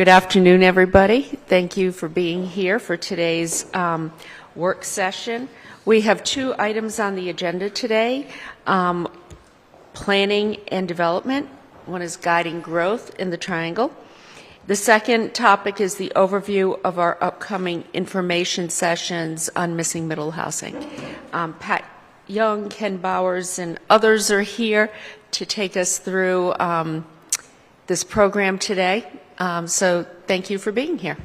Good afternoon, everybody. Thank you for being here for today's work session. We have two items on the agenda today, planning and development. One is guiding growth in the Triangle. The second topic is the overview of our upcoming information sessions on missing middle housing. Pat Young, Ken Bowers, and others are here to take us through this program today. So thank you for being here.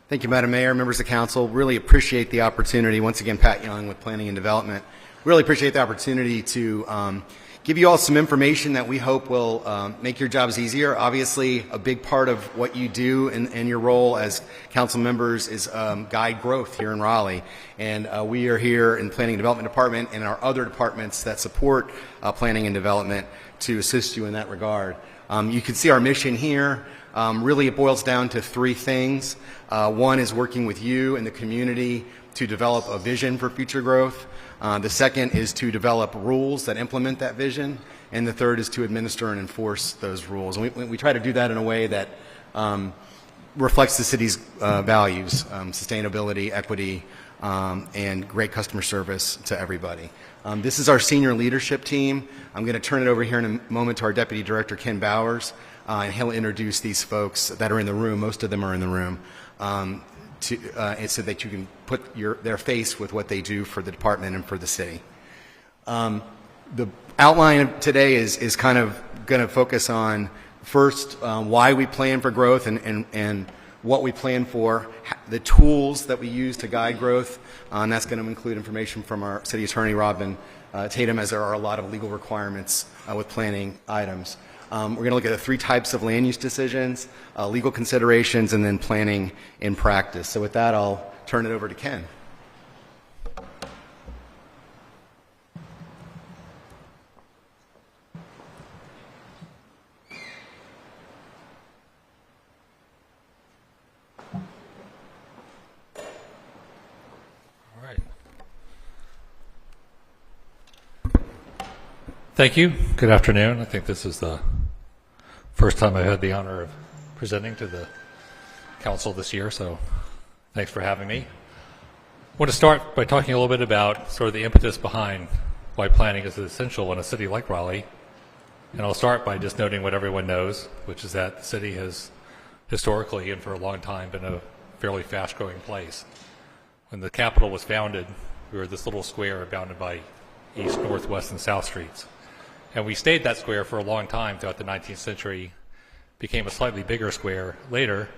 Thank you, Madam Mayor, members of council. Really appreciate the opportunity. Once again, Pat Young with Planning and Development. Really appreciate the opportunity to give you all some information that we hope will make your jobs easier. Obviously, a big part of what you do in your role as council members is guide growth here in Raleigh. And we are here in Planning and Development Department and our other departments that support planning and development to assist you in that regard. You can see our mission here. Really, it boils down to three things. One is working with you and the community to develop a vision for future growth. The second is to develop rules that implement that vision. And the third is to administer and enforce those rules. And we try to do that in a way that reflects the city's values, sustainability, equity, and great customer service to everybody. This is our senior leadership team. I'm going to turn it over here in a moment to our Deputy Director, Ken Bowers, and he'll introduce these folks that are in the room. Most of them are in the room, so that you can put their face with what they do for the department and for the city. The outline of today is kind of going to focus on, first, why we plan for growth and what we plan for, the tools that we use to guide growth, and that's going to include information from our city attorney, Robin Tatum, as there are a lot of legal requirements with planning items. We're going to look at the three types of land use decisions, legal considerations, and then planning in practice. So with that, I'll turn it over to Ken. Thank you. Good afternoon. I think this is the first time I've had the honor of presenting to the council this year, so thanks for having me. I want to start by talking a little bit about sort of the impetus behind why planning is essential in a city like Raleigh. And I'll start by just noting what everyone knows, which is that the city has historically and for a long time been a fairly fast-growing place. When the Capitol was founded, we were this little square bounded by east, north, west, and south streets. And we stayed that square for a long time throughout the 19th century, became a slightly bigger square later.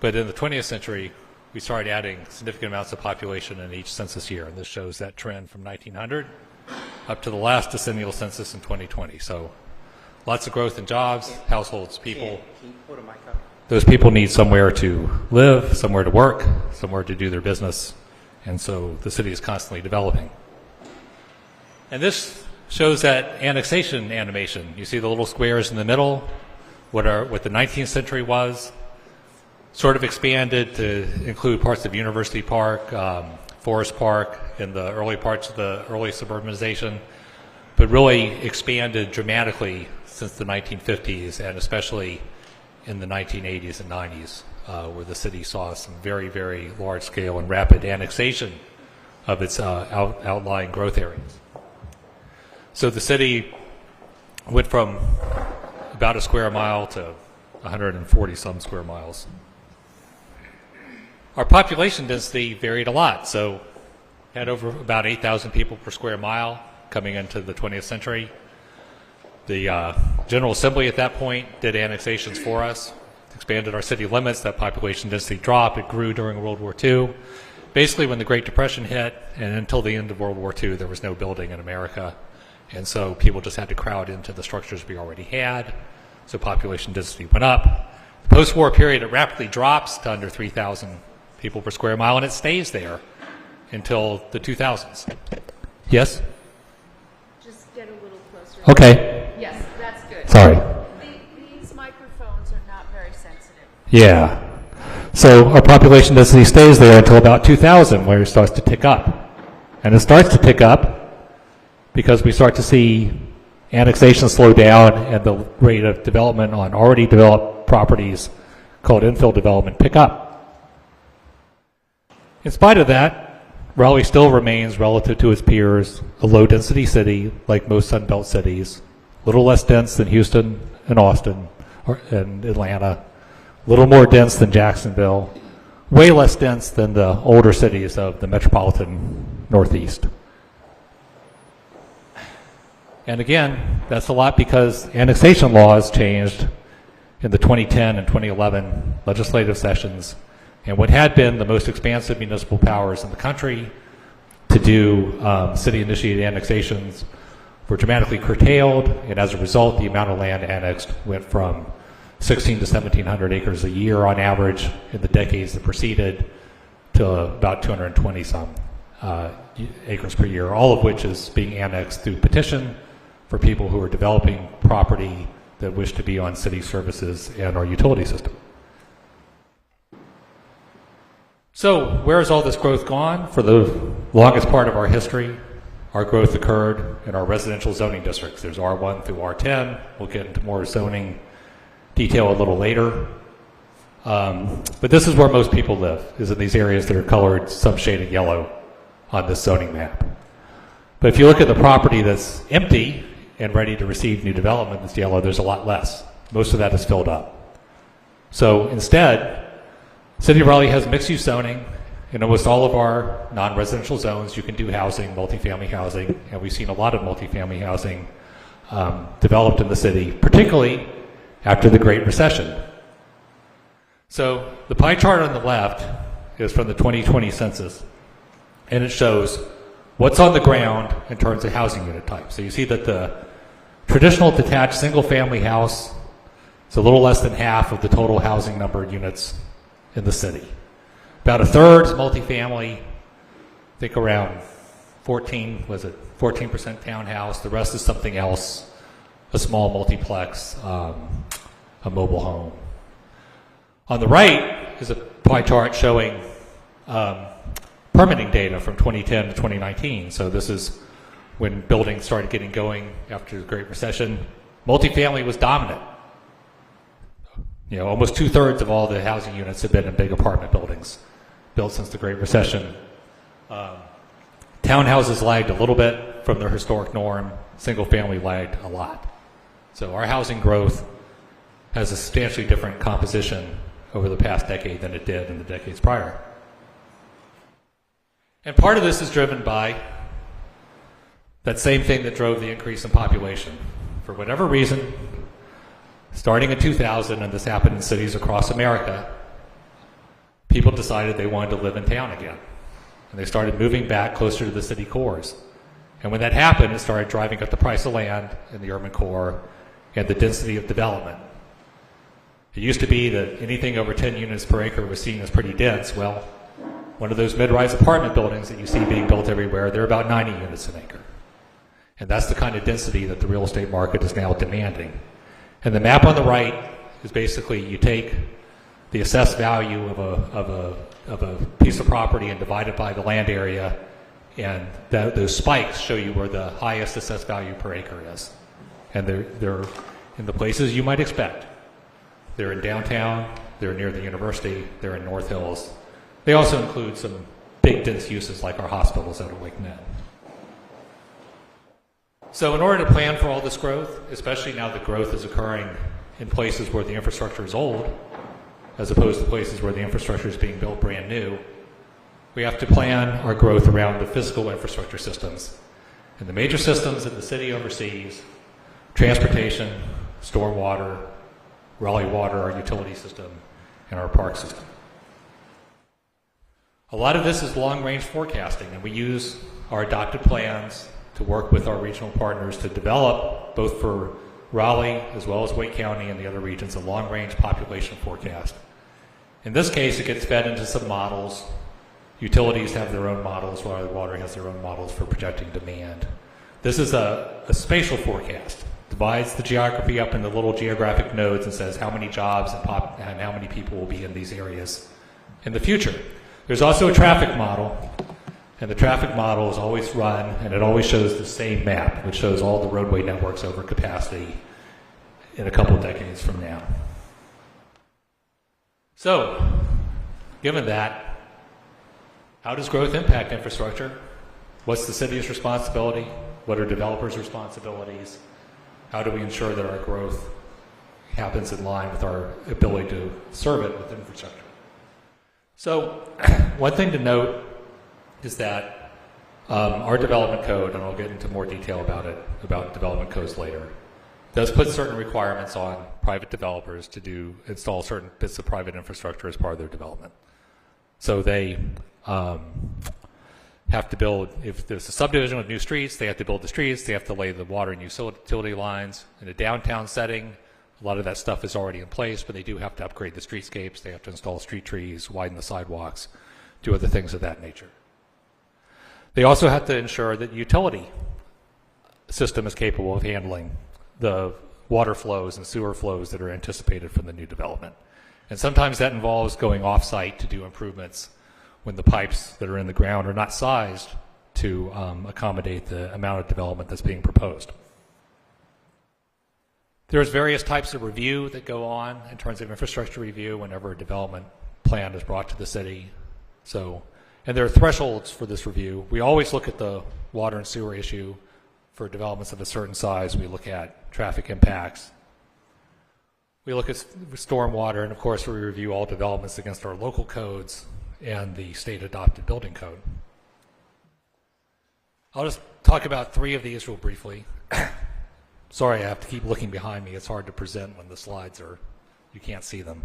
But in the 20th century, we started adding significant amounts of population in each census year. And this shows that trend from 1900 up to the last decennial census in 2020. So lots of growth in jobs, households, people. Those people need somewhere to live, somewhere to work, somewhere to do their business. And so the city is constantly developing. And this shows that annexation animation. You see the little squares in the middle, what the 19th century was, sort of expanded to include parts of University Park, Forest Park, in the early parts of the early suburbanization, but really expanded dramatically since the 1950s and especially in the 1980s and 90s, where the city saw some very, very large scale and rapid annexation of its outlying growth areas. So the city went from about a square mile to 140 some square miles. Our population density varied a lot. So had over about 8,000 people per square mile coming into the 20th century. The General Assembly at that point did annexations for us, expanded our city limits. That population density dropped. It grew during World War II. Basically, when the Great Depression hit and until the end of World War II, there was no building in America. And so people just had to crowd into the structures we already had. So population density went up. The post-war period, it rapidly drops to under 3,000 people per square mile, and it stays there until the 2000s. Yes? Just get a little closer. Okay. Yes, that's good. Sorry. These microphones are not very sensitive. Yeah. So our population density stays there until about 2000, where it starts to tick up. And it starts to tick up because we start to see annexation slow down and the rate of development on already developed properties called infill development pick up. In spite of that, Raleigh still remains, relative to its peers, a low-density city like most Sunbelt cities, a little less dense than Houston and Austin and Atlanta, a little more dense than Jacksonville, way less dense than the older cities of the metropolitan Northeast. And again, that's a lot because annexation laws changed in the 2010 and 2011 legislative sessions, and what had been the most expansive municipal powers in the country to do city-initiated annexations were dramatically curtailed, and as a result, the amount of land annexed went from 1,600 to 1,700 acres a year on average in the decades that preceded to about 220 some acres per year, all of which is being annexed through petition for people who are developing property that wish to be on city services and our utility system. So where has all this growth gone? For the longest part of our history, our growth occurred in our residential zoning districts. There's R1 through R10. We'll get into more zoning detail a little later. But this is where most people live, is in these areas that are colored some shaded yellow on this zoning map. But if you look at the property that's empty and ready to receive new development that's yellow, there's a lot less. Most of that is filled up. So instead, City of Raleigh has mixed-use zoning. In almost all of our non-residential zones, you can do housing, multifamily housing, and we've seen a lot of multifamily housing developed in the city, particularly after the Great Recession. So the pie chart on the left is from the 2020 census, and it shows what's on the ground in terms of housing unit type. So you see that the traditional detached single-family house is a little less than half of the total housing number of units in the city. About a third is multifamily, I think around 14% townhouse. The rest is something else, a small multiplex, a mobile home. On the right is a pie chart showing permitting data from 2010 to 2019. So this is when buildings started getting going after the Great Recession. Multifamily was dominant. Almost 2/3 of all the housing units have been in big apartment buildings built since the Great Recession. Townhouses lagged a little bit from their historic norm. Single family lagged a lot. So our housing growth has a substantially different composition over the past decade than it did in the decades prior. And part of this is driven by that same thing that drove the increase in population. For whatever reason, starting in 2000, and this happened in cities across America, people decided they wanted to live in town again. And they started moving back closer to the city cores. And when that happened, it started driving up the price of land in the urban core and the density of development. It used to be that anything over 10 units per acre was seen as pretty dense. Well, one of those mid-rise apartment buildings that you see being built everywhere, they're about 90 units an acre. And that's the kind of density that the real estate market is now demanding. And the map on the right is basically you take the assessed value of a piece of property and divide it by the land area, and those spikes show you where the highest assessed value per acre is. And they're in the places you might expect. They're in downtown, they're near the university, they're in North Hills. They also include some big dense uses like our hospitals out of Lake Ned. So in order to plan for all this growth, especially now that growth is occurring in places where the infrastructure is old, as opposed to places where the infrastructure is being built brand new, we have to plan our growth around the physical infrastructure systems. And the major systems that the city oversees: transportation, stormwater, Raleigh water, our utility system, and our park system. A lot of this is long-range forecasting, and we use our adopted plans to work with our regional partners to develop, both for Raleigh as well as Wake County and the other regions, a long-range population forecast. In this case, it gets fed into some models. Utilities have their own models, while water has their own models for projecting demand. This is a spatial forecast. Divides the geography up into little geographic nodes and says how many jobs and how many people will be in these areas in the future. There's also a traffic model, and the traffic model is always run, and it always shows the same map, which shows all the roadway networks over capacity in a couple of decades from now. So, given that, how does growth impact infrastructure? What's the city's responsibility? What are developers' responsibilities? How do we ensure that our growth happens in line with our ability to serve it with infrastructure? So, one thing to note is that our development code, and I'll get into more detail about it, about development codes later, does put certain requirements on private developers to install certain bits of private infrastructure as part of their development. So they have to build, if there's a subdivision with new streets, they have to build the streets, they have to lay the water and utility lines. In a downtown setting, a lot of that stuff is already in place, but they do have to upgrade the streetscapes, they have to install street trees, widen the sidewalks, do other things of that nature. They also have to ensure that the utility system is capable of handling the water flows and sewer flows that are anticipated from the new development. And sometimes that involves going off-site to do improvements when the pipes that are in the ground are not sized to accommodate the amount of development that's being proposed. There's various types of review that go on in terms of infrastructure review whenever a development plan is brought to the city. And there are thresholds for this review. We always look at the water and sewer issue. For developments of a certain size, we look at traffic impacts. We look at stormwater, and of course we review all developments against our local codes and the state adopted building code. I'll just talk about 3 of these real briefly. Sorry, I have to keep looking behind me. It's hard to present when the slides you can't see them.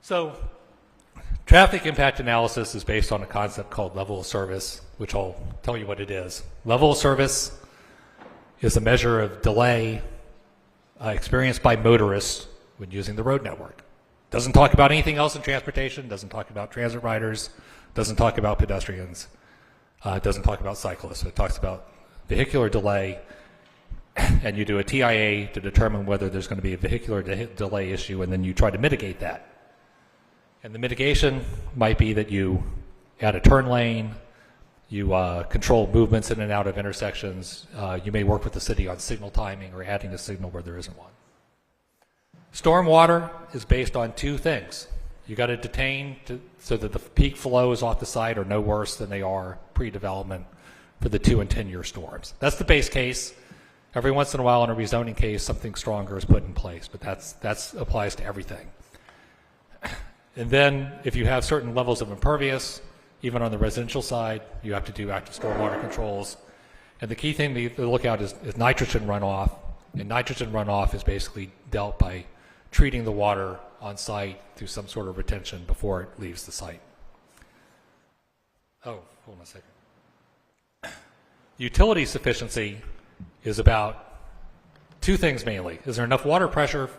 So, traffic impact analysis is based on a concept called level of service, which I'll tell you what it is. Level of service is a measure of delay experienced by motorists when using the road network. Doesn't talk about anything else in transportation, doesn't talk about transit riders, doesn't talk about pedestrians, doesn't talk about cyclists. It talks about vehicular delay, and you do a TIA to determine whether there's going to be a vehicular delay issue, and then you try to mitigate that. And the mitigation might be that you add a turn lane, you control movements in and out of intersections, you may work with the city on signal timing or adding a signal where there isn't one. Stormwater is based on 2 things. You got to detain so that the peak flows off the site are no worse than they are pre-development for the 2 and 10-year storms. That's the base case. Every once in a while in a rezoning case, something stronger is put in place, but that applies to everything. And then if you have certain levels of impervious, even on the residential side, you have to do active stormwater controls. And the key thing to look at is nitrogen runoff. And nitrogen runoff is basically dealt by treating the water on site through some sort of retention before it leaves the site. Oh, hold on a second. Utility sufficiency is about 2 things mainly. Is there enough water pressure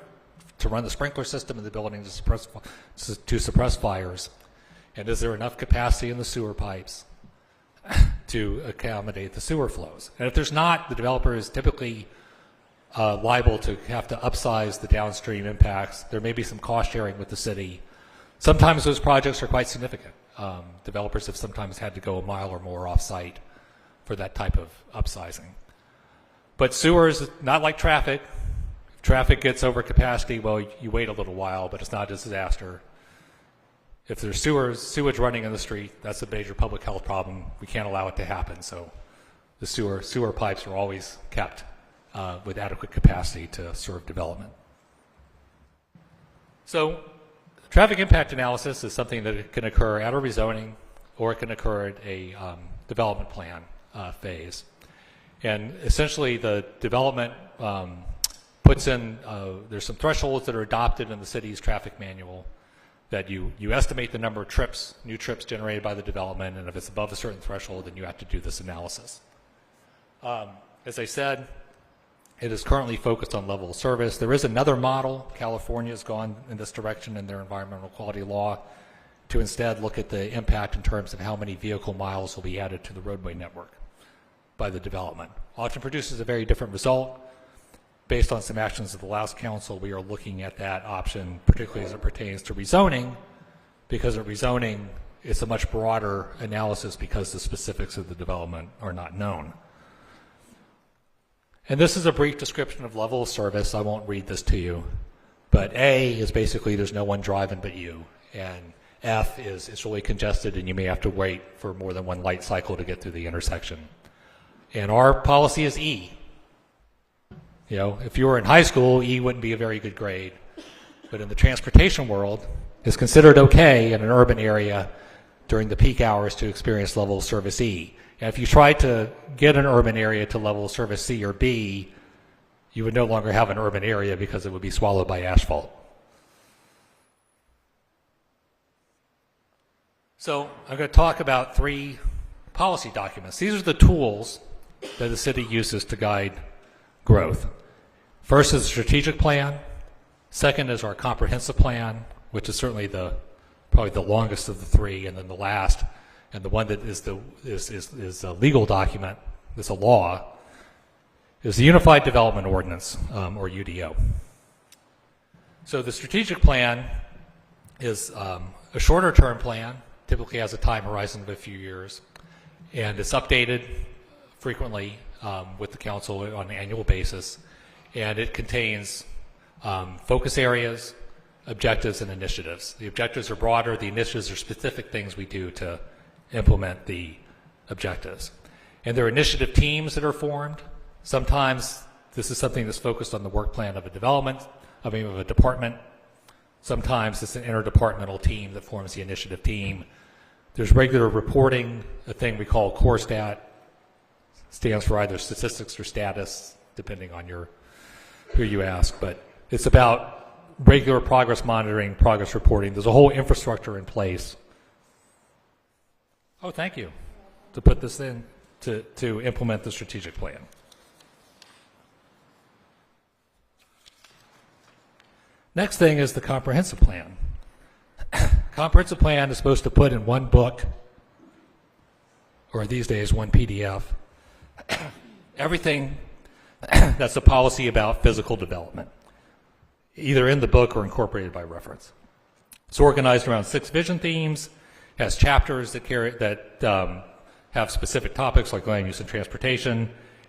to run the sprinkler system in the building to suppress fires? And is there enough capacity in the sewer pipes to accommodate the sewer flows? And if there's not, the developer is typically liable to have to upsize the downstream impacts. There may be some cost sharing with the city. Sometimes those projects are quite significant. Developers have sometimes had to go a mile or more off-site for that type of upsizing. But sewer is not like traffic. If traffic gets over capacity, well, you wait a little while, but it's not a disaster. If there's sewage running in the street, that's a major public health problem. We can't allow it to happen, so the sewer pipes are always kept with adequate capacity to serve development. So traffic impact analysis is something that can occur at a rezoning, or it can occur at a development plan phase. And essentially the development puts in, there's some thresholds that are adopted in the city's traffic manual that you estimate the number of trips, new trips generated by the development, and if it's above a certain threshold, then you have to do this analysis. As I said, it is currently focused on level of service. There is another model. California has gone in this direction in their environmental quality law to instead look at the impact in terms of how many vehicle miles will be added to the roadway network by the development. Often produces a very different result. Based on some actions of the last council, we are looking at that option, particularly as it pertains to rezoning, because at rezoning, it's a much broader analysis because the specifics of the development are not known. And this is a brief description of level of service. I won't read this to you, But A is basically there's no one driving but you. And F is it's really congested and you may have to wait for more than one light cycle to get through the intersection. And our policy is E. You know, if you were in high school, E wouldn't be a very good grade. But in the transportation world, it's considered okay in an urban area during the peak hours to experience level of service E. And if you try to get an urban area to level of service C or B, you would no longer have an urban area because it would be swallowed by asphalt. So I'm going to talk about 3 policy documents. These are the tools that the city uses to guide growth. First is the strategic plan. Second is our comprehensive plan, which is certainly probably the longest of the 3, and then the last, and the one that is a legal document, is a law, is the Unified Development Ordinance, or UDO. So the strategic plan is a shorter term plan, typically has a time horizon of a few years, and it's updated frequently with the council on an annual basis, and it contains focus areas, objectives, and initiatives. The objectives are broader, the initiatives are specific things we do to implement the objectives. And there are initiative teams that are formed. Sometimes this is something that's focused on the work plan of a department. Sometimes it's an interdepartmental team that forms the initiative team. There's regular reporting, a thing we call core stat, stands for either statistics or status, depending on who you ask, but it's about regular progress monitoring, progress reporting. There's a whole infrastructure in place. Oh, thank you. To put this in, to implement the strategic plan. Next thing is the comprehensive plan. Comprehensive plan is supposed to put in one book, or these days one PDF, everything that's a policy about physical development, either in the book or incorporated by reference. It's organized around 6 vision themes, has chapters that have specific topics like land use and transportation,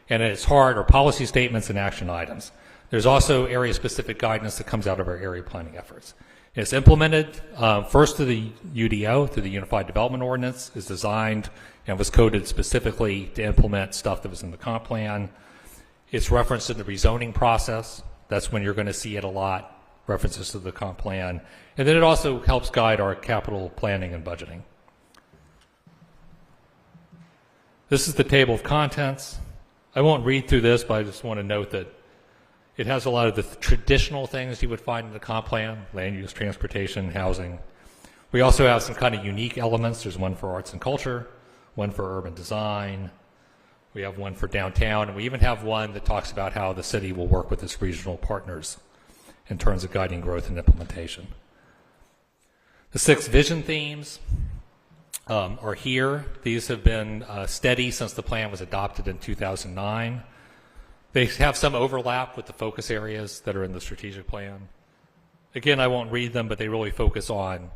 and at its heart are policy statements and action items. There's also area-specific guidance that comes out of our area planning efforts. And it's implemented first through the UDO, through the Unified Development Ordinance, is designed and was coded specifically to implement stuff that was in the comp plan. It's referenced in the rezoning process. That's when you're going to see it a lot, references to the comp plan. And then it also helps guide our capital planning and budgeting. This is the table of contents. I won't read through this, but I just want to note that it has a lot of the traditional things you would find in the comp plan, land use, transportation, housing. We also have some kind of unique elements. There's one for arts and culture, one for urban design. We have one for downtown, and we even have one that talks about how the city will work with its regional partners in terms of guiding growth and implementation. The 6 vision themes are here. These have been steady since the plan was adopted in 2009. They have some overlap with the focus areas that are in the strategic plan. Again, I won't read them, but they really focus on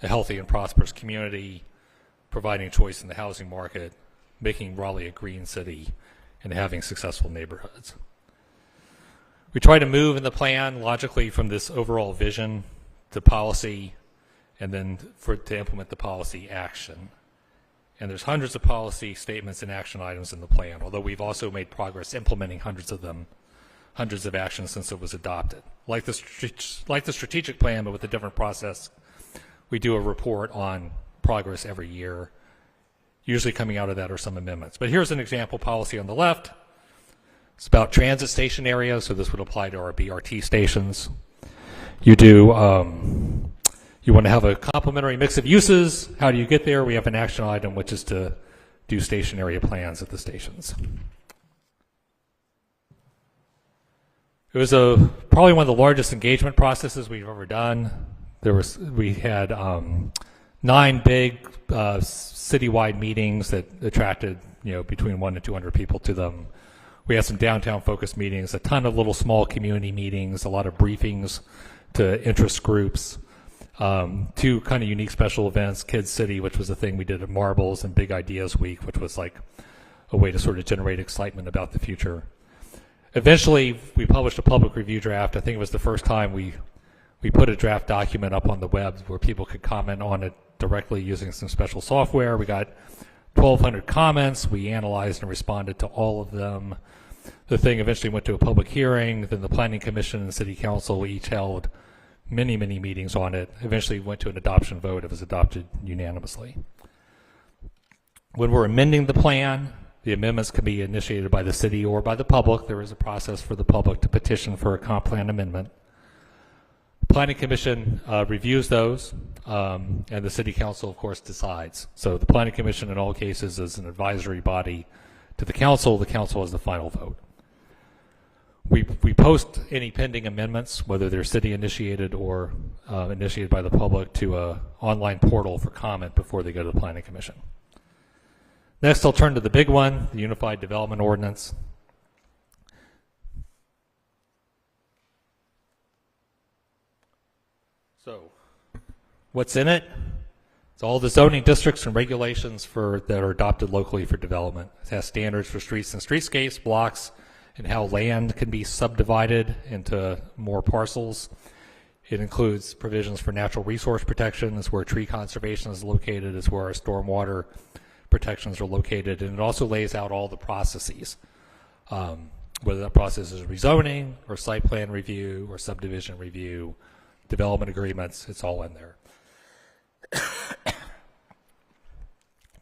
a healthy and prosperous community, providing choice in the housing market, making Raleigh a green city, and having successful neighborhoods. We try to move in the plan logically from this overall vision to policy, and then to implement the policy action. And there's hundreds of policy statements and action items in the plan, although we've also made progress implementing hundreds of actions since it was adopted. Like the strategic plan, but with a different process, we do a report on progress every year. Usually coming out of that are some amendments. But here's an example policy on the left. It's about transit station areas, so this would apply to our BRT stations. You want to have a complementary mix of uses. How do you get there? We have an action item, which is to do station area plans at the stations. It was probably one of the largest engagement processes we've ever done. We had 9 big citywide meetings that attracted between 100 and 200 people to them. We had some downtown focused meetings, a ton of little small community meetings, a lot of briefings to interest groups. 2 kind of unique special events, Kids City, which was a thing we did at Marbles, and Big Ideas Week, which was like a way to sort of generate excitement about the future. Eventually, we published a public review draft. I think it was the first time we put a draft document up on the web where people could comment on it directly using some special software. We got 1,200 comments. We analyzed and responded to all of them. The thing eventually went to a public hearing. Then the Planning Commission and City Council each held many, many meetings on it. Eventually went to an adoption vote. It was adopted unanimously. When we're amending the plan, the amendments can be initiated by the city or by the public. There is a process for the public to petition for a comp plan amendment. The Planning Commission reviews those, and the City Council, of course, decides. So the Planning Commission, in all cases, is an advisory body to the Council. The Council has the final vote. We post any pending amendments, whether they're city-initiated or initiated by the public, to an online portal for comment before they go to the Planning Commission. Next, I'll turn to the big one, the Unified Development Ordinance. So, what's in it? It's all the zoning districts and regulations that are adopted locally for development. It has standards for streets and streetscapes, blocks, and how land can be subdivided into more parcels. It includes provisions for natural resource protection. It's where tree conservation is located. It's where our stormwater protections are located. And it also lays out all the processes, whether that process is rezoning or site plan review or subdivision review, development agreements. It's all in there.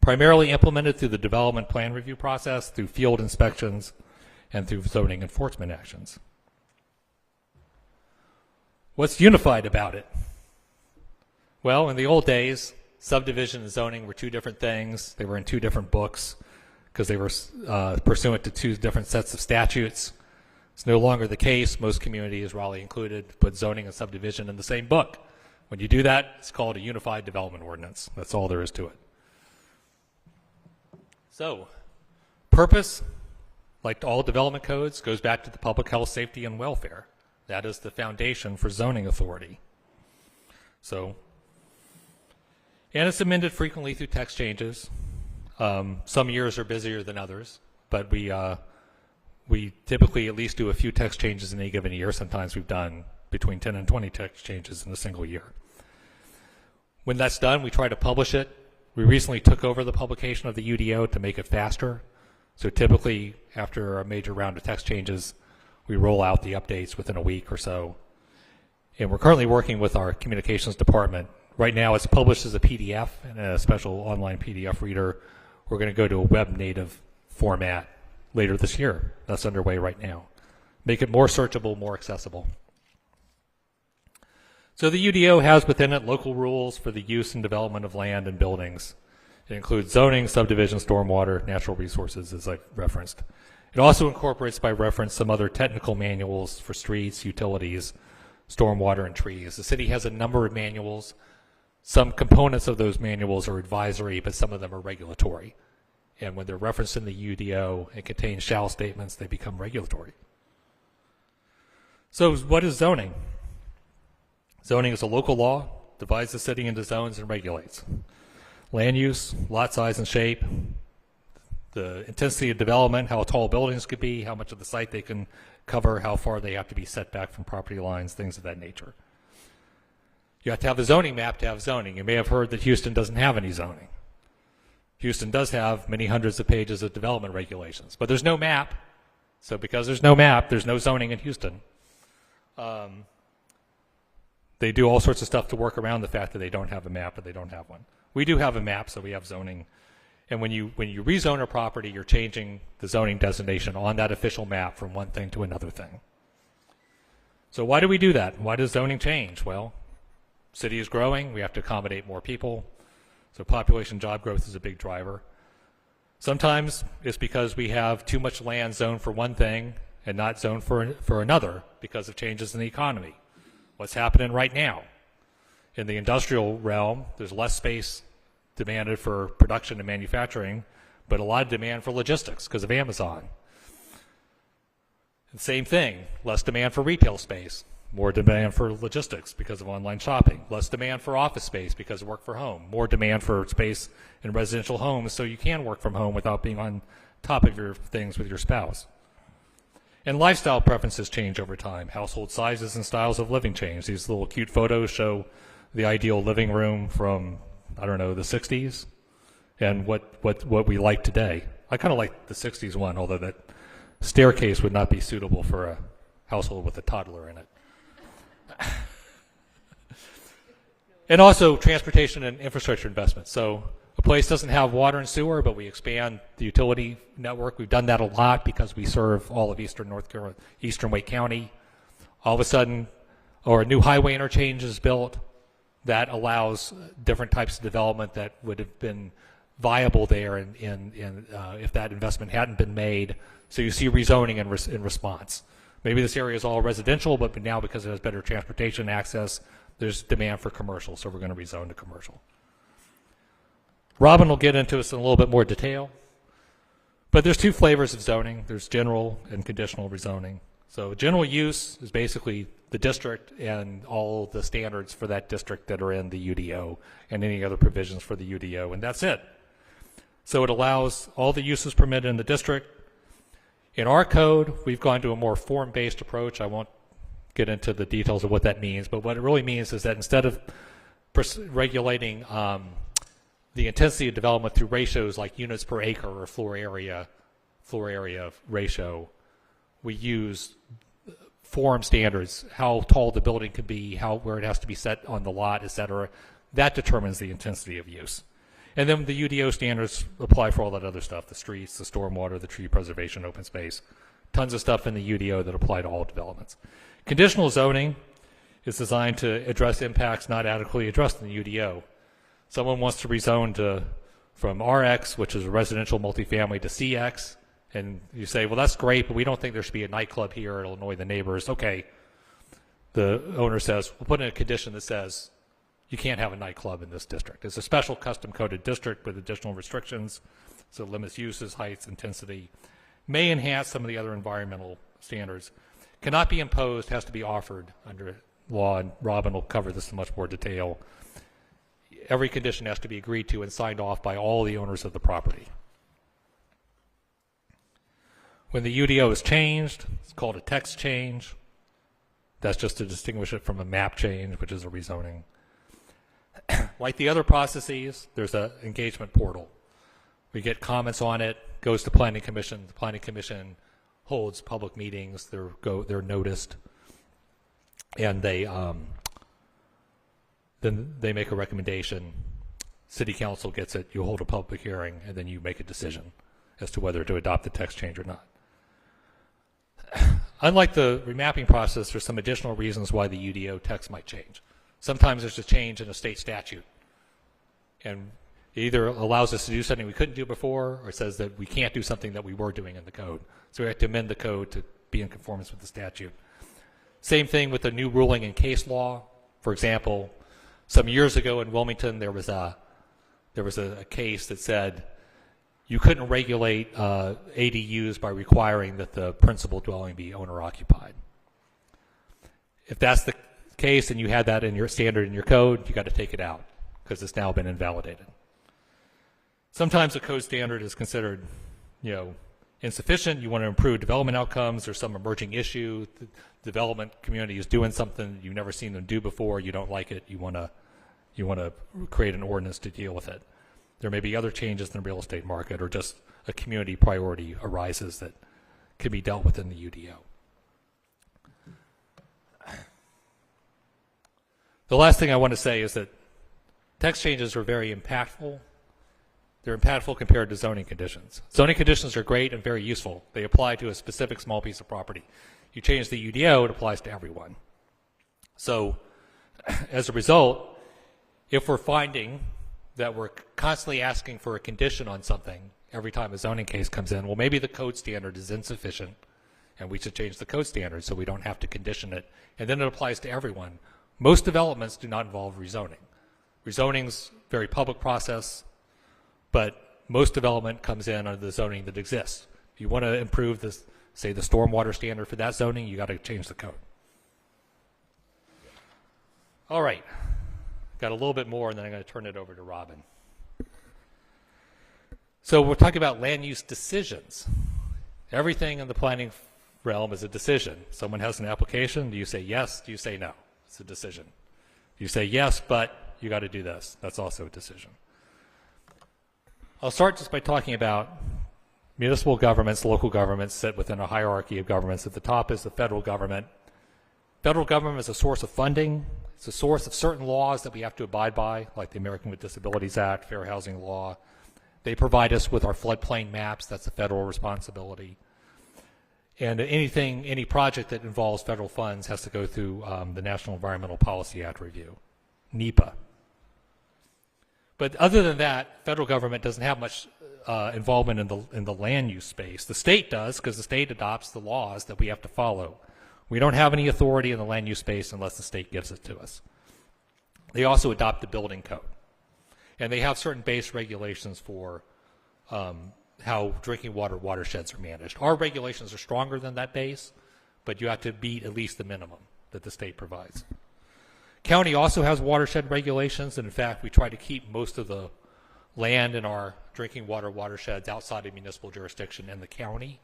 Primarily implemented through the development plan review process, through field inspections, and through zoning enforcement actions. What's unified about it? Well, in the old days, subdivision and zoning were two different things. They were in two different books because they were pursuant to two different sets of statutes. It's no longer the case. Most communities, Raleigh included, put zoning and subdivision in the same book. When you do that, it's called a Unified Development Ordinance. That's all there is to it. So, purpose, like all development codes, goes back to the public health, safety, and welfare. That is the foundation for zoning authority. So, and it's amended frequently through text changes. Some years are busier than others, but we typically at least do a few text changes in any given year. Sometimes we've done between 10 and 20 text changes in a single year. When that's done, we try to publish it. We recently took over the publication of the UDO to make it faster. So typically, after a major round of text changes, we roll out the updates within a week or so. And we're currently working with our communications department. Right now, it's published as a PDF and a special online PDF reader. We're going to go to a web-native format later this year. That's underway right now. Make it more searchable, more accessible. So the UDO has within it local rules for the use and development of land and buildings. It includes zoning, subdivision, stormwater, natural resources, as I referenced. It also incorporates by reference some other technical manuals for streets, utilities, stormwater, and trees. The city has a number of manuals. Some components of those manuals are advisory, but some of them are regulatory. And when they're referenced in the UDO and contain shall statements, they become regulatory. So what is zoning? Zoning is a local law, divides the city into zones and regulates land use, lot size and shape, the intensity of development, how tall buildings could be, how much of the site they can cover, how far they have to be set back from property lines, things of that nature. You have to have a zoning map to have zoning. You may have heard that Houston doesn't have any zoning. Houston does have many hundreds of pages of development regulations, but there's no map. So because there's no map, there's no zoning in Houston. They do all sorts of stuff to work around the fact that they don't have a map, but they don't have one. We do have a map, so we have zoning. And when you rezone a property, you're changing the zoning designation on that official map from one thing to another thing. So why do we do that? Why does zoning change? Well, city is growing. We have to accommodate more people. So population job growth is a big driver. Sometimes it's because we have too much land zoned for one thing and not zoned for another because of changes in the economy. What's happening right now? In the industrial realm, there's less space demanded for production and manufacturing, but a lot of demand for logistics because of Amazon. And same thing, less demand for retail space, more demand for logistics because of online shopping, less demand for office space because of work from home, more demand for space in residential homes so you can work from home without being on top of your things with your spouse. And lifestyle preferences change over time. Household sizes and styles of living change. These little cute photos show the ideal living room from, I don't know, the 60s and what we like today. I kind of like the 60s one, although that staircase would not be suitable for a household with a toddler in it. And also transportation and infrastructure investments. So a place doesn't have water and sewer, but we expand the utility network. We've done that a lot because we serve all of eastern North Carolina, eastern Wake County. All of a sudden, or a new highway interchange is built that allows different types of development that would have been viable there if that investment hadn't been made. So you see rezoning in response. Maybe this area is all residential, but now because it has better transportation access, there's demand for commercial, so we're going to rezone to commercial. Robin will get into this in a little bit more detail, but there's two flavors of zoning. There's general and conditional rezoning. So general use is basically the district and all the standards for that district that are in the UDO and any other provisions for the UDO, and that's it. So it allows all the uses permitted in the district. In our code, we've gone to a more form-based approach. I won't get into the details of what that means, but what it really means is that instead of regulating the intensity of development through ratios like units per acre or floor area ratio, we use form standards, how tall the building could be, where it has to be set on the lot, et cetera. That determines the intensity of use. And then the UDO standards apply for all that other stuff, the streets, the stormwater, the tree preservation, open space, tons of stuff in the UDO that apply to all developments. Conditional zoning is designed to address impacts not adequately addressed in the UDO. Someone wants to rezone from RX, which is a residential multifamily, to CX, and you say, well, that's great, but we don't think there should be a nightclub here. It'll annoy the neighbors. Okay. The owner says, we'll put in a condition that says you can't have a nightclub in this district. It's a special custom-coded district with additional restrictions, so it limits uses, heights, intensity, may enhance some of the other environmental standards, cannot be imposed, has to be offered under law, and Robin will cover this in much more detail. Every condition has to be agreed to and signed off by all the owners of the property. When the UDO is changed, it's called a text change. That's just to distinguish it from a map change, which is a rezoning. Like the other processes, there's an engagement portal. We get comments on it, goes to Planning Commission. The Planning Commission holds public meetings. They're noticed, and then they make a recommendation. City Council gets it. You hold a public hearing, and then you make a decision as to whether to adopt the text change or not. Unlike the remapping process, there's some additional reasons why the UDO text might change. Sometimes there's a change in a state statute, and it either allows us to do something we couldn't do before, or it says that we can't do something that we were doing in the code. So we have to amend the code to be in conformance with the statute. Same thing with the new ruling in case law. For example, some years ago in Wilmington, there was a case that said you couldn't regulate ADUs by requiring that the principal dwelling be owner-occupied. If that's the case and you had that in your standard in your code, you got to take it out because it's now been invalidated. Sometimes a code standard is considered, insufficient. You want to improve development outcomes. There's some emerging issue. The development community is doing something you've never seen them do before. You don't like it. You want to create an ordinance to deal with it. There may be other changes in the real estate market, or just a community priority arises that can be dealt with in the UDO. The last thing I want to say is that text changes are very impactful. They're impactful compared to zoning conditions. Zoning conditions are great and very useful. They apply to a specific small piece of property. You change the UDO, it applies to everyone. So as a result, if we're finding that we're constantly asking for a condition on something every time a zoning case comes in, well, maybe the code standard is insufficient and we should change the code standard so we don't have to condition it. And then it applies to everyone. Most developments do not involve rezoning. Rezoning's a very public process, but most development comes in under the zoning that exists. If you want to improve this, say the stormwater standard for that zoning, you got to change the code. All right. Got a little bit more, and then I'm going to turn it over to Robin. So we're talking about land use decisions. Everything in the planning realm is a decision. Someone has an application. Do you say yes? Do you say no? It's a decision. You say yes, but you got to do this. That's also a decision. I'll start just by talking about municipal governments. Local governments sit within a hierarchy of governments. At the top is the federal government. Federal government is a source of funding. It's a source of certain laws that we have to abide by, like the American with Disabilities Act, Fair Housing Law. They provide us with our floodplain maps. That's a federal responsibility. And any project that involves federal funds has to go through the National Environmental Policy Act review, NEPA. But other than that, federal government doesn't have much involvement in the land use space. The state does, because the state adopts the laws that we have to follow. We don't have any authority in the land use space unless the state gives it to us. They also adopt the building code. And they have certain base regulations for how drinking water watersheds are managed. Our regulations are stronger than that base, but you have to meet at least the minimum that the state provides. County also has watershed regulations, and in fact, we try to keep most of the land in our drinking water watersheds outside of municipal jurisdiction in the county.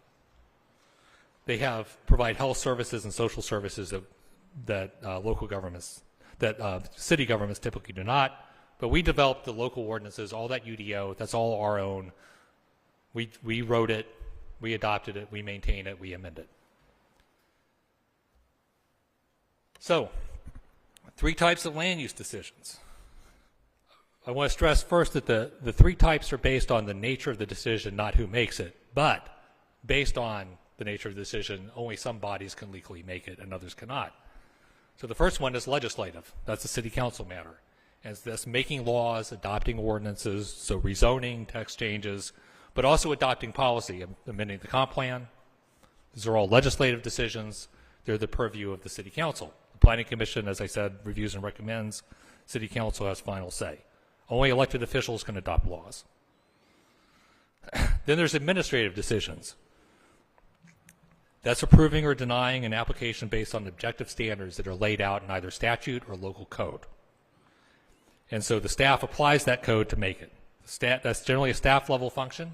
They provide health services and social services that local governments, that city governments typically do not. But we developed the local ordinances, all that UDO, that's all our own. We wrote it, we adopted it, we maintain it, we amend it. So, 3 types of land use decisions. I want to stress first that the 3 types are based on the nature of the decision, not who makes it. But based on the nature of the decision, only some bodies can legally make it and others cannot. So the first one is legislative. That's a city council matter. And that's making laws, adopting ordinances, so rezoning, text changes, but also adopting policy, amending the comp plan. These are all legislative decisions. They're the purview of the city council. The planning commission, as I said, reviews and recommends. City council has final say. Only elected officials can adopt laws. Then there's administrative decisions. That's approving or denying an application based on objective standards that are laid out in either statute or local code. And so the staff applies that code to make it. That's generally a staff level function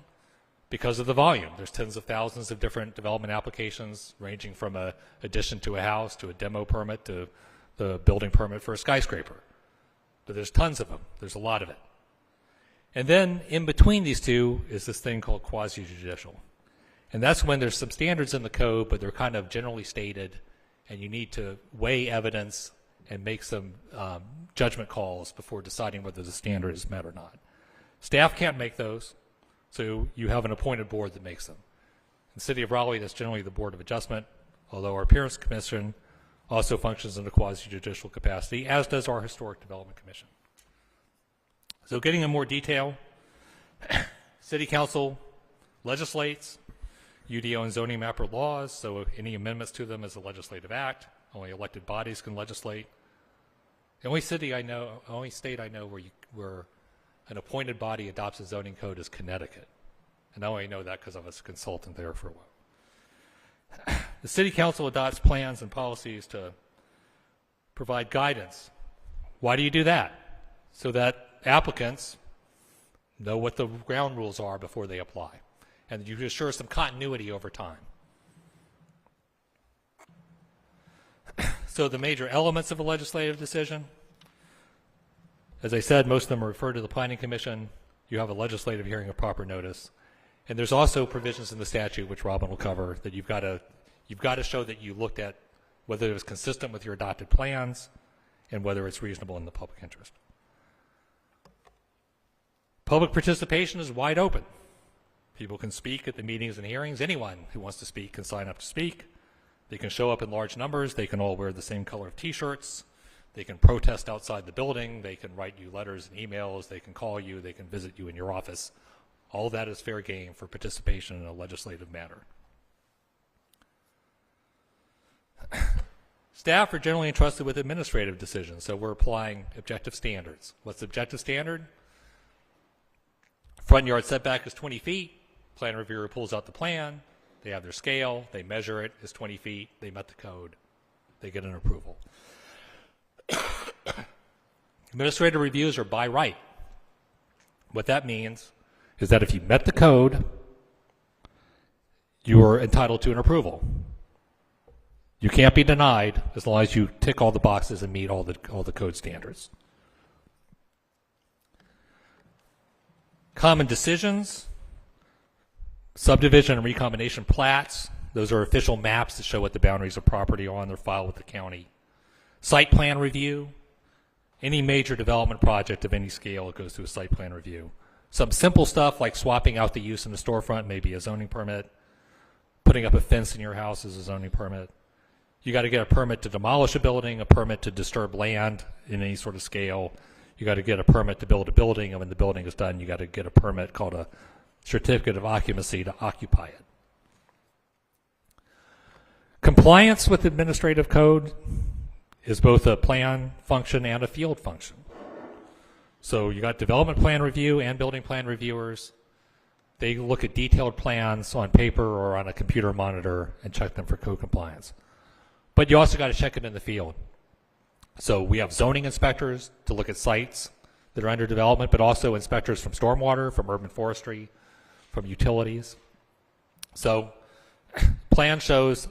because of the volume. There's tens of thousands of different development applications ranging from an addition to a house to a demo permit to the building permit for a skyscraper. But there's tons of them. There's a lot of it. And then in between these two is this thing called quasi-judicial. And that's when there's some standards in the code, but they're kind of generally stated, and you need to weigh evidence and make some judgment calls before deciding whether the standard is met or not. Staff can't make those, so you have an appointed board that makes them. In the city of Raleigh, that's generally the Board of Adjustment, although our Appearance Commission also functions in a quasi-judicial capacity, as does our Historic Development Commission. So getting in more detail, City Council legislates UDO and zoning mapper laws, so any amendments to them is a legislative act. Only elected bodies can legislate. The only state I know where an appointed body adopts a zoning code is Connecticut. And I only know that because I was a consultant there for a while. The City Council adopts plans and policies to provide guidance. Why do you do that? So that applicants know what the ground rules are before they apply. And you assure some continuity over time. So the major elements of a legislative decision, as I said, most of them are referred to the Planning Commission. You have a legislative hearing of proper notice. And there's also provisions in the statute, which Robin will cover, that you've got to show that you looked at whether it was consistent with your adopted plans and whether it's reasonable in the public interest. Public participation is wide open. People can speak at the meetings and hearings. Anyone who wants to speak can sign up to speak. They can show up in large numbers. They can all wear the same color of T-shirts. They can protest outside the building. They can write you letters and emails. They can call you. They can visit you in your office. All of that is fair game for participation in a legislative matter. Staff are generally entrusted with administrative decisions, so we're applying objective standards. What's the objective standard? Front yard setback is 20 feet. Plan reviewer pulls out the plan. They have their scale. They measure it. It's 20 feet. They met the code. They get an approval. Administrative reviews are by right. What that means is that if you met the code, you are entitled to an approval. You can't be denied as long as you tick all the boxes and meet all the code standards. Common decisions, subdivision and recombination plats. Those are official maps that show what the boundaries of property are on their file with the county. Site plan review. Any major development project of any scale, it goes through a site plan review. Some simple stuff like swapping out the use in the storefront, maybe a zoning permit. Putting up a fence in your house is a zoning permit. You got to get a permit to demolish a building, a permit to disturb land in any sort of scale. You got to get a permit to build a building, and when the building is done, you got to get a permit called a certificate of occupancy to occupy it. Compliance with administrative code is both a plan function and a field function. So you got development plan review and building plan reviewers. They look at detailed plans on paper or on a computer monitor and check them for code compliance. But you also got to check it in the field. So we have zoning inspectors to look at sites that are under development, but also inspectors from stormwater, from urban forestry, from utilities. So plan shows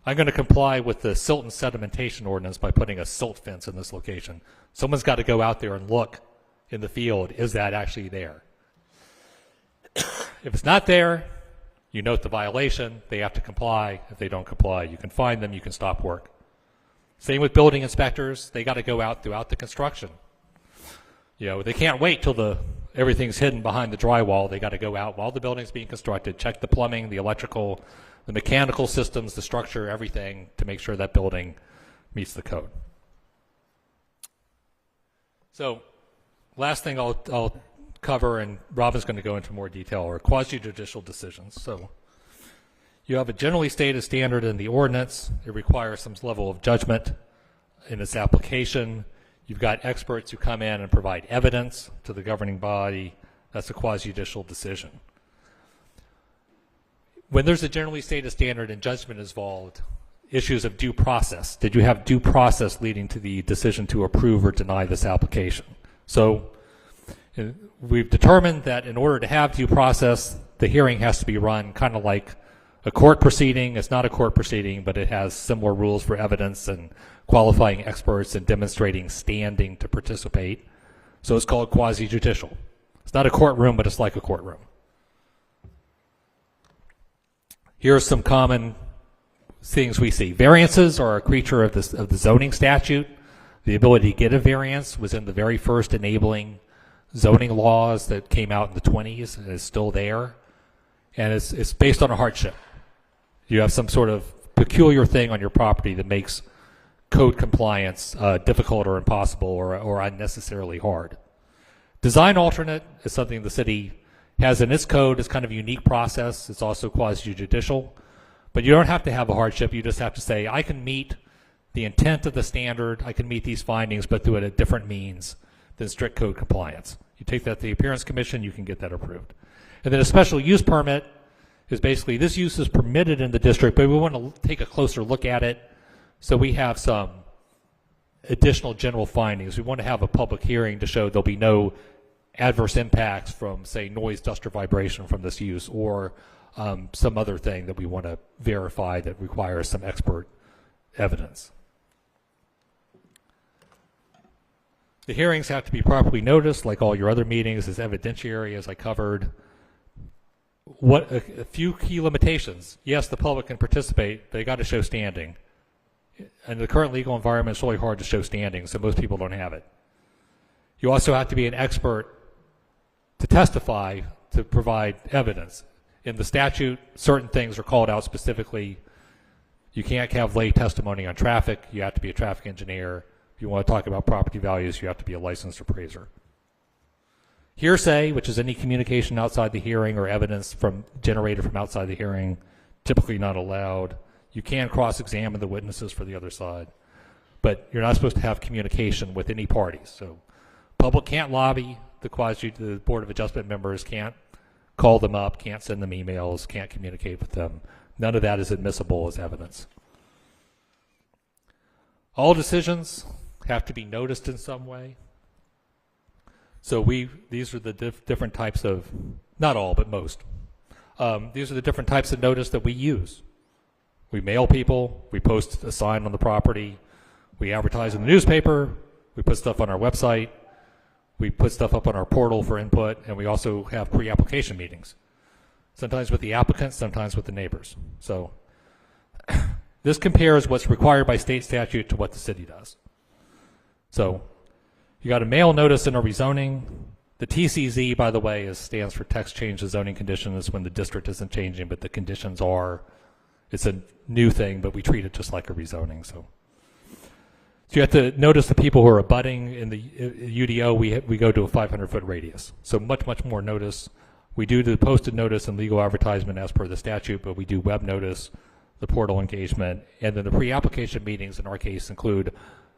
I'm going to comply with the silt and sedimentation ordinance by putting a silt fence in this location. Someone's got to go out there and look in the field, is that actually there? If it's not there, you note the violation, they have to comply. If they don't comply, you can fine them, you can stop work. Same with building inspectors, they got to go out throughout the construction. You know, they can't wait till everything's hidden behind the drywall. They got to go out while the building's being constructed, check the plumbing, the electrical, the mechanical systems, the structure, everything to make sure that building meets the code. So, last thing I'll cover, and Robin's going to go into more detail, are quasi-judicial decisions. So, you have a generally stated standard in the ordinance. It requires some level of judgment in its application. You've got experts who come in and provide evidence to the governing body. That's a quasi-judicial decision. When there's a generally stated standard and judgment is involved, issues of due process. Did you have due process leading to the decision to approve or deny this application? So we've determined that in order to have due process, the hearing has to be run kind of like a court proceeding. It's not a court proceeding, but it has similar rules for evidence and qualifying experts and demonstrating standing to participate. So it's called quasi-judicial. It's not a courtroom, but it's like a courtroom. Here are some common things we see. Variances are a creature of the zoning statute. The ability to get a variance was in the very first enabling zoning laws that came out in the 20s and is still there. And it's based on a hardship. You have some sort of peculiar thing on your property that makes code compliance difficult or impossible or unnecessarily hard. Design alternate is something the city has in its code. It's kind of a unique process. It's also quasi-judicial. But you don't have to have a hardship. You just have to say, I can meet the intent of the standard. I can meet these findings, but through a different means than strict code compliance. You take that to the Appearance Commission, you can get that approved. And then a special use permit is basically this use is permitted in the district, but we want to take a closer look at it. So we have some additional general findings. We want to have a public hearing to show there'll be no adverse impacts from, say, noise, dust, or vibration from this use, or some other thing that we want to verify that requires some expert evidence. The hearings have to be properly noticed, like all your other meetings, as evidentiary, as I covered. What a few key limitations. Yes, the public can participate. They got to show standing. In the current legal environment, it's really hard to show standing, so most people don't have it. You also have to be an expert to testify, to provide evidence. In the statute, certain things are called out specifically. You can't have lay testimony on traffic. You have to be a traffic engineer. If you want to talk about property values, you have to be a licensed appraiser. Hearsay, which is any communication outside the hearing or evidence generated from outside the hearing, typically not allowed. You can cross-examine the witnesses for the other side, but you're not supposed to have communication with any parties. So public can't lobby. The Board of Adjustment members can't call them up, can't send them emails, can't communicate with them. None of that is admissible as evidence. All decisions have to be noticed in some way. So these are the different types of, not all, but most. These are the different types of notice that we use. We mail people, we post a sign on the property, we advertise in the newspaper, we put stuff on our website, we put stuff up on our portal for input, and we also have pre-application meetings. Sometimes with the applicants, sometimes with the neighbors. So this compares what's required by state statute to what the city does. So you got a mail notice in a rezoning. The TCZ, by the way, stands for text change of zoning conditions when the district isn't changing, but the conditions are. It's a new thing, but we treat it just like a rezoning. So you have to notice the people who are abutting in the UDO. We go to a 500-foot radius. So much more notice. We do the posted notice and legal advertisement as per the statute, but we do web notice, the portal engagement, and then the pre-application meetings in our case include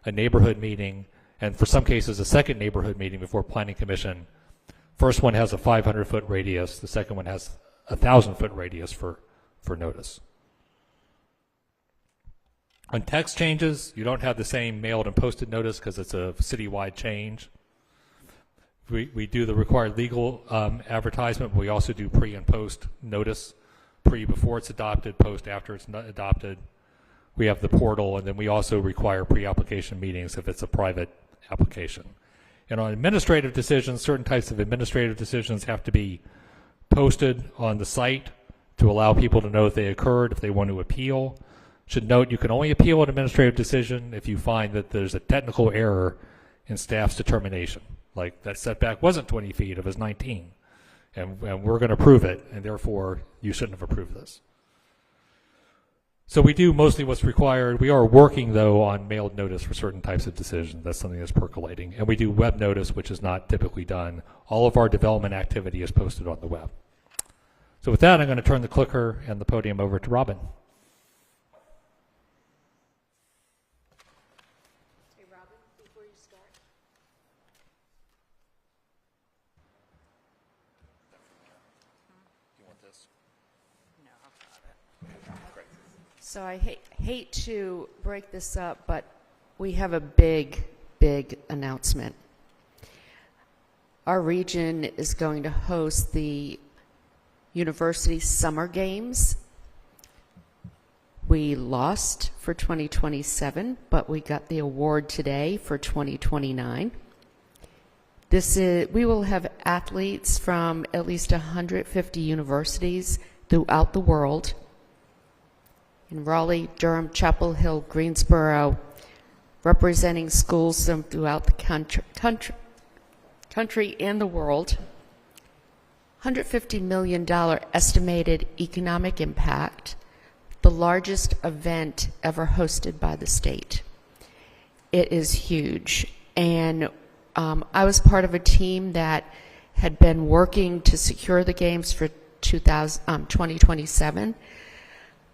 a neighborhood meeting, and for some cases a second neighborhood meeting before Planning Commission. First one has a 500-foot radius. The second one has a 1,000-foot radius for notice. On text changes, you don't have the same mailed and posted notice because it's a citywide change. We do the required legal advertisement, but we also do pre and post notice. Pre before it's adopted, post after it's not adopted. We have the portal, and then we also require pre-application meetings if it's a private application. And on administrative decisions, certain types of administrative decisions have to be posted on the site to allow people to know if they occurred, if they want to appeal. Should note you can only appeal an administrative decision if you find that there's a technical error in staff's determination. Like that setback wasn't 20 feet, it was 19. And we're going to prove it, and therefore you shouldn't have approved this. So we do mostly what's required. We are working, though, on mailed notice for certain types of decisions. That's something that's percolating. And we do web notice, which is not typically done. All of our development activity is posted on the web. So with that, I'm going to turn the clicker and the podium over to Robin. Hey, Robin, before you start. You want this? No, I've got it. So I hate to break this up, but we have a big announcement. Our region is going to host the University Summer Games. We lost for 2027, but we got the award today for 2029. We will have athletes from at least 150 universities throughout the world. In Raleigh, Durham, Chapel Hill, Greensboro, representing schools from throughout the country and the world. $150 million estimated economic impact, the largest event ever hosted by the state. It is huge. And I was part of a team that had been working to secure the games for 2027.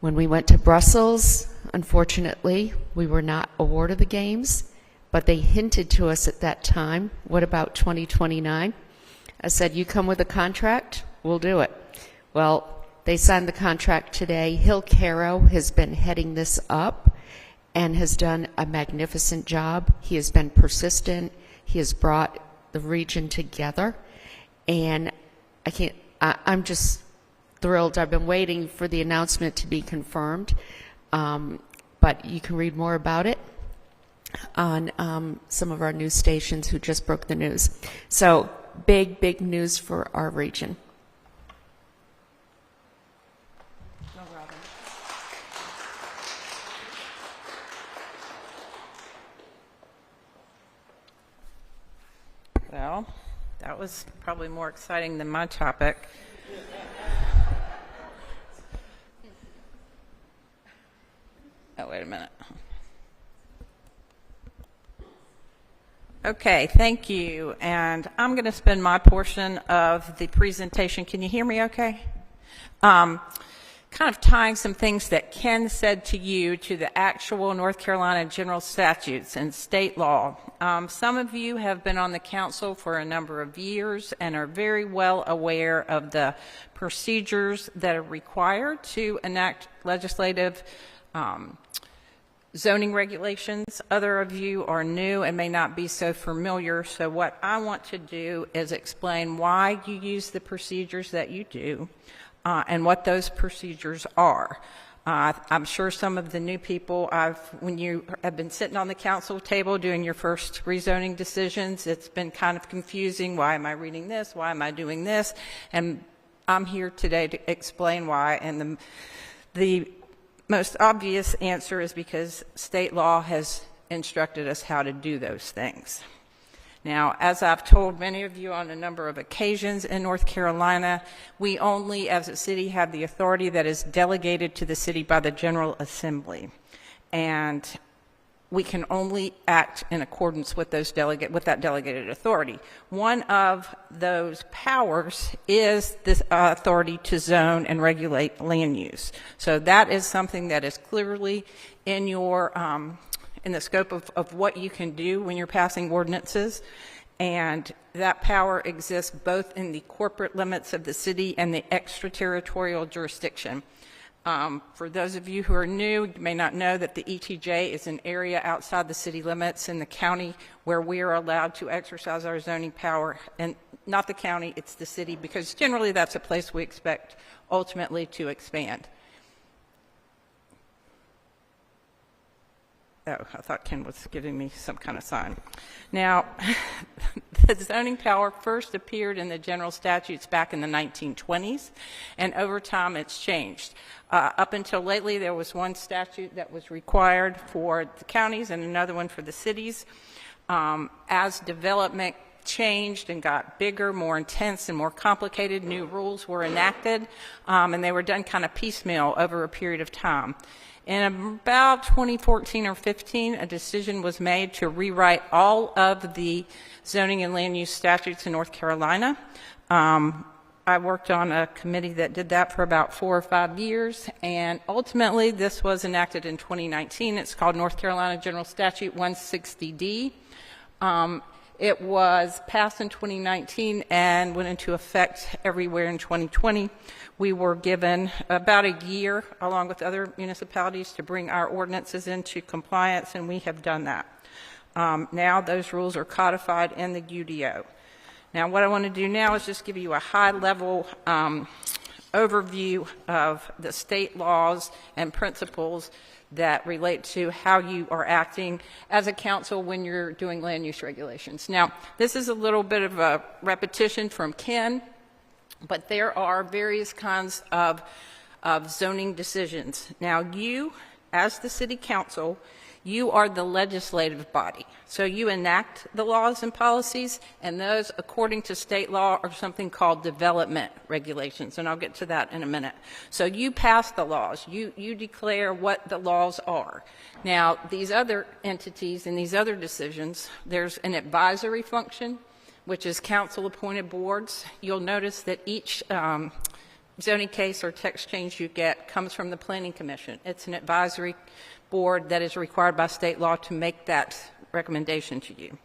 When we went to Brussels, unfortunately, we were not awarded the games, but they hinted to us at that time, what about 2029? I said, you come with a contract, we'll do it. Well, they signed the contract today. Hill Caro has been heading this up and has done a magnificent job. He has been persistent. He has brought the region together, and I'm just thrilled. I've been waiting for the announcement to be confirmed, but you can read more about it on some of our news stations who just broke the news. So big news for our region. No, Robin. Well, that was probably more exciting than my topic. Oh, wait a minute. Okay, thank you. And I'm going to spend my portion of the presentation. Can you hear me okay? Kind of tying some things that Ken said to you to the actual North Carolina general statutes and state law. Some of you have been on the council for a number of years and are very well aware of the procedures that are required to enact legislative zoning regulations. Other of you are new and may not be so familiar, so what I want to do is explain why you use the procedures that you do and what those procedures are. I'm sure some of the new people, when you have been sitting on the council table doing your first rezoning decisions, it's been kind of confusing. Why am I reading this? Why am I doing this? And I'm here today to explain why. And the most obvious answer is because state law has instructed us how to do those things. Now, as I've told many of you on a number of occasions in North Carolina, we only, as a city, have the authority that is delegated to the city by the General Assembly. And we can only act in accordance with that delegated authority. One of those powers is this authority to zone and regulate land use. So that is something that is clearly in your in the scope of what you can do when you're passing ordinances, and that power exists both in the corporate limits of the city and the extraterritorial jurisdiction. For those of you who are new, you may not know that the ETJ is an area outside the city limits in the county where we are allowed to exercise our zoning power, and not the county, it's the city, because generally that's a place we expect ultimately to expand. Oh, I thought Ken was giving me some kind of sign. Now, the zoning power first appeared in the general statutes back in the 1920s, and over time it's changed. Up until lately, there was one statute that was required for the counties and another one for the cities. As development changed and got bigger, more intense, and more complicated, new rules were enacted, and they were done kind of piecemeal over a period of time. In about 2014 or 15, a decision was made to rewrite all of the zoning and land use statutes in North Carolina. I worked on a committee that did that for about 4 or 5 years, and ultimately this was enacted in 2019. It's called North Carolina General Statute 160D. It was passed in 2019 and went into effect everywhere in 2020. We were given about a year, along with other municipalities, to bring our ordinances into compliance, and we have done that. Now those rules are codified in the UDO. Now what I want to do now is just give you a high-level overview of the state laws and principles that relate to how you are acting as a council when you're doing land use regulations. Now, this is a little bit of a repetition from Ken, but there are various kinds of zoning decisions. Now, you, as the city council, you are the legislative body. So you enact the laws and policies, and those, according to state law, are something called development regulations, and I'll get to that in a minute. So you pass the laws. You declare what the laws are. Now, these other entities and these other decisions, there's an advisory function, which is council-appointed boards. You'll notice that each zoning case or text change you get comes from the Planning Commission. It's an advisory board that is required by state law to make that recommendation to you.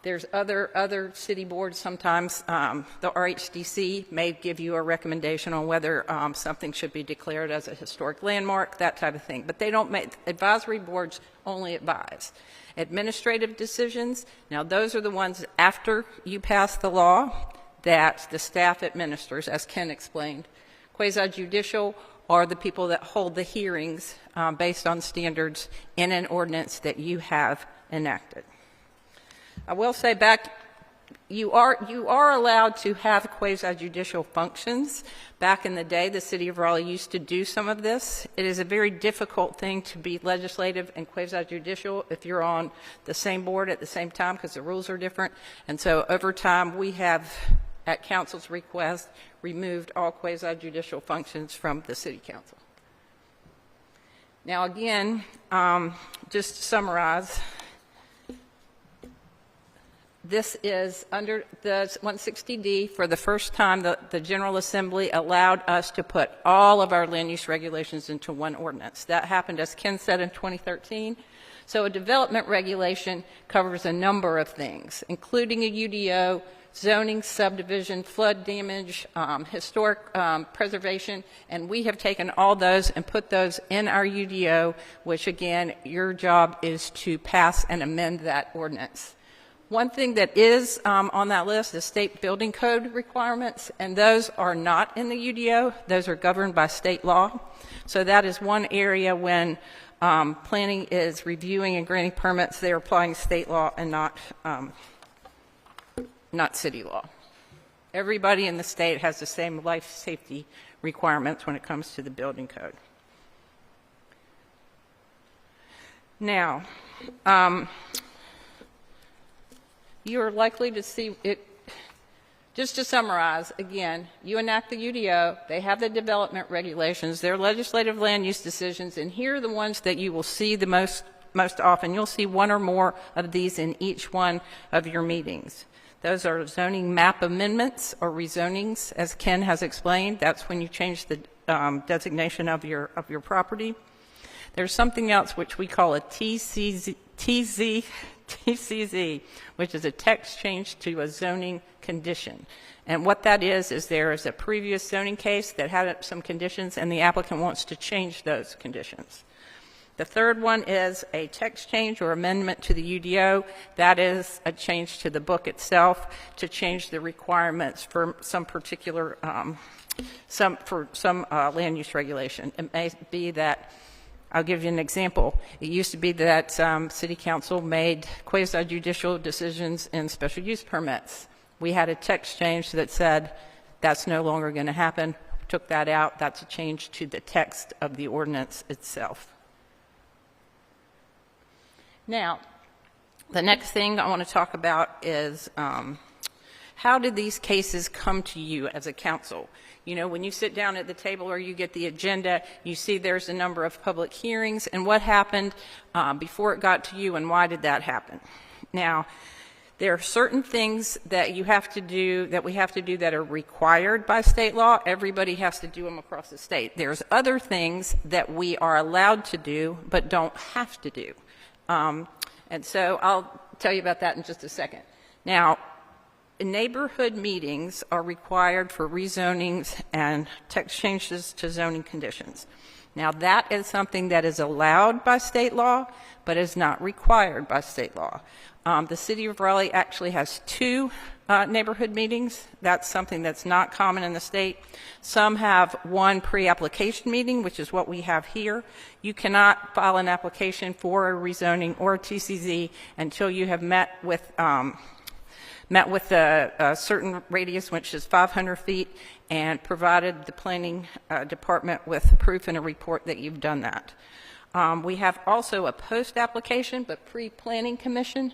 There's other city boards. Sometimes the RHDC may give you a recommendation on whether something should be declared as a historic landmark, that type of thing. But they don't make, advisory boards only advise. Administrative decisions, now those are the ones after you pass the law that the staff administers, as Ken explained. Quasi-judicial are the people that hold the hearings based on standards in an ordinance that you have enacted. I will say back, you are allowed to have quasi-judicial functions. Back in the day, the city of Raleigh used to do some of this. It is a very difficult thing to be legislative and quasi-judicial if you're on the same board at the same time, because the rules are different. And so over time, we have, at council's request, removed all quasi-judicial functions from the city council. Now again, just to summarize, this is under the 160D. For the first time, the General Assembly allowed us to put all of our land use regulations into one ordinance. That happened, as Ken said, in 2013. So a development regulation covers a number of things, including a UDO, zoning, subdivision, flood damage, historic preservation, and we have taken all those and put those in our UDO, which again, your job is to pass and amend that ordinance. One thing that is on that list is state building code requirements, and those are not in the UDO. Those are governed by state law. So that is one area when planning is reviewing and granting permits, they're applying state law and not city law. Everybody in the state has the same life safety requirements when it comes to the building code. Now, you are likely to see it. Just to summarize, again, you enact the UDO, they have the development regulations, their legislative land use decisions, and here are the ones that you will see the most often. You'll see one or more of these in each one of your meetings. Those are zoning map amendments or rezonings, as Ken has explained. That's when you change the designation of your property. There's something else which we call a TCZ, which is a text change to a zoning condition. And what that is there is a previous zoning case that had some conditions, and the applicant wants to change those conditions. The third one is a text change or amendment to the UDO. That is a change to the book itself to change the requirements for some particular, some land use regulation. It may be that, I'll give you an example. It used to be that City Council made quasi-judicial decisions in special use permits. We had a text change that said that's no longer going to happen. Took that out. That's a change to the text of the ordinance itself. Now, the next thing I want to talk about is how did these cases come to you as a council? You know, when you sit down at the table or you get the agenda, you see there's a number of public hearings, and what happened before it got to you, and why did that happen? Now, there are certain things that you have to do, that we have to do, that are required by state law. Everybody has to do them across the state. There's other things that we are allowed to do but don't have to do. And so I'll tell you about that in just a second. Now, neighborhood meetings are required for rezonings and text changes to zoning conditions. Now, that is something that is allowed by state law, but is not required by state law. The city of Raleigh actually has 2 neighborhood meetings. That's something that's not common in the state. Some have 1 pre-application meeting, which is what we have here. You cannot file an application for a rezoning or a TCZ until you have met with a certain radius, which is 500 feet, and provided the planning department with proof and a report that you've done that. We have also a post-application but pre-planning commission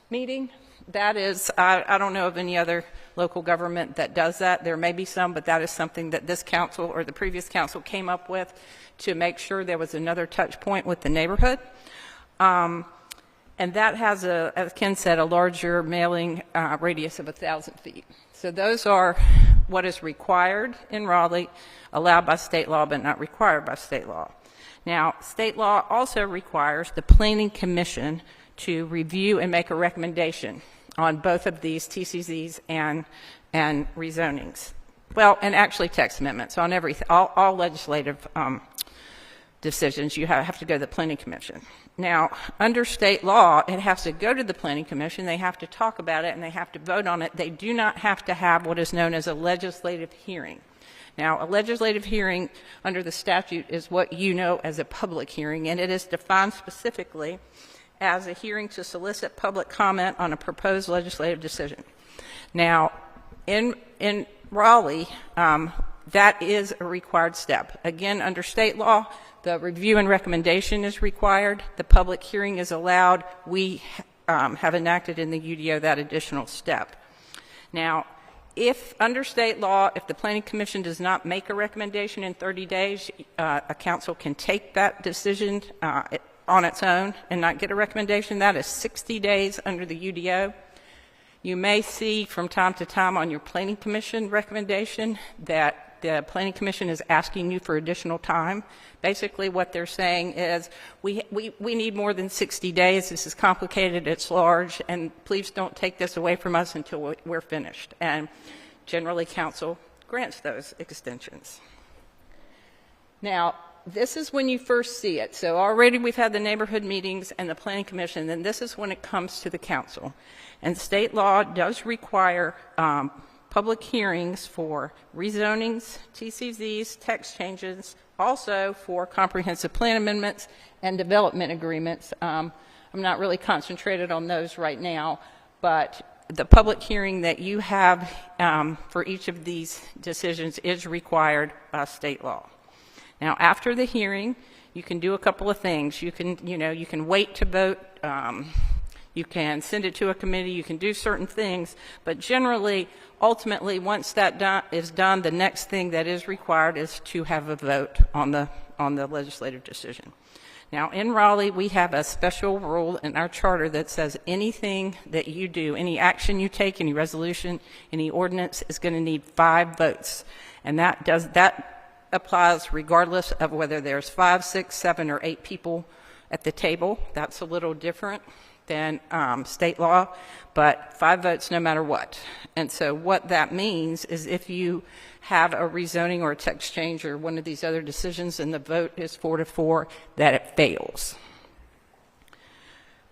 meeting. That is, I don't know of any other local government that does that. There may be some, but that is something that this council or the previous council came up with to make sure there was another touch point with the neighborhood. And that has, as Ken said, a larger mailing radius of 1,000 feet. So those are what is required in Raleigh, allowed by state law, but not required by state law. Now, state law also requires the Planning Commission to review and make a recommendation on both of these TCZs and rezonings. Well, and actually text amendments on everything, all legislative decisions. You have to go to the Planning Commission. Now, under state law, it has to go to the Planning Commission. They have to talk about it and they have to vote on it. They do not have to have what is known as a legislative hearing. Now, a legislative hearing under the statute is what you know as a public hearing, and it is defined specifically as a hearing to solicit public comment on a proposed legislative decision. Now, in Raleigh, that is a required step. Again, under state law, the review and recommendation is required. The public hearing is allowed. We have enacted in the UDO that additional step. Now, if under state law, if the Planning Commission does not make a recommendation in 30 days, a council can take that decision on its own and not get a recommendation. That is 60 days under the UDO. You may see from time to time on your Planning Commission recommendation that the Planning Commission is asking you for additional time. Basically what they're saying is, we need more than 60 days. This is complicated, it's large, and please don't take this away from us until we're finished. And generally council grants those extensions. Now, this is when you first see it. So already we've had the neighborhood meetings and the planning commission, and this is when it comes to the council. And state law does require public hearings for rezonings, TCZs, text changes, also for comprehensive plan amendments and development agreements. I'm not really concentrated on those right now, but the public hearing that you have for each of these decisions is required by state law. Now, after the hearing, you can do a couple of things. You can wait to vote. You can send it to a committee. You can do certain things. But generally, ultimately, once that is done, the next thing that is required is to have a vote on the legislative decision. Now, in Raleigh, we have a special rule in our charter that says anything that you do, any action you take, any resolution, any ordinance is going to need 5 votes. And that applies regardless of whether there's 5, 6, 7, or 8 people at the table. That's a little different than state law, but 5 votes no matter what. And so what that means is if you have a rezoning or a text change or one of these other decisions and the vote is 4-4, that it fails.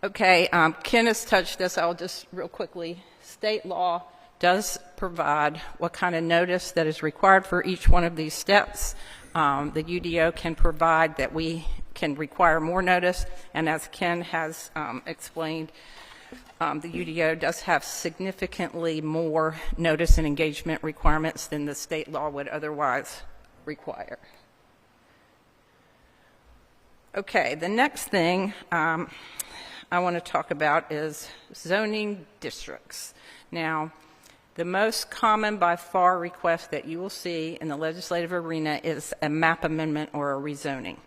Okay, Ken has touched this. I'll just real quickly. State law does provide what kind of notice that is required for each one of these steps. The UDO can provide that we can require more notice, and as Ken has explained, the UDO does have significantly more notice and engagement requirements than the state law would otherwise require. Okay, the next thing I want to talk about is zoning districts. Now, the most common by far request that you will see in the legislative arena is a map amendment or a rezoning.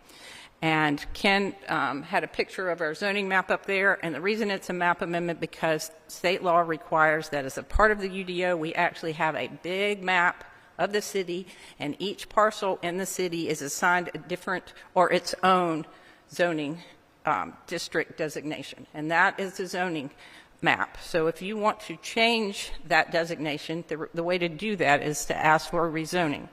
And Ken had a picture of our zoning map up there, and the reason it's a map amendment because state law requires that as a part of the UDO, we actually have a big map of the city, and each parcel in the city is assigned a different or its own zoning district designation, and that is the zoning map. So if you want to change that designation, the way to do that is to ask for a rezoning.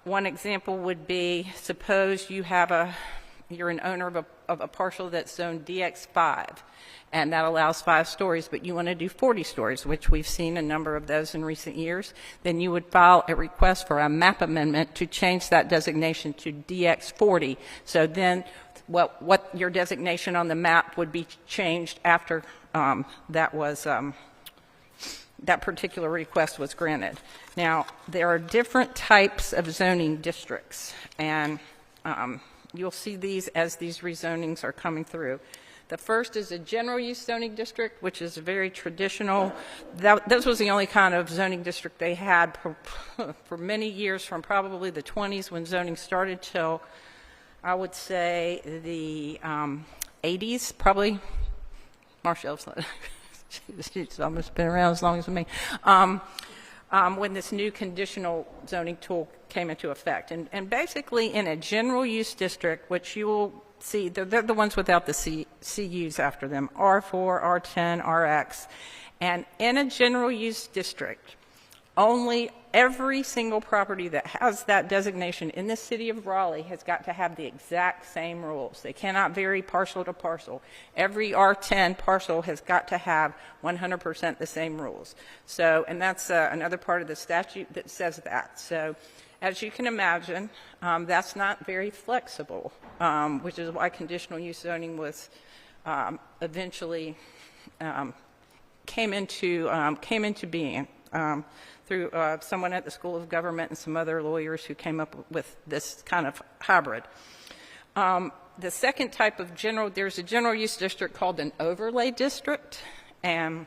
One example would be, suppose you're an owner of a parcel that's zoned DX5, and that allows 5 stories, but you want to do 40 stories, which we've seen a number of those in recent years. Then you would file a request for a map amendment to change that designation to DX40. So then what your designation on the map would be changed after that particular request was granted. Now, there are different types of zoning districts, and you'll see these as these rezonings are coming through. The first is a general use zoning district, which is very traditional. This was the only kind of zoning district they had for many years, from probably the 20s when zoning started till, I would say, the 80s, probably. Marshall's she's almost been around as long as me. When this new conditional zoning tool came into effect. And basically in a general use district, which you will see, they're the ones without the CUs after them, R4, R10, RX. And in a general use district, only every single property that has that designation in the city of Raleigh has got to have the exact same rules. They cannot vary parcel to parcel. Every R10 parcel has got to have 100% the same rules. So, and that's another part of the statute that says that. So, as you can imagine, that's not very flexible, which is why conditional use zoning was eventually came into being. Through someone at the School of Government and some other lawyers who came up with this kind of hybrid. The second type of there's a general use district called an overlay district, and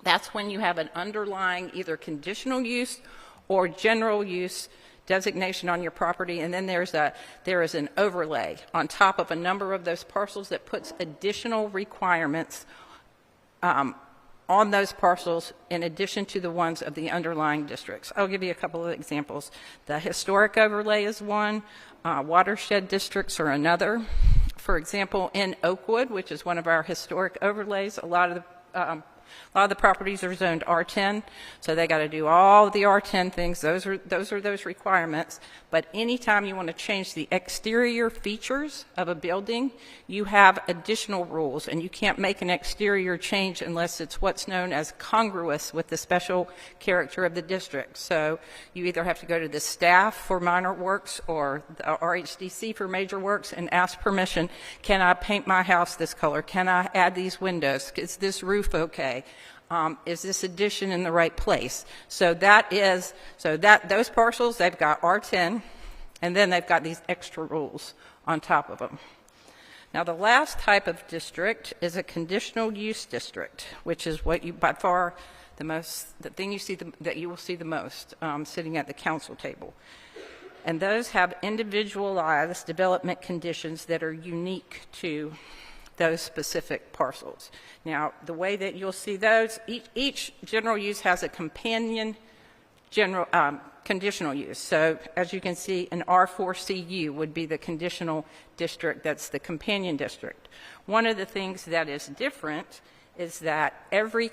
that's when you have an underlying either conditional use or general use designation on your property, and then there is an overlay on top of a number of those parcels that puts additional requirements on those parcels in addition to the ones of the underlying districts. I'll give you a couple of examples. The historic overlay is one. Watershed districts are another. For example, in Oakwood, which is one of our historic overlays, a lot of the A lot of the properties are zoned R10, so they got to do all the R10 things. Those are those requirements. But anytime you want to change the exterior features of a building, you have additional rules, and you can't make an exterior change unless it's what's known as congruous with the special character of the district. So you either have to go to the staff for minor works or the RHDC for major works and ask permission. Can I paint my house this color? Can I add these windows? Is this roof okay? Is this addition in the right place? So those parcels, they've got R10, and then they've got these extra rules on top of them. Now, the last type of district is a conditional use district, which is what you, by far, the thing you see that you will see the most sitting at the council table. And those have individualized development conditions that are unique to those specific parcels. Now, the way that you'll see those, each general use has a companion conditional use. So, as you can see, an R4CU would be the conditional district that's the companion district. One of the things that is different is that every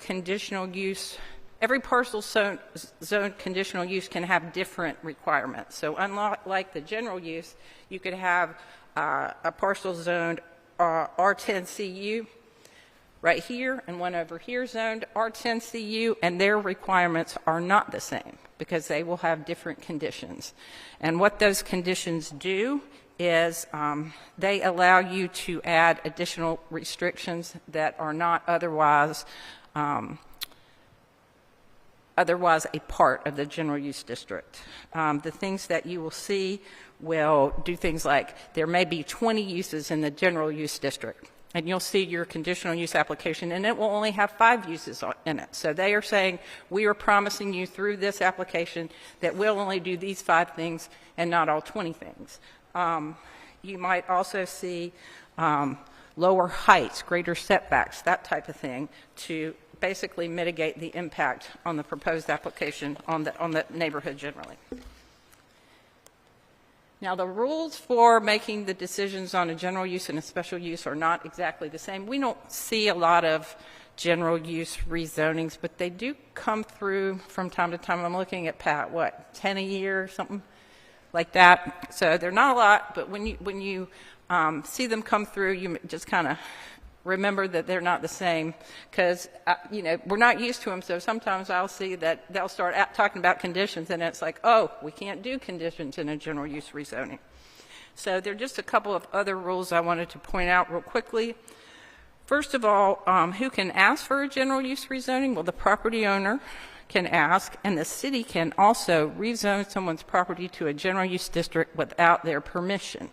parcel zone conditional use can have different requirements. So, unlike the general use, you could have a parcel zoned R10CU right here and one over here zoned R10CU, and their requirements are not the same because they will have different conditions. And what those conditions do is they allow you to add additional restrictions that are not otherwise a part of the general use district. The things that you will see will do things like there may be 20 uses in the general use district, and you'll see your conditional use application, and it will only have 5 uses in it. So they are saying, we are promising you through this application that we'll only do these 5 things and not all 20 things. You might also see lower heights, greater setbacks, that type of thing, to basically mitigate the impact on the proposed application on the neighborhood generally. Now, the rules for making the decisions on a general use and a special use are not exactly the same. We don't see a lot of general use rezonings, but they do come through from time to time. I'm looking at Pat, 10 a year or something like that. So they're not a lot, but when you see them come through, you just kind of remember that they're not the same because, we're not used to them. So sometimes I'll see that they'll start talking about conditions, and it's like, oh, we can't do conditions in a general use rezoning. So there are just a couple of other rules I wanted to point out real quickly. First of all, who can ask for a general use rezoning? Well, the property owner can ask, and the city can also rezone someone's property to a general use district without their permission.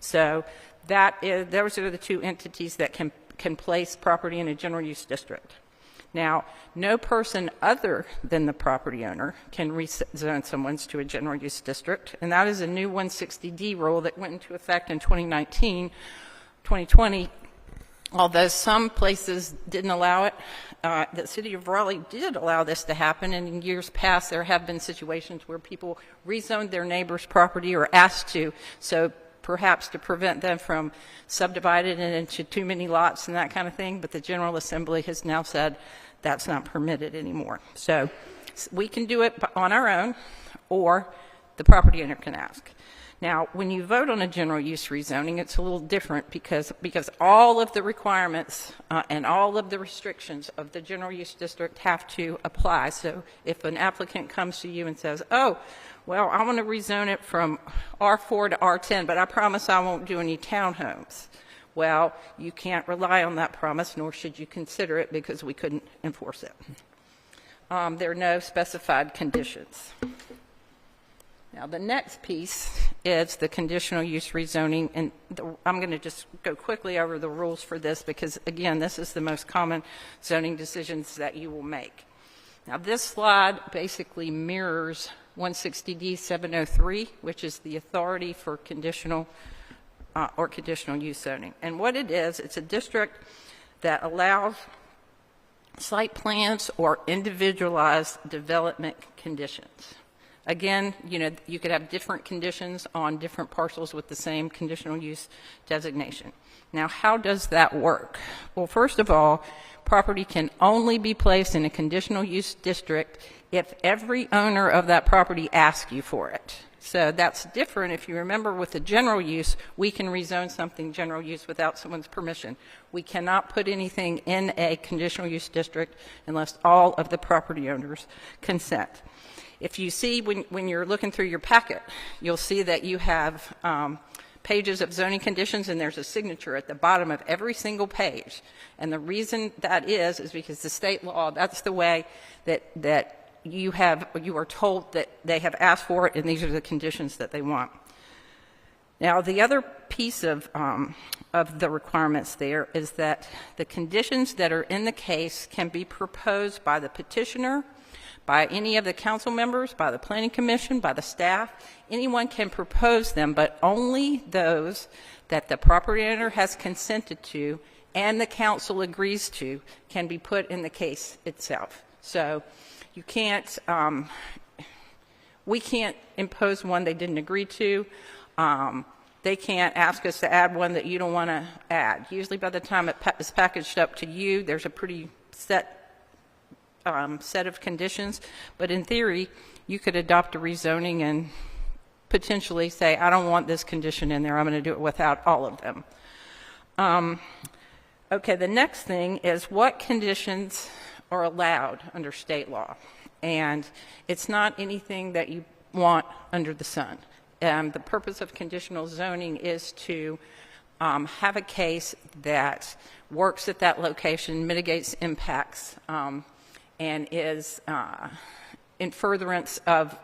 So those are the 2 entities that can place property in a general use district. Now, no person other than the property owner can rezone someone's to a general use district, and that is a new 160D rule that went into effect in 2020. Although some places didn't allow it, the city of Raleigh did allow this to happen, and in years past there have been situations where people rezoned their neighbor's property or asked to, so perhaps to prevent them from subdividing it into too many lots and that kind of thing, but the General Assembly has now said that's not permitted anymore. So we can do it on our own, or the property owner can ask. Now, when you vote on a general use rezoning, it's a little different because all of the requirements and all of the restrictions of the general use district have to apply. So if an applicant comes to you and says, oh, well, I want to rezone it from R4 to R10, but I promise I won't do any townhomes. Well, you can't rely on that promise, nor should you consider it, because we couldn't enforce it. There are no specified conditions. Now, the next piece is the conditional use rezoning, and I'm going to just go quickly over the rules for this because, again, this is the most common zoning decisions that you will make. Now, this slide basically mirrors 160D 703, which is the authority for conditional or conditional use zoning. And what it is, it's a district that allows site plans or individualized development conditions. Again, you could have different conditions on different parcels with the same conditional use designation. Now, how does that work? Well, first of all, property can only be placed in a conditional use district if every owner of that property asks you for it. So that's different. If you remember, with the general use, we can rezone something general use without someone's permission. We cannot put anything in a conditional use district unless all of the property owners consent. If you see, when you're looking through your packet, you'll see that you have pages of zoning conditions, and there's a signature at the bottom of every single page. And the reason that is because the state law, that's the way that you are told that they have asked for it, and these are the conditions that they want. Now, the other piece of the requirements there is that the conditions that are in the case can be proposed by the petitioner, by any of the council members, by the planning commission, by the staff. Anyone can propose them, but only those that the property owner has consented to and the council agrees to can be put in the case itself. So you can't, we can't impose one they didn't agree to. They can't ask us to add one that you don't want to add. Usually by the time it is packaged up to you, there's a pretty set of conditions. But in theory, you could adopt a rezoning and potentially say, I don't want this condition in there. I'm going to do it without all of them. Okay, the next thing is what conditions are allowed under state law. And it's not anything that you want under the sun. The purpose of conditional zoning is to have a case that works at that location, mitigates impacts, and is in furtherance of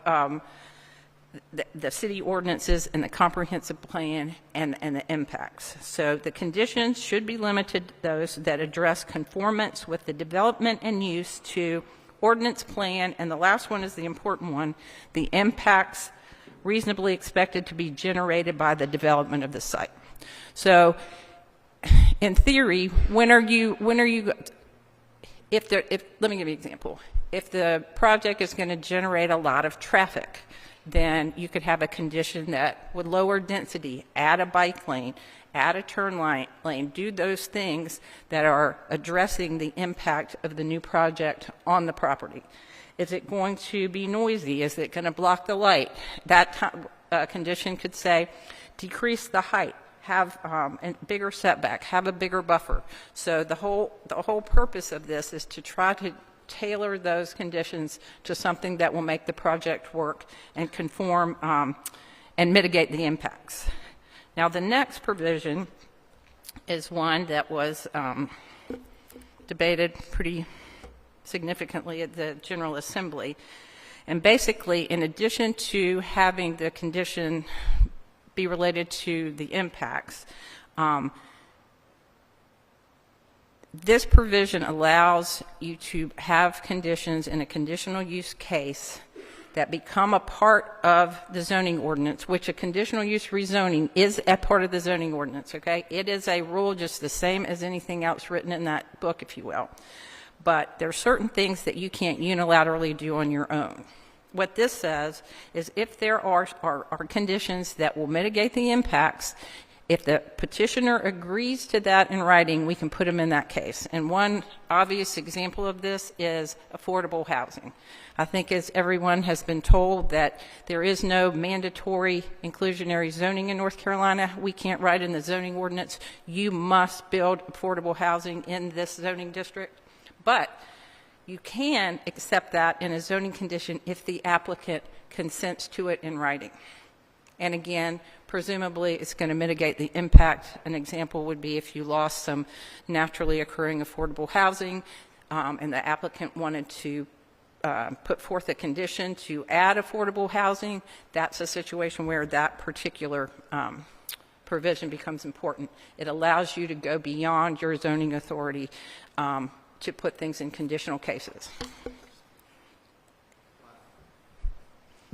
the city ordinances and the comprehensive plan and the impacts. So the conditions should be limited to those that address conformance with the development and use to ordinance plan, and the last one is the important one, the impacts reasonably expected to be generated by the development of the site. So in theory, let me give you an example. If the project is going to generate a lot of traffic, then you could have a condition that would lower density, add a bike lane, add a turn lane, do those things that are addressing the impact of the new project on the property. Is it going to be noisy? Is it going to block the light? That condition could say, decrease the height, have a bigger setback, have a bigger buffer. So the whole purpose of this is to try to tailor those conditions to something that will make the project work and conform and mitigate the impacts. Now, the next provision is one that was debated pretty significantly at the General Assembly. And basically, in addition to having the condition be related to the impacts, this provision allows you to have conditions in a conditional use case that become a part of the zoning ordinance, which a conditional use rezoning is a part of the zoning ordinance, okay? It is a rule just the same as anything else written in that book, if you will. But there are certain things that you can't unilaterally do on your own. What this says is if there are conditions that will mitigate the impacts, if the petitioner agrees to that in writing, we can put them in that case. And one obvious example of this is affordable housing. I think as everyone has been told that there is no mandatory inclusionary zoning in North Carolina. We can't write in the zoning ordinance, you must build affordable housing in this zoning district. But you can accept that in a zoning condition if the applicant consents to it in writing. And again, presumably it's going to mitigate the impact. An example would be if you lost some naturally occurring affordable housing and the applicant wanted to put forth a condition to add affordable housing, that's a situation where that particular provision becomes important. It allows you to go beyond your zoning authority to put things in conditional cases.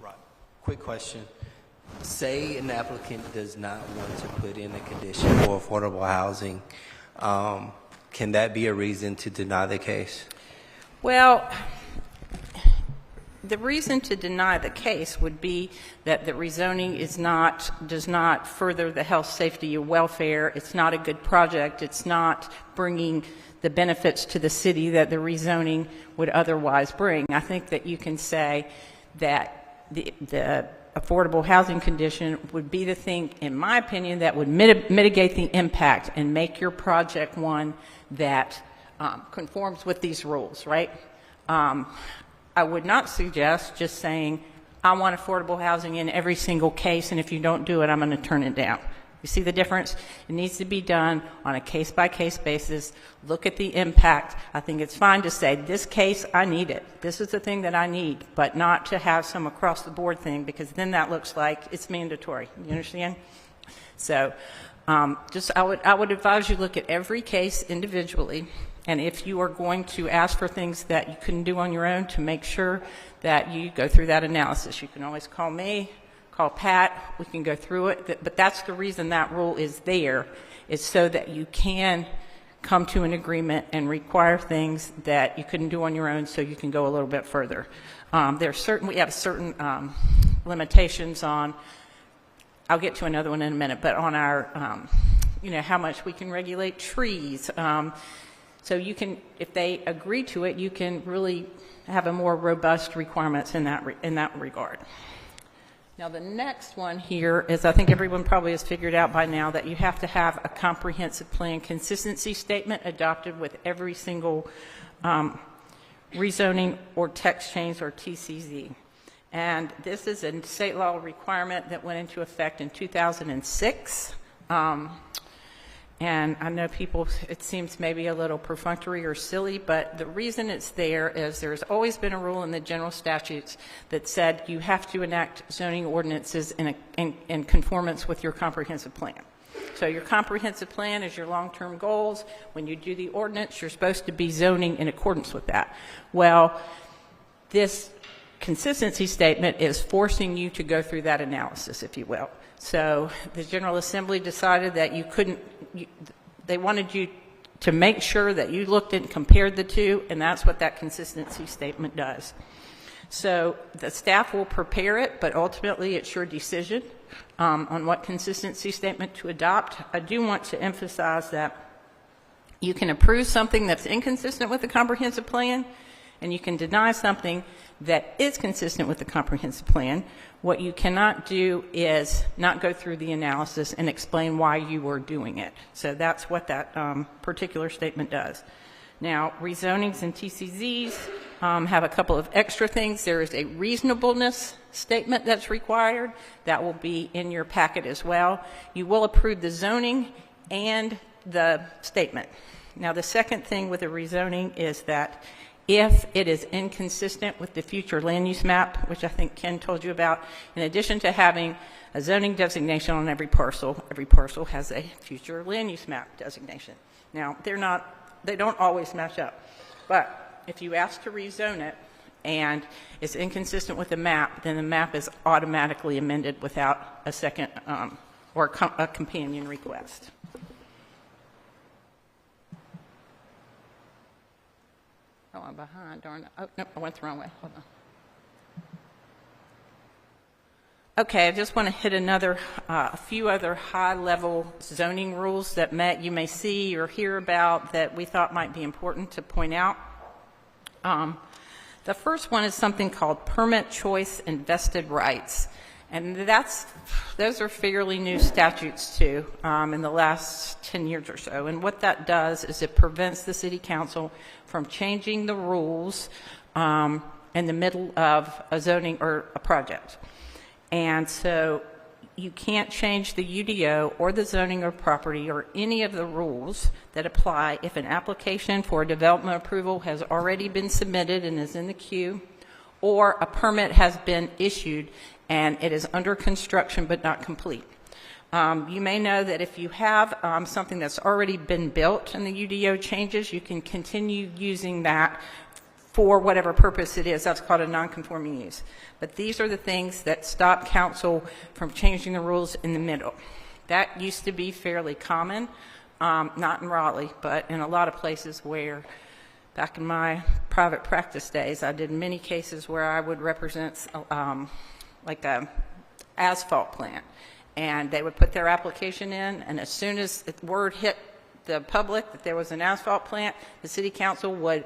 Right. Quick question. Say an applicant does not want to put in a condition for affordable housing. Can that be a reason to deny the case? Well, The reason to deny the case would be that the rezoning does not further the health, safety, or welfare. It's not a good project. It's not bringing the benefits to the city that the rezoning would otherwise bring. I think that you can say that the affordable housing condition would be the thing, in my opinion, that would mitigate the impact and make your project one that conforms with these rules, right? I would not suggest just saying, I want affordable housing in every single case, and if you don't do it, I'm going to turn it down. You see the difference? It needs to be done on a case-by-case basis. Look at the impact. I think it's fine to say, this case, I need it. This is the thing that I need, but not to have some across-the-board thing, because then that looks like it's mandatory. You understand? So I would advise you look at every case individually, and if you are going to ask for things that you couldn't do on your own, to make sure that you go through that analysis. You can always call me, call Pat, we can go through it, but that's the reason that rule is there, is so that you can come to an agreement and require things that you couldn't do on your own, so you can go a little bit further. We have certain limitations on, I'll get to another one in a minute, but on our, how much we can regulate trees. So you can, if they agree to it, you can really have a more robust requirements in that regard. Now, the next one here is, I think everyone probably has figured out by now, that you have to have a comprehensive plan consistency statement adopted with every single rezoning or text change or TCZ. And this is a state law requirement that went into effect in 2006. And I know people, it seems maybe a little perfunctory or silly, but the reason it's there is there's always been a rule in the general statutes that said you have to enact zoning ordinances in conformance with your comprehensive plan. So your comprehensive plan is your long-term goals. When you do the ordinance, you're supposed to be zoning in accordance with that. Well, this consistency statement is forcing you to go through that analysis, if you will. So the General Assembly decided that you couldn't, they wanted you to make sure that you looked and compared the two, and that's what that consistency statement does. So the staff will prepare it, but ultimately it's your decision on what consistency statement to adopt. I do want to emphasize that you can approve something that's inconsistent with the comprehensive plan, and you can deny something that is consistent with the comprehensive plan. What you cannot do is not go through the analysis and explain why you were doing it. So that's what that particular statement does. Now, rezonings and TCZs have a couple of extra things. There is a reasonableness statement that's required. That will be in your packet as well. You will approve the zoning and the statement. Now, the second thing with a rezoning is that if it is inconsistent with the future land use map, which I think Ken told you about, in addition to having a zoning designation on every parcel has a future land use map designation. Now, they don't always match up, but if you ask to rezone it and it's inconsistent with the map, then the map is automatically amended without a second or a companion request. Oh, I'm behind, darn it. Oh, no, I went the wrong way. Hold on. Okay, I just want to hit a few other high-level zoning rules that you may see or hear about that we thought might be important to point out. The first one is something called permit choice and vested rights. And those are fairly new statutes, too, in the last 10 years or so. And what that does is it prevents the city council from changing the rules in the middle of a zoning or a project. And so you can't change the UDO or the zoning of property or any of the rules that apply if an application for a development approval has already been submitted and is in the queue, or a permit has been issued and it is under construction but not complete. You may know that if you have something that's already been built and the UDO changes, you can continue using that for whatever purpose it is. That's called a non-conforming use. But these are the things that stop council from changing the rules in the middle. That used to be fairly common, not in Raleigh, but in a lot of places where Back in my private practice days, I did many cases where I would represent like a asphalt plant, and they would put their application in, and as soon as the word hit the public that there was an asphalt plant, the city council would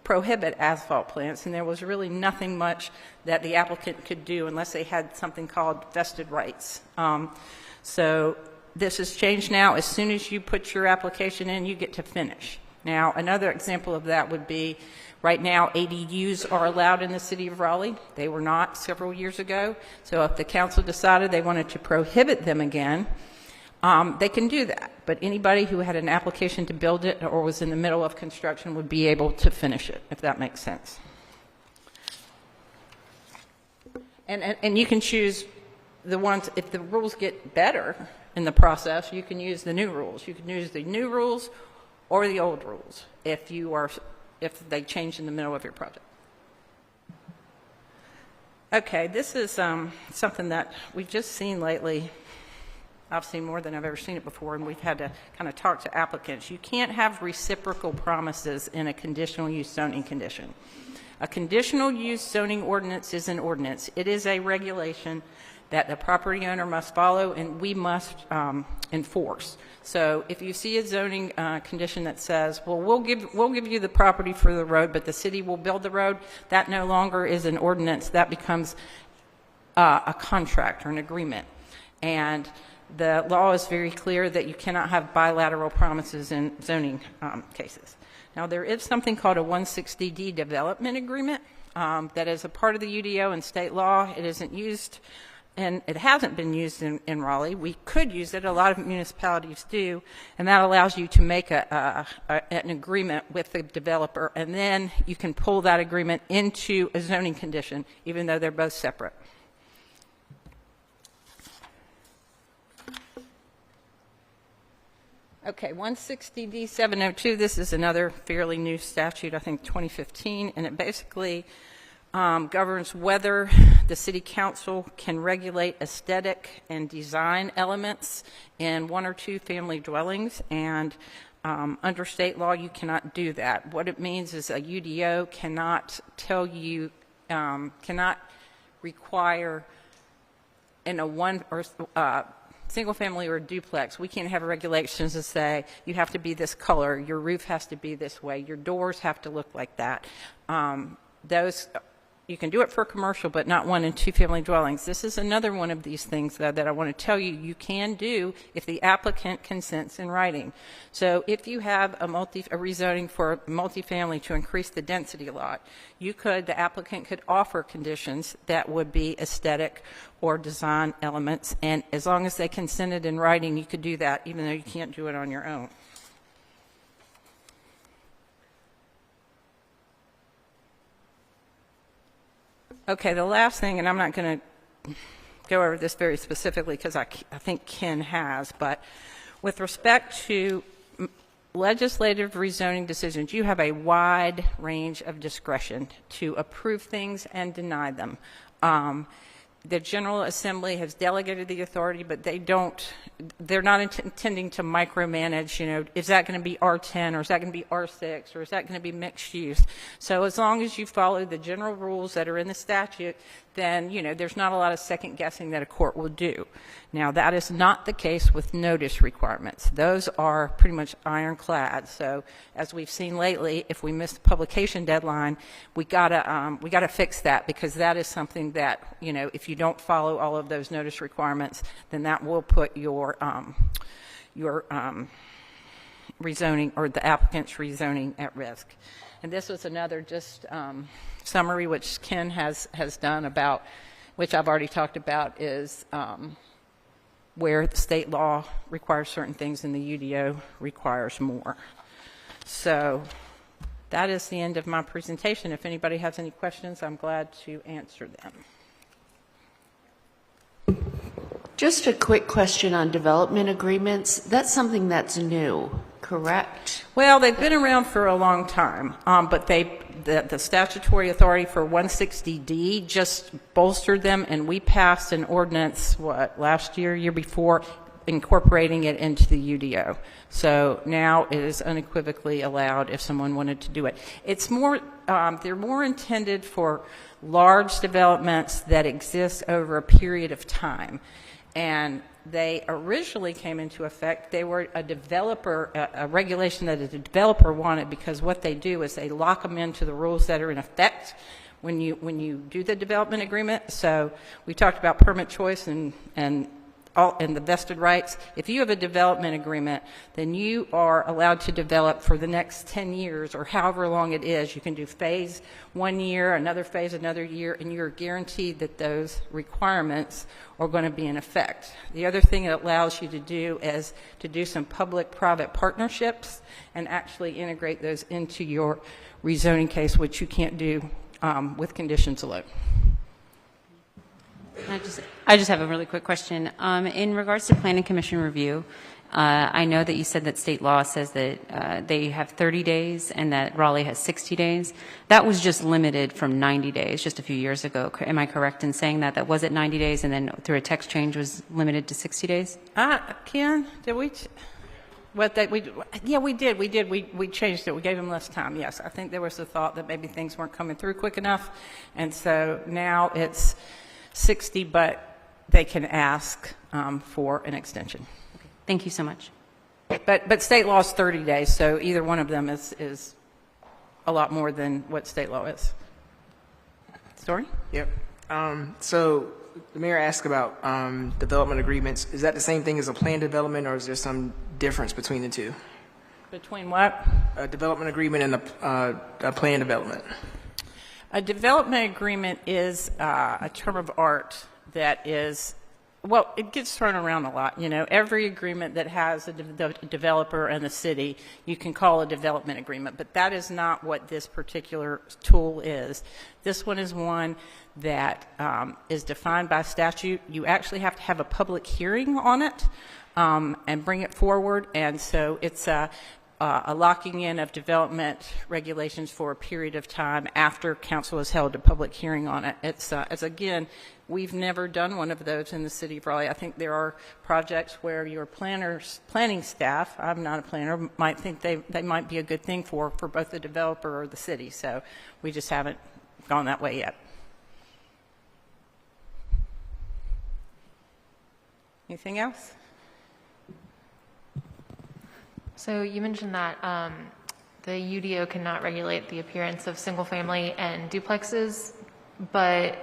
prohibit asphalt plants, and there was really nothing much that the applicant could do unless they had something called vested rights. So this has changed now. As soon as you put your application in, you get to finish. Now, another example of that would be, right now, ADUs are allowed in the city of Raleigh. They were not several years ago. So if the council decided they wanted to prohibit them again, they can do that. But anybody who had an application to build it or was in the middle of construction would be able to finish it, if that makes sense. And you can choose the ones, if the rules get better in the process, you can use the new rules. You can use the new rules or the old rules if they change in the middle of your project. Okay, this is something that we've just seen lately. I've seen more than I've ever seen it before, and we've had to kind of talk to applicants. You can't have reciprocal promises in a conditional use zoning condition. A conditional use zoning ordinance is an ordinance. It is a regulation that the property owner must follow and we must enforce. So if you see a zoning condition that says, well, we'll give you the property for the road, but the city will build the road, that no longer is an ordinance. That becomes a contract or an agreement. And the law is very clear that you cannot have bilateral promises in zoning cases. Now, there is something called a 160D development agreement that is a part of the UDO and state law. It isn't used, and it hasn't been used in Raleigh. We could use it. A lot of municipalities do, and that allows you to make an agreement with the developer, and then you can pull that agreement into a zoning condition, even though they're both separate. Okay, 160D 702, this is another fairly new statute, I think 2015, and it basically governs whether the city council can regulate aesthetic and design elements in one or two family dwellings, and under state law you cannot do that. What it means is a UDO cannot tell you, cannot require in a one or single family or duplex, we can't have regulations that say you have to be this color, your roof has to be this way, your doors have to look like that. Those, you can do it for commercial, but not one and two family dwellings. This is another one of these things, though, that I want to tell you you can do if the applicant consents in writing. So if you have a rezoning for a multifamily to increase the density a lot, the applicant could offer conditions that would be aesthetic or design elements, and as long as they consented in writing, you could do that, even though you can't do it on your own. Okay, the last thing, and I'm not going to go over this very specifically because I think Ken has, but with respect to legislative rezoning decisions, you have a wide range of discretion to approve things and deny them. The General Assembly has delegated the authority, but they're not intending to micromanage, is that going to be R10 or is that going to be R6 or is that going to be mixed use? So as long as you follow the general rules that are in the statute, then, there's not a lot of second guessing that a court will do. Now, that is not the case with notice requirements. Those are pretty much ironclad. So as we've seen lately, if we miss the publication deadline, we gotta fix that, because that is something that, if you don't follow all of those notice requirements, then that will put your rezoning or the applicant's rezoning at risk. And this was another just summary which Ken has done about, which I've already talked about, is where the state law requires certain things and the UDO requires more. So that is the end of my presentation. If anybody has any questions, I'm glad to answer them. Just a quick question on development agreements. That's something that's new, correct? Well, they've been around for a long time, but the statutory authority for 160D just bolstered them, and we passed an ordinance, last year before, incorporating it into the UDO. So now it is unequivocally allowed if someone wanted to do it. It's more, they're more intended for large developments that exist over a period of time. And they originally came into effect, they were a developer, a regulation that a developer wanted, because what they do is they lock them into the rules that are in effect when you do the development agreement. So we talked about permit choice and the vested rights. If you have a development agreement, then you are allowed to develop for the next 10 years or however long it is. You can do phase 1 year, another phase another year, and you're guaranteed that those requirements are going to be in effect. The other thing it allows you to do is to do some public-private partnerships and actually integrate those into your rezoning case, which you can't do with conditions alone. I just have a really quick question. In regards to Planning Commission review, I know that you said that state law says that they have 30 days and that Raleigh has 60 days. That was just limited from 90 days just a few years ago. Am I correct in saying that? That was at 90 days and then through a text change was limited to 60 days? Ken, did we? Yeah, we did. We changed it. We gave them less time. Yes, I think there was the thought that maybe things weren't coming through quick enough, and so now it's 60, but they can ask for an extension. Okay. Thank you so much. But state law is 30 days, so either one of them is a lot more than what state law is. Story? Yep. So the mayor asked about development agreements. Is that the same thing as a planned development, or is there some difference between the two? Between what? A development agreement and a planned development. A development agreement is a term of art that is, well, it gets thrown around a lot. You know, every agreement that has a developer and the city, you can call a development agreement, but that is not what this particular tool is. This one is one that is defined by statute. You actually have to have a public hearing on it and bring it forward, and so it's a locking in of development regulations for a period of time after council has held a public hearing on it. It's again, we've never done one of those in the city of Raleigh. I think there are projects where your planning staff, I'm not a planner, might think they might be a good thing for both the developer or the city. So we just haven't gone that way yet. Anything else? So you mentioned that the UDO cannot regulate the appearance of single-family and duplexes, but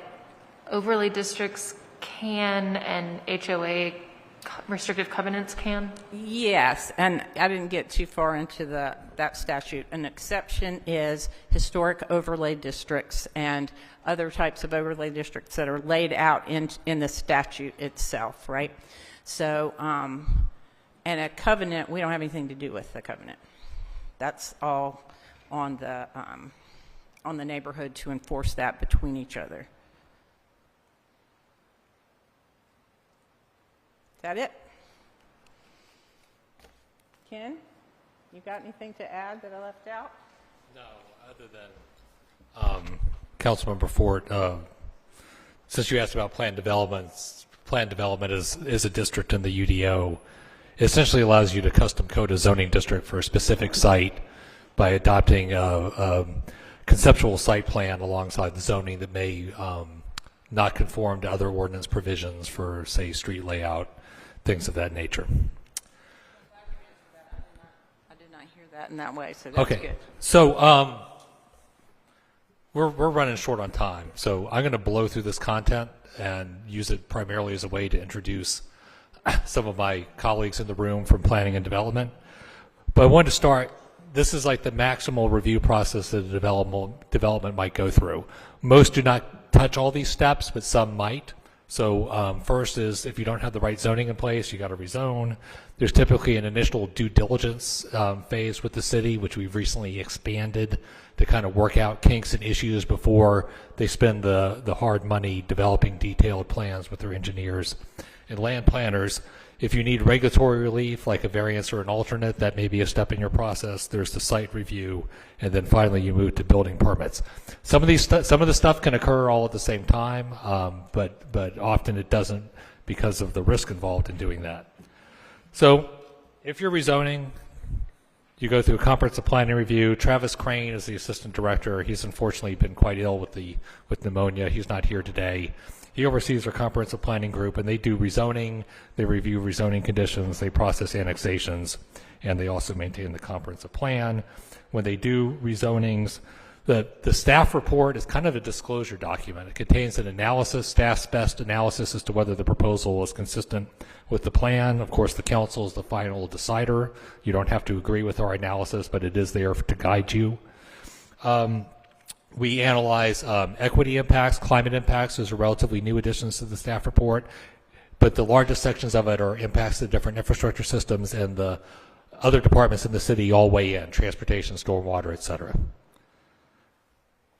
overlay districts can and HOA restrictive covenants can? Yes, and I didn't get too far into that statute. An exception is historic overlay districts and other types of overlay districts that are laid out in the statute itself, right? So, and a covenant, we don't have anything to do with the covenant. That's all on the neighborhood to enforce that between each other. Is that it? Ken, you got anything to add that I left out? No, other than Councilmember Fort, since you asked about planned development is a district in the UDO. It essentially allows you to custom code a zoning district for a specific site by adopting a conceptual site plan alongside the zoning that may not conform to other ordinance provisions for, say, street layout, things of that nature. I did not hear that in that way, so that's okay. Good. So we're running short on time, so I'm going to blow through this content and use it primarily as a way to introduce some of my colleagues in the room from planning and development. But I wanted to start, this is like the maximal review process that a development might go through. Most do not touch all these steps, but some might. So first is if you don't have the right zoning in place, you got to rezone. There's typically an initial due diligence phase with the city, which we've recently expanded to kind of work out kinks and issues before they spend the hard money developing detailed plans with their engineers and land planners. If you need regulatory relief, like a variance or an alternate, that may be a step in your process. There's the site review, and then finally you move to building permits. Some of the stuff can occur all at the same time, but often it doesn't because of the risk involved in doing that. So if you're rezoning, you go through a comprehensive planning review. Travis Crane is the assistant director. He's unfortunately been quite ill with pneumonia. He's not here today. He oversees our comprehensive planning group, and they do rezoning. They review rezoning conditions. They process annexations, and they also maintain the comprehensive plan. When they do rezonings, the staff report is kind of a disclosure document. It contains an analysis, staff's best analysis as to whether the proposal is consistent with the plan. Of course, the council is the final decider. You don't have to agree with our analysis, but it is there to guide you. We analyze equity impacts, climate impacts. Those are relatively new additions to the staff report, but the largest sections of it are impacts to different infrastructure systems, and the other departments in the city all weigh in: transportation, stormwater, et cetera.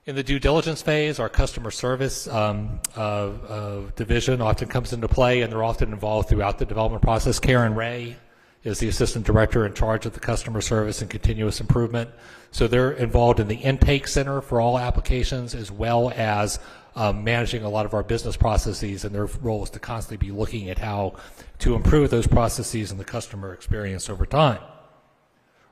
In the due diligence phase, our customer service division often comes into play, and they're often involved throughout the development process. Karen Ray is the assistant director in charge of the customer service and continuous improvement. So they're involved in the intake center for all applications, as well as managing a lot of our business processes, and their role is to constantly be looking at how to improve those processes and the customer experience over time.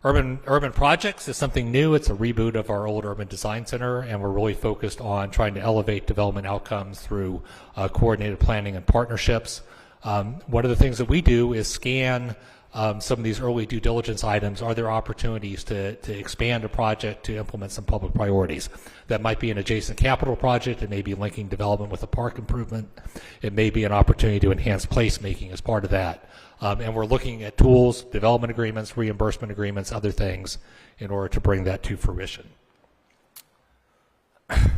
Urban projects is something new. It's a reboot of our old urban design center, and we're really focused on trying to elevate development outcomes through coordinated planning and partnerships. One of the things that we do is scan some of these early due diligence items. Are there opportunities to expand a project to implement some public priorities? That might be an adjacent capital project. It may be linking development with a park improvement. It may be an opportunity to enhance placemaking as part of that. And we're looking at tools, development agreements, reimbursement agreements, other things in order to bring that to fruition. I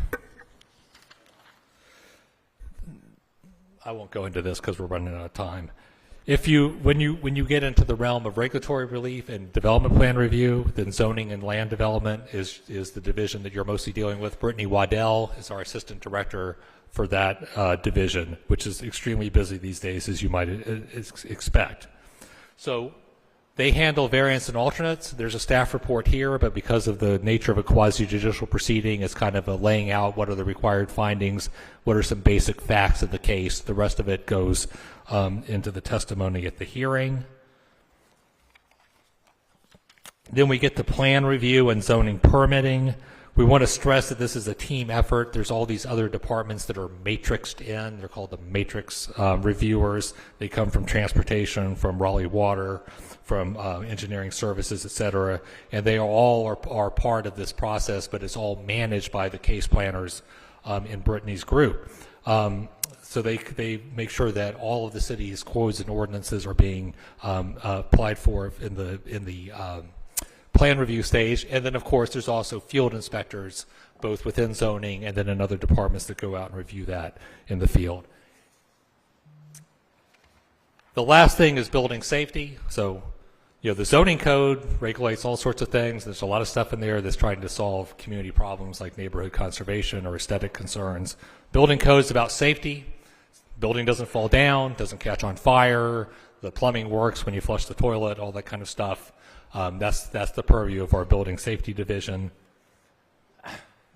won't go into this because we're running out of time. When you get into the realm of regulatory relief and development plan review, then zoning and land development is the division that you're mostly dealing with. Brittany Waddell is our assistant director for that division, which is extremely busy these days, as you might expect. So they handle variance and alternates. There's a staff report here, but because of the nature of a quasi-judicial proceeding, it's kind of a laying out what are the required findings, what are some basic facts of the case. The rest of it goes into the testimony at the hearing. Then we get to plan review and zoning permitting. We want to stress that this is a team effort. There's all these other departments that are matrixed in. They're called the matrix reviewers. They come from transportation, from Raleigh Water, from engineering services, et cetera. And they all are part of this process, but it's all managed by the case planners in Brittany's group. So they make sure that all of the city's codes and ordinances are being applied for in the plan review stage. And then, of course, there's also field inspectors, both within zoning and then in other departments that go out and review that in the field. The last thing is building safety. So, the zoning code regulates all sorts of things. There's a lot of stuff in there that's trying to solve community problems like neighborhood conservation or aesthetic concerns. Building code is about safety. Building doesn't fall down, doesn't catch on fire. The plumbing works when you flush the toilet, all that kind of stuff. That's the purview of our building safety division.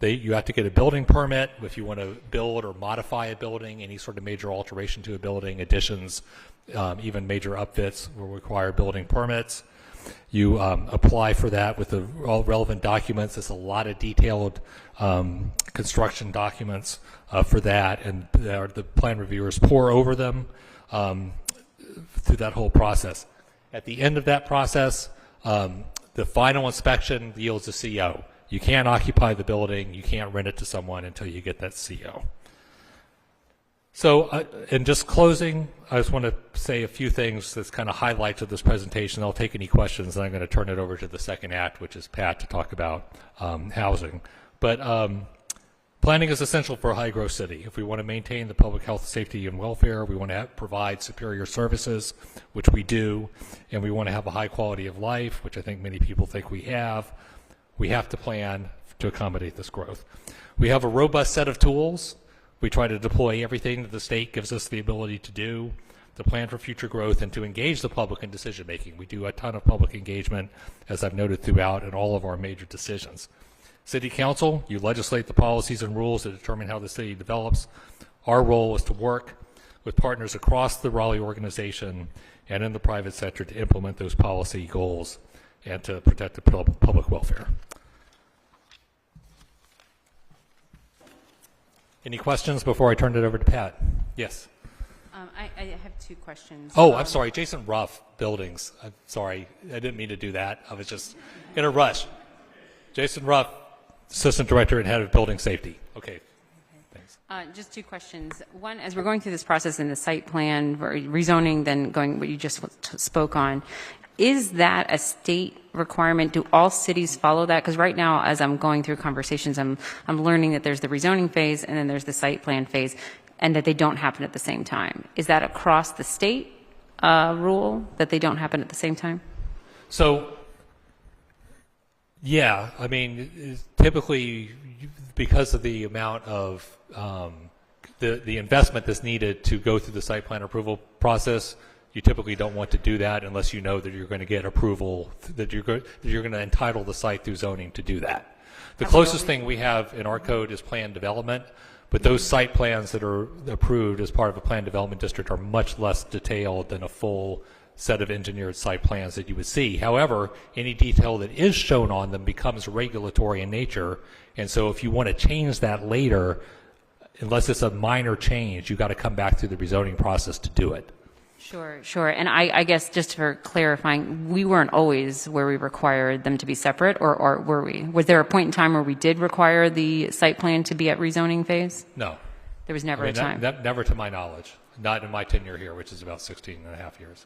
You have to get a building permit if you want to build or modify a building, any sort of major alteration to a building, additions, even major upfits will require building permits. You apply for that with all relevant documents. There's a lot of detailed construction documents for that, and the plan reviewers pore over them through that whole process. At the end of that process, the final inspection yields a CO. You can't occupy the building. You can't rent it to someone until you get that CO. So in just closing, I just want to say a few things that's kind of highlights of this presentation. I'll take any questions, and I'm going to turn it over to the second act, which is Pat, to talk about housing. But planning is essential for a high-growth city. If we want to maintain the public health, safety, and welfare, we want to provide superior services, which we do, and we want to have a high quality of life, which I think many people think we have to plan to accommodate this growth. We have a robust set of tools. We try to deploy everything that the state gives us the ability to do to plan for future growth and to engage the public in decision making. We do a ton of public engagement, as I've noted throughout, in all of our major decisions. City Council, you legislate the policies and rules that determine how the city develops. Our role is to work with partners across the Raleigh organization and in the private sector to implement those policy goals and to protect the public welfare. Any questions before I turn it over to Pat? Yes. I have two questions. Oh, I'm sorry. Jason Ruff, Buildings. I'm sorry. I didn't mean to do that. I was just in a rush. Jason Ruff, Assistant Director and Head of Building Safety. Okay. Thanks. Just two questions. One, as we're going through this process in the site plan, rezoning, then going what you just spoke on, is that a state requirement? Do all cities follow that? Because right now, as I'm going through conversations, I'm learning that there's the rezoning phase and then there's the site plan phase, and that they don't happen at the same time. Is that across the state rule that they don't happen at the same time? So, yeah, I mean, typically, because of the amount of the investment that's needed to go through the site plan approval process, you typically don't want to do that unless you know that you're going to get approval, that you're going to entitle the site through zoning to do that. The closest thing we have in our code is plan development, but those site plans that are approved as part of a plan development district are much less detailed than a full set of engineered site plans that you would see. However, any detail that is shown on them becomes regulatory in nature, and so if you want to change that later, unless it's a minor change, you've got to come back through the rezoning process to do it. Sure. And I guess just for clarifying, we weren't always where we required them to be separate, or were we? Was there a point in time where we did require the site plan to be at rezoning phase? No. There was never a time? Never to my knowledge. Not in my tenure here, which is about 16 and a half years.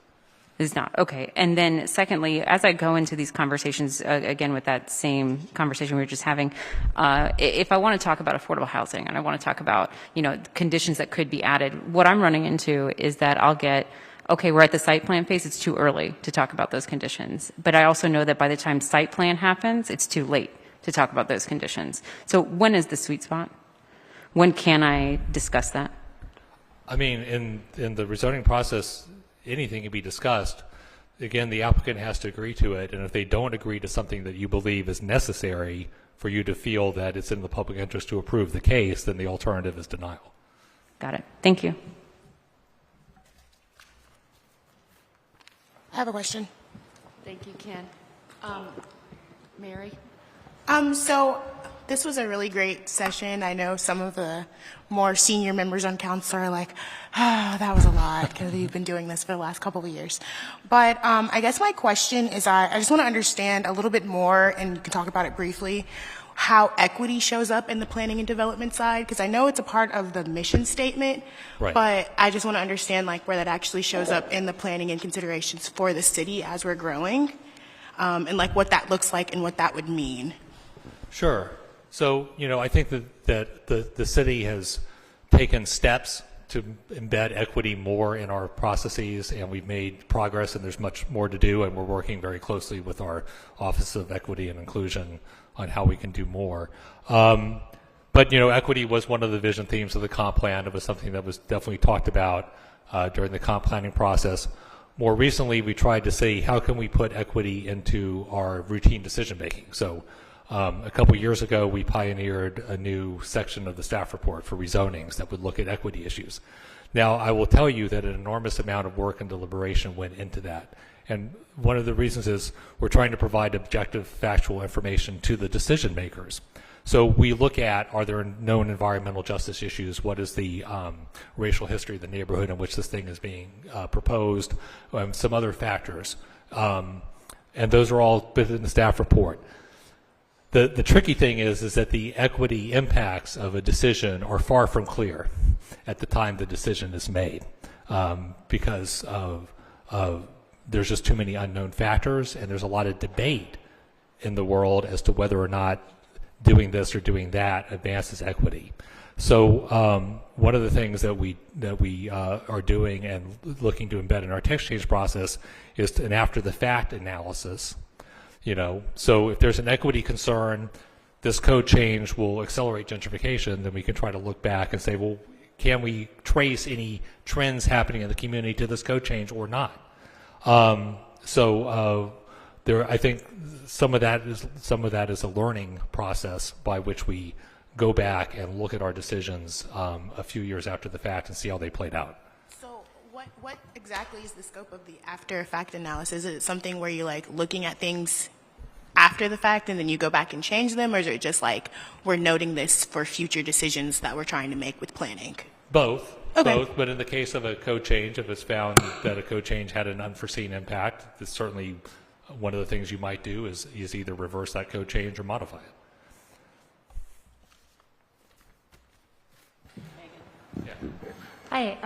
Is not. Okay. And then secondly, as I go into these conversations, again, with that same conversation we were just having, if I want to talk about affordable housing and I want to talk about, conditions that could be added, what I'm running into is that I'll get, okay, we're at the site plan phase, it's too early to talk about those conditions. But I also know that by the time site plan happens, it's too late to talk about those conditions. So when is the sweet spot? When can I discuss that? I mean, in the rezoning process, anything can be discussed. Again, the applicant has to agree to it, and if they don't agree to something that you believe is necessary for you to feel that it's in the public interest to approve the case, then the alternative is denial. Got it. Thank you. I have a question. Thank you, Ken. Mary? So this was a really great session. I know some of the more senior members on council are like, that was a lot because you've been doing this for the last couple of years. But I guess my question is I just want to understand a little bit more, and you can talk about it briefly, how equity shows up in the planning and development side, because I know it's a part of the mission statement, right. But I just want to understand where that actually shows up in the planning and considerations for the city as we're growing, and what that looks like and what that would mean. Sure. So, I think that the city has taken steps to embed equity more in our processes, and we've made progress, and there's much more to do, and we're working very closely with our Office of Equity and Inclusion on how we can do more. But, equity was one of the vision themes of the comp plan. It was something that was definitely talked about during the comp planning process. More recently, we tried to say, how can we put equity into our routine decision making? So a couple years ago, we pioneered a new section of the staff report for rezonings that would look at equity issues. Now, I will tell you that an enormous amount of work and deliberation went into that. And one of the reasons is we're trying to provide objective, factual information to the decision makers. So we look at, are there known environmental justice issues? What is the racial history of the neighborhood in which this thing is being proposed? Some other factors. And those are all within the staff report. The tricky thing is that the equity impacts of a decision are far from clear at the time the decision is made, because of there's just too many unknown factors, and there's a lot of debate in the world as to whether or not doing this or doing that advances equity. So one of the things that we are doing and looking to embed in our text change process is an after the fact analysis. So if there's an equity concern, this code change will accelerate gentrification, then we can try to look back and say, well, can we trace any trends happening in the community to this code change or not? There, I think some of that is a learning process by which we go back and look at our decisions a few years after the fact and see how they played out. So What exactly is the scope of the after-effect analysis? Is it something where you're like looking at things after the fact and then you go back and change them, or is it just like we're noting this for future decisions that we're trying to make with planning? Both. Okay. Both, but in the case of a code change, if it's found that a code change had an unforeseen impact, it's certainly one of the things you might do is either reverse that code change or modify it. Hi,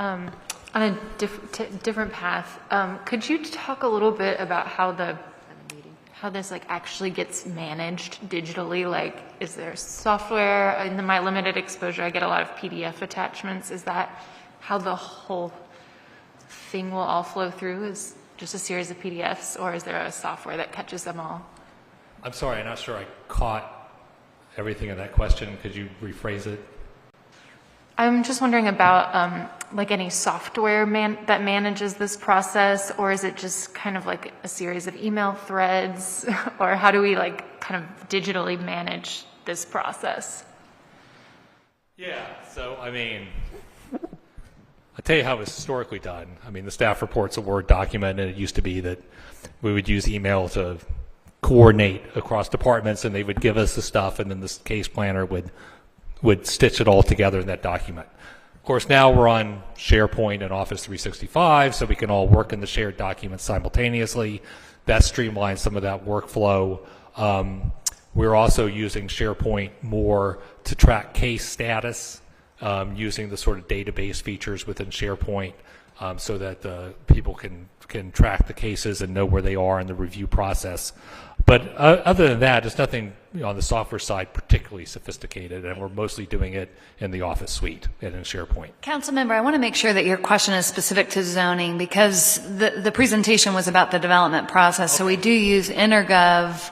on a different path, could you talk a little bit about how this like actually gets managed digitally? Like, is there software? In my limited exposure, I get a lot of PDF attachments. Is that how the whole thing will all flow through? Is just a series of PDFs, or is there a software that catches them all? I'm sorry, I'm not sure I caught everything in that question. Could you rephrase it? I'm just wondering about like any software that manages this process, or is it just kind of like a series of email threads, or how do we like kind of digitally manage this process? Yeah, so I mean, I'll tell you how it was historically done. I mean, the staff report's a Word document, and it used to be that we would use email to coordinate across departments, and they would give us the stuff, and then the case planner would stitch it all together in that document. Of course, now we're on SharePoint and Office 365, so we can all work in the shared documents simultaneously. That streamlines some of that workflow. We're also using SharePoint more to track case status, using the sort of database features within SharePoint, so that people can track the cases and know where they are in the review process. But other than that, there's nothing on the software side particularly sophisticated, and we're mostly doing it in the Office suite and in SharePoint. Councilmember, I want to make sure that your question is specific to zoning, because the presentation was about the development process. Okay. So we do use InterGov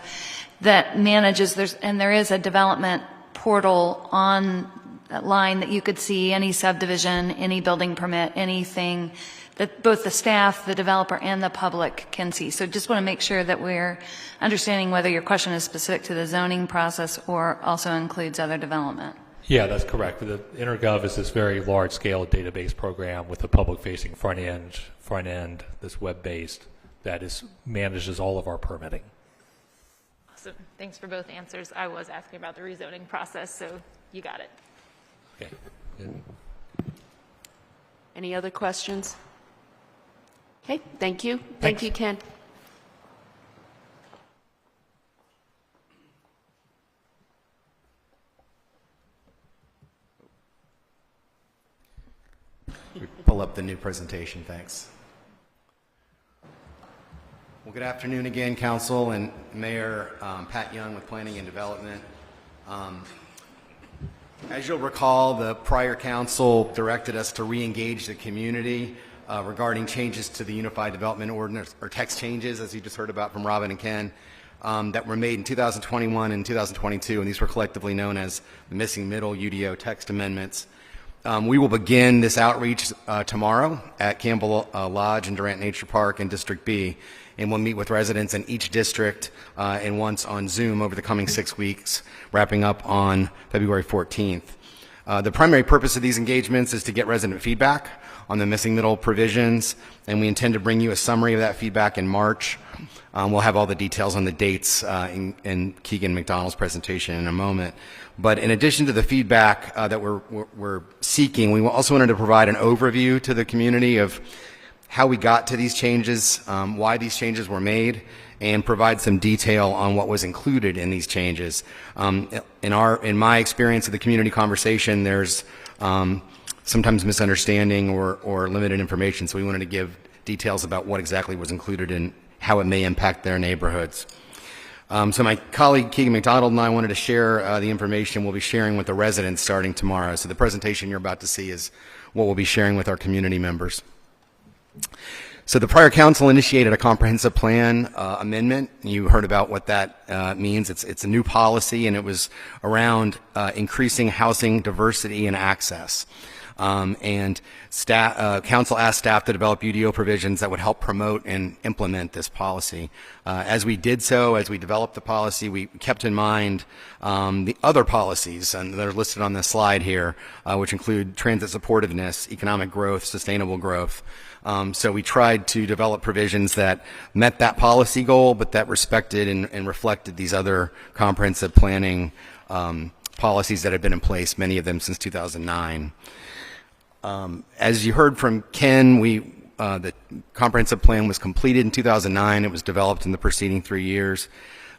that manages, there is a development portal online that you could see any subdivision, any building permit, anything that both the staff, the developer, and the public can see. So just want to make sure that we're understanding whether your question is specific to the zoning process or also includes other development. Yeah, that's correct. The InterGov is this very large-scale database program with a public-facing front end that's web-based that manages all of our permitting. Awesome. Thanks for both answers. I was asking about the rezoning process, so you got it. Okay. Good. Any other questions? Okay, thank you. Thanks. Thank you, Ken. We pull up the new presentation, thanks. Well, good afternoon again, Council and Mayor. Pat Young with Planning and Development. As you'll recall, the prior council directed us to re-engage the community regarding changes to the Unified Development Ordinance, or text changes, as you just heard about from Robin and Ken, that were made in 2021 and 2022, and these were collectively known as the Missing Middle UDO text amendments. We will begin this outreach tomorrow at Campbell Lodge and Durant Nature Park in District B, and we'll meet with residents in each district and once on Zoom over the coming 6 weeks, wrapping up on February 14th. The primary purpose of these engagements is to get resident feedback on the missing middle provisions, and we intend to bring you a summary of that feedback in March. We'll have all the details on the dates in Keegan McDonald's presentation in a moment. But in addition to the feedback that we're seeking, we also wanted to provide an overview to the community of how we got to these changes, why these changes were made, and provide some detail on what was included in these changes. In my experience of the community conversation, there's sometimes misunderstanding or limited information, so we wanted to give details about what exactly was included and how it may impact their neighborhoods. So my colleague Keegan McDonald and I wanted to share the information we'll be sharing with the residents starting tomorrow. So the presentation you're about to see is what we'll be sharing with our community members. So the prior council initiated a comprehensive plan amendment. You heard about what that means. It's a new policy, and it was around increasing housing diversity and access. And council asked staff to develop UDO provisions that would help promote and implement this policy. As we did so, as we developed the policy, we kept in mind the other policies, and they're listed on this slide here, which include transit supportiveness, economic growth, sustainable growth. So we tried to develop provisions that met that policy goal, but that respected and reflected these other comprehensive planning policies that have been in place, many of them since 2009. As you heard from Ken, the comprehensive plan was completed in 2009. It was developed in the preceding 3 years.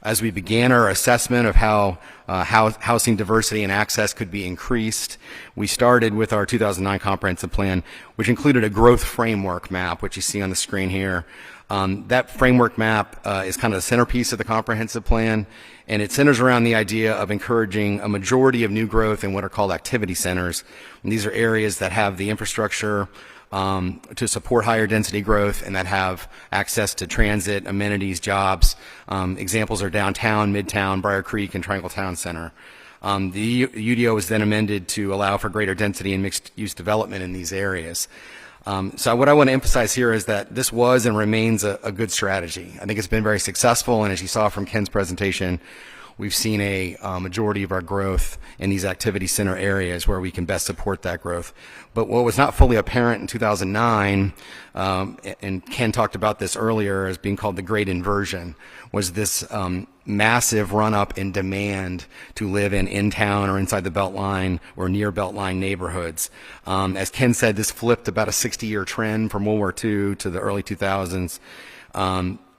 As we began our assessment of how housing diversity and access could be increased, we started with our 2009 comprehensive plan, which included a growth framework map, which you see on the screen here. That framework map is kind of the centerpiece of the comprehensive plan, and it centers around the idea of encouraging a majority of new growth in what are called activity centers. And these are areas that have the infrastructure to support higher density growth and that have access to transit, amenities, jobs. Examples are downtown, Midtown, Briar Creek, and Triangle Town Center. The UDO was then amended to allow for greater density and mixed-use development in these areas. So what I want to emphasize here is that this was and remains a good strategy. I think it's been very successful, and as you saw from Ken's presentation, we've seen a majority of our growth in these activity center areas where we can best support that growth. But what was not fully apparent in 2009, and Ken talked about this earlier as being called the Great Inversion, was this massive run-up in demand to live in town or inside the Beltline or near Beltline neighborhoods. As Ken said, this flipped about a 60-year trend from World War II to the early 2000s.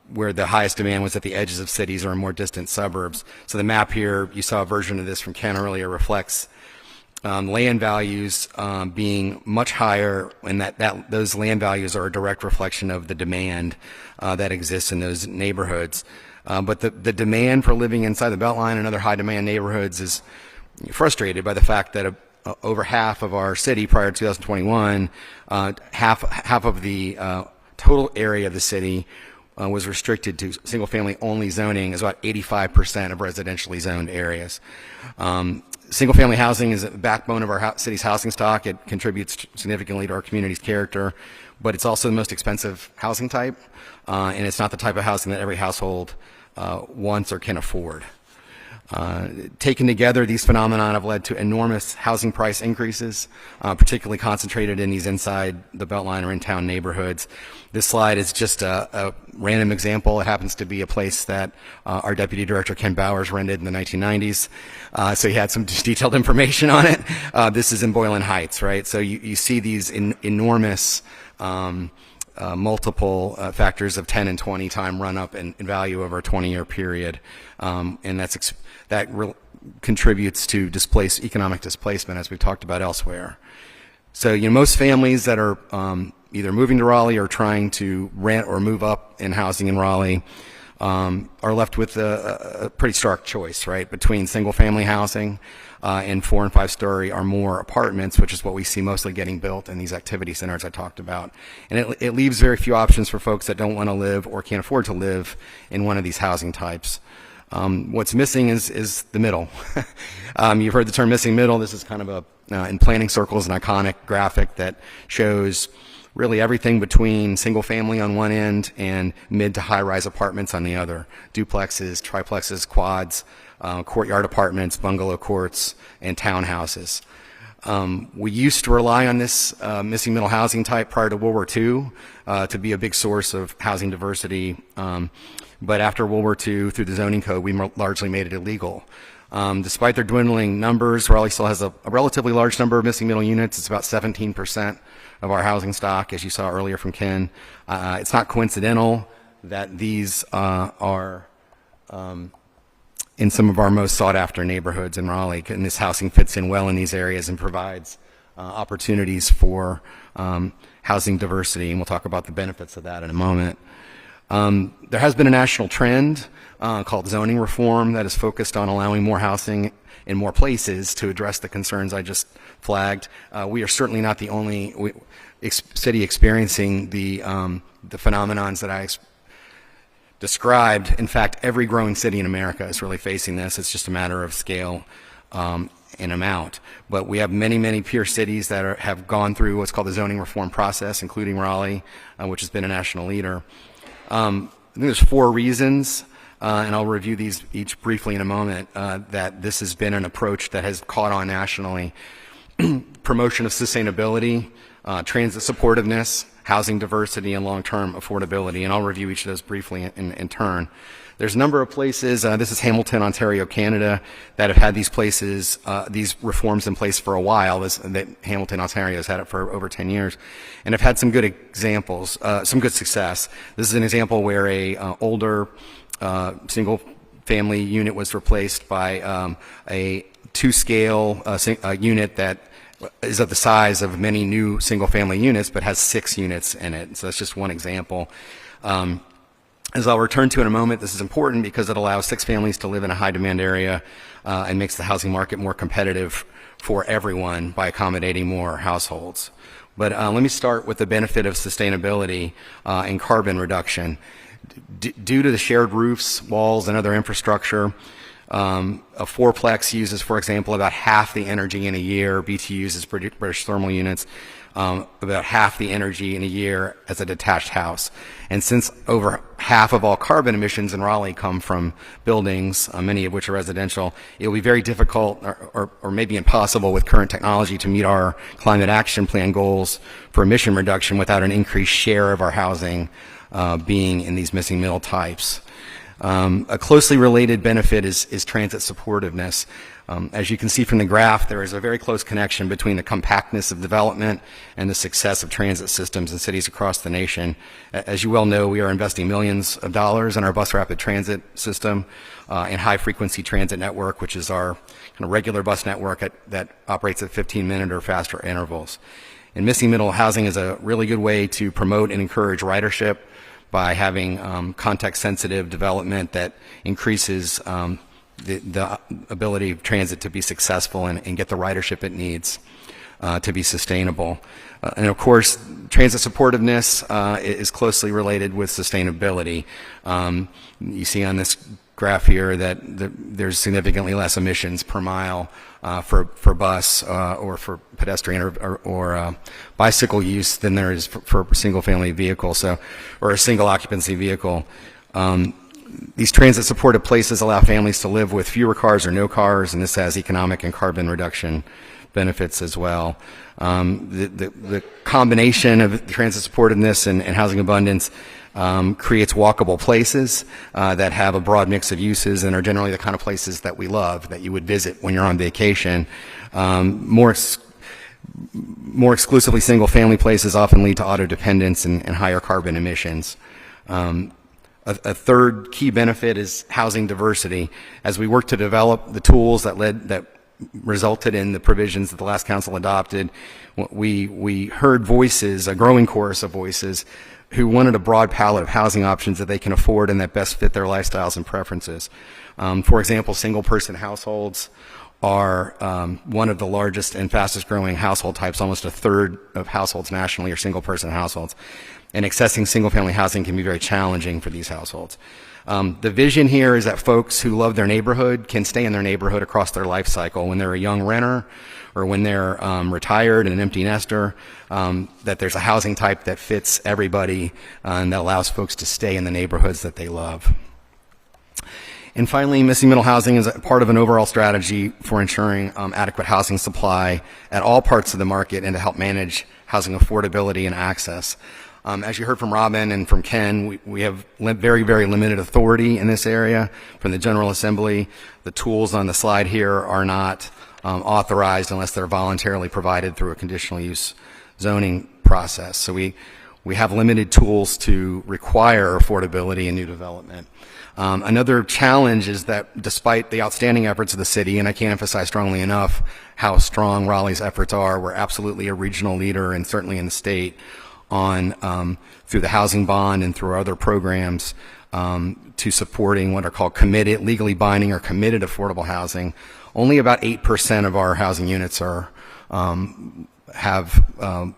Where the highest demand was at the edges of cities or in more distant suburbs. So the map here, you saw a version of this from Ken earlier, reflects land values being much higher, and those land values are a direct reflection of the demand that exists in those neighborhoods. But the demand for living inside the Beltline and other high demand neighborhoods is frustrated by the fact that over half of our city prior to 2021, half of the total area of the city was restricted to single-family only zoning, is about 85% of residentially zoned areas. Single-family housing is the backbone of our city's housing stock. It contributes significantly to our community's character, but it's also the most expensive housing type, and it's not the type of housing that every household wants or can afford. Taken together, these phenomena have led to enormous housing price increases, particularly concentrated in these inside the Beltline or in-town neighborhoods. This slide is just a random example. It happens to be a place that our Deputy Director Ken Bowers rented in the 1990s, so he had some detailed information on it. This is in Boylan Heights, right? So you see these enormous multiple factors of 10 and 20 time run up in value over a 20-year period, and that contributes to economic displacement, as we've talked about elsewhere. So most families that are either moving to Raleigh or trying to rent or move up in housing in Raleigh are left with a pretty stark choice, right, between single-family housing and 4- and 5-story or more apartments, which is what we see mostly getting built in these activity centers I talked about. And it leaves very few options for folks that don't want to live or can't afford to live in one of these housing types. What's missing is the middle. You've heard the term missing middle. This is kind of in planning circles, an iconic graphic that shows really everything between single family on one end and mid to high rise apartments on the other. Duplexes, triplexes, quads, courtyard apartments, bungalow courts, and townhouses. We used to rely on this missing middle housing type prior to World War II to be a big source of housing diversity. But after World War II, through the zoning code, we largely made it illegal. Despite their dwindling numbers, Raleigh still has a relatively large number of missing middle units. It's about 17% of our housing stock, as you saw earlier from Ken. It's not coincidental that these are in some of our most sought-after neighborhoods in Raleigh, and this housing fits in well in these areas and provides opportunities for housing diversity, and we'll talk about the benefits of that in a moment. There has been a national trend called zoning reform that is focused on allowing more housing in more places to address the concerns I just flagged. We are certainly not the only city experiencing the phenomenons that I described. In fact, every growing city in America is really facing this. It's just a matter of scale. in amount. But we have many, many peer cities that have gone through what's called the zoning reform process, including Raleigh, which has been a national leader. I think there's 4 reasons, and I'll review these each briefly in a moment, that this has been an approach that has caught on nationally. Promotion of sustainability, transit supportiveness, housing diversity, and long-term affordability. And I'll review each of those briefly in turn. There's a number of places, this is Hamilton, Ontario, Canada, that have had these places, these reforms in place for a while. Hamilton, Ontario has had it for over 10 years, and have had some good examples, some good success. This is an example where a older single-family unit was replaced by a 2-scale unit that is of the size of many new single-family units, but has 6 units in it. So that's just one example. As I'll return to in a moment, this is important because it allows 6 families to live in a high-demand area and makes the housing market more competitive for everyone by accommodating more households. But let me start with the benefit of sustainability and carbon reduction. Due to the shared roofs, walls, and other infrastructure, a 4-plex uses, for example, about half the energy in a year. BTU uses British thermal units, about half the energy in a year as a detached house. And since over half of all carbon emissions in Raleigh come from buildings, many of which are residential, it will be very difficult or maybe impossible with current technology to meet our climate action plan goals for emission reduction without an increased share of our housing being in these missing middle types. A closely related benefit is transit supportiveness. As you can see from the graph, there is a very close connection between the compactness of development and the success of transit systems in cities across the nation. As you well know, we are investing millions of dollars in our bus rapid transit system and high-frequency transit network, which is our kind of regular bus network that operates at 15-minute or faster intervals. And missing middle housing is a really good way to promote and encourage ridership by having context-sensitive development that increases the ability of transit to be successful and get the ridership it needs to be sustainable. And of course, transit supportiveness is closely related with sustainability. You see on this graph here that there's significantly less emissions per mile for bus or for pedestrian or bicycle use than there is for a single-family vehicle, or a single occupancy vehicle. These transit-supported places allow families to live with fewer cars or no cars, and this has economic and carbon reduction benefits as well. The combination of transit supportiveness and housing abundance creates walkable places that have a broad mix of uses and are generally the kind of places that we love, that you would visit when you're on vacation. More exclusively single-family places often lead to auto dependence and higher carbon emissions. A third key benefit is housing diversity. As we work to develop the tools that resulted in the provisions that the last council adopted, we heard voices, a growing chorus of voices, who wanted a broad palette of housing options that they can afford and that best fit their lifestyles and preferences. For example, single-person households are one of the largest and fastest growing household types. Almost a third of households nationally are single-person households. And accessing single-family housing can be very challenging for these households. The vision here is that folks who love their neighborhood can stay in their neighborhood across their life cycle. When they're a young renter or when they're retired and an empty nester, that there's a housing type that fits everybody and that allows folks to stay in the neighborhoods that they love. And finally, missing middle housing is a part of an overall strategy for ensuring adequate housing supply at all parts of the market and to help manage housing affordability and access. As you heard from Robin and from Ken, we have very, very limited authority in this area from the General Assembly. The tools on the slide here are not authorized unless they're voluntarily provided through a conditional use zoning process. So we have limited tools to require affordability in new development. Another challenge is that despite the outstanding efforts of the city, and I can't emphasize strongly enough how strong Raleigh's efforts are, we're absolutely a regional leader and certainly in the state on through the housing bond and through other programs to supporting what are called committed, legally binding or committed affordable housing. Only about 8% of our housing units are have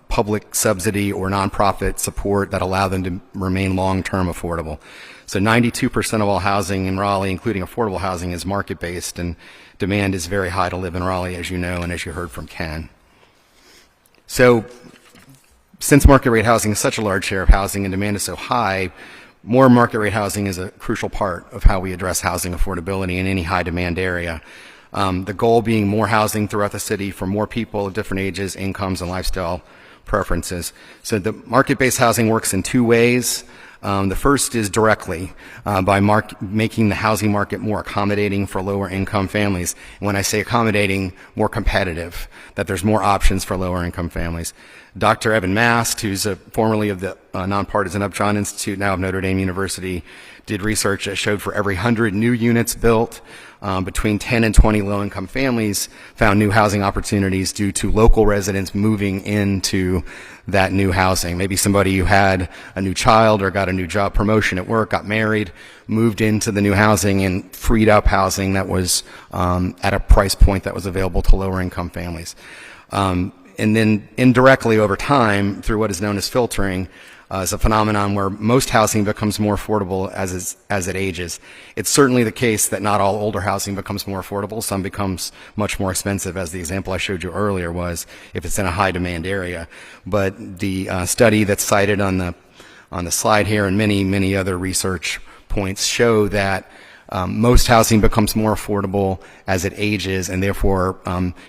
public subsidy or nonprofit support that allow them to remain long-term affordable. So 92% of all housing in Raleigh, including affordable housing, is market-based, and demand is very high to live in Raleigh, as you know, and as you heard from Ken. So since market rate housing is such a large share of housing and demand is so high, more market rate housing is a crucial part of how we address housing affordability in any high demand area. The goal being more housing throughout the city for more people of different ages, incomes, and lifestyle preferences. So the market-based housing works in two ways. The first is directly by making the housing market more accommodating for lower income families. And when I say accommodating, more competitive, that there's more options for lower income families. Dr. Evan Mast, who's formerly of the nonpartisan Upjohn Institute, now of Notre Dame University, did research that showed for every 100 new units built, between 10 and 20 low-income families found new housing opportunities due to local residents moving into that new housing. Maybe somebody who had a new child or got a new job promotion at work, got married, moved into the new housing and freed up housing that was at a price point that was available to lower-income families. And then indirectly over time, through what is known as filtering, is a phenomenon where most housing becomes more affordable as it ages. It's certainly the case that not all older housing becomes more affordable. Some becomes much more expensive, as the example I showed you earlier was, if it's in a high demand area. But the study that's cited on the slide here and many other research points show that most housing becomes more affordable as it ages, and therefore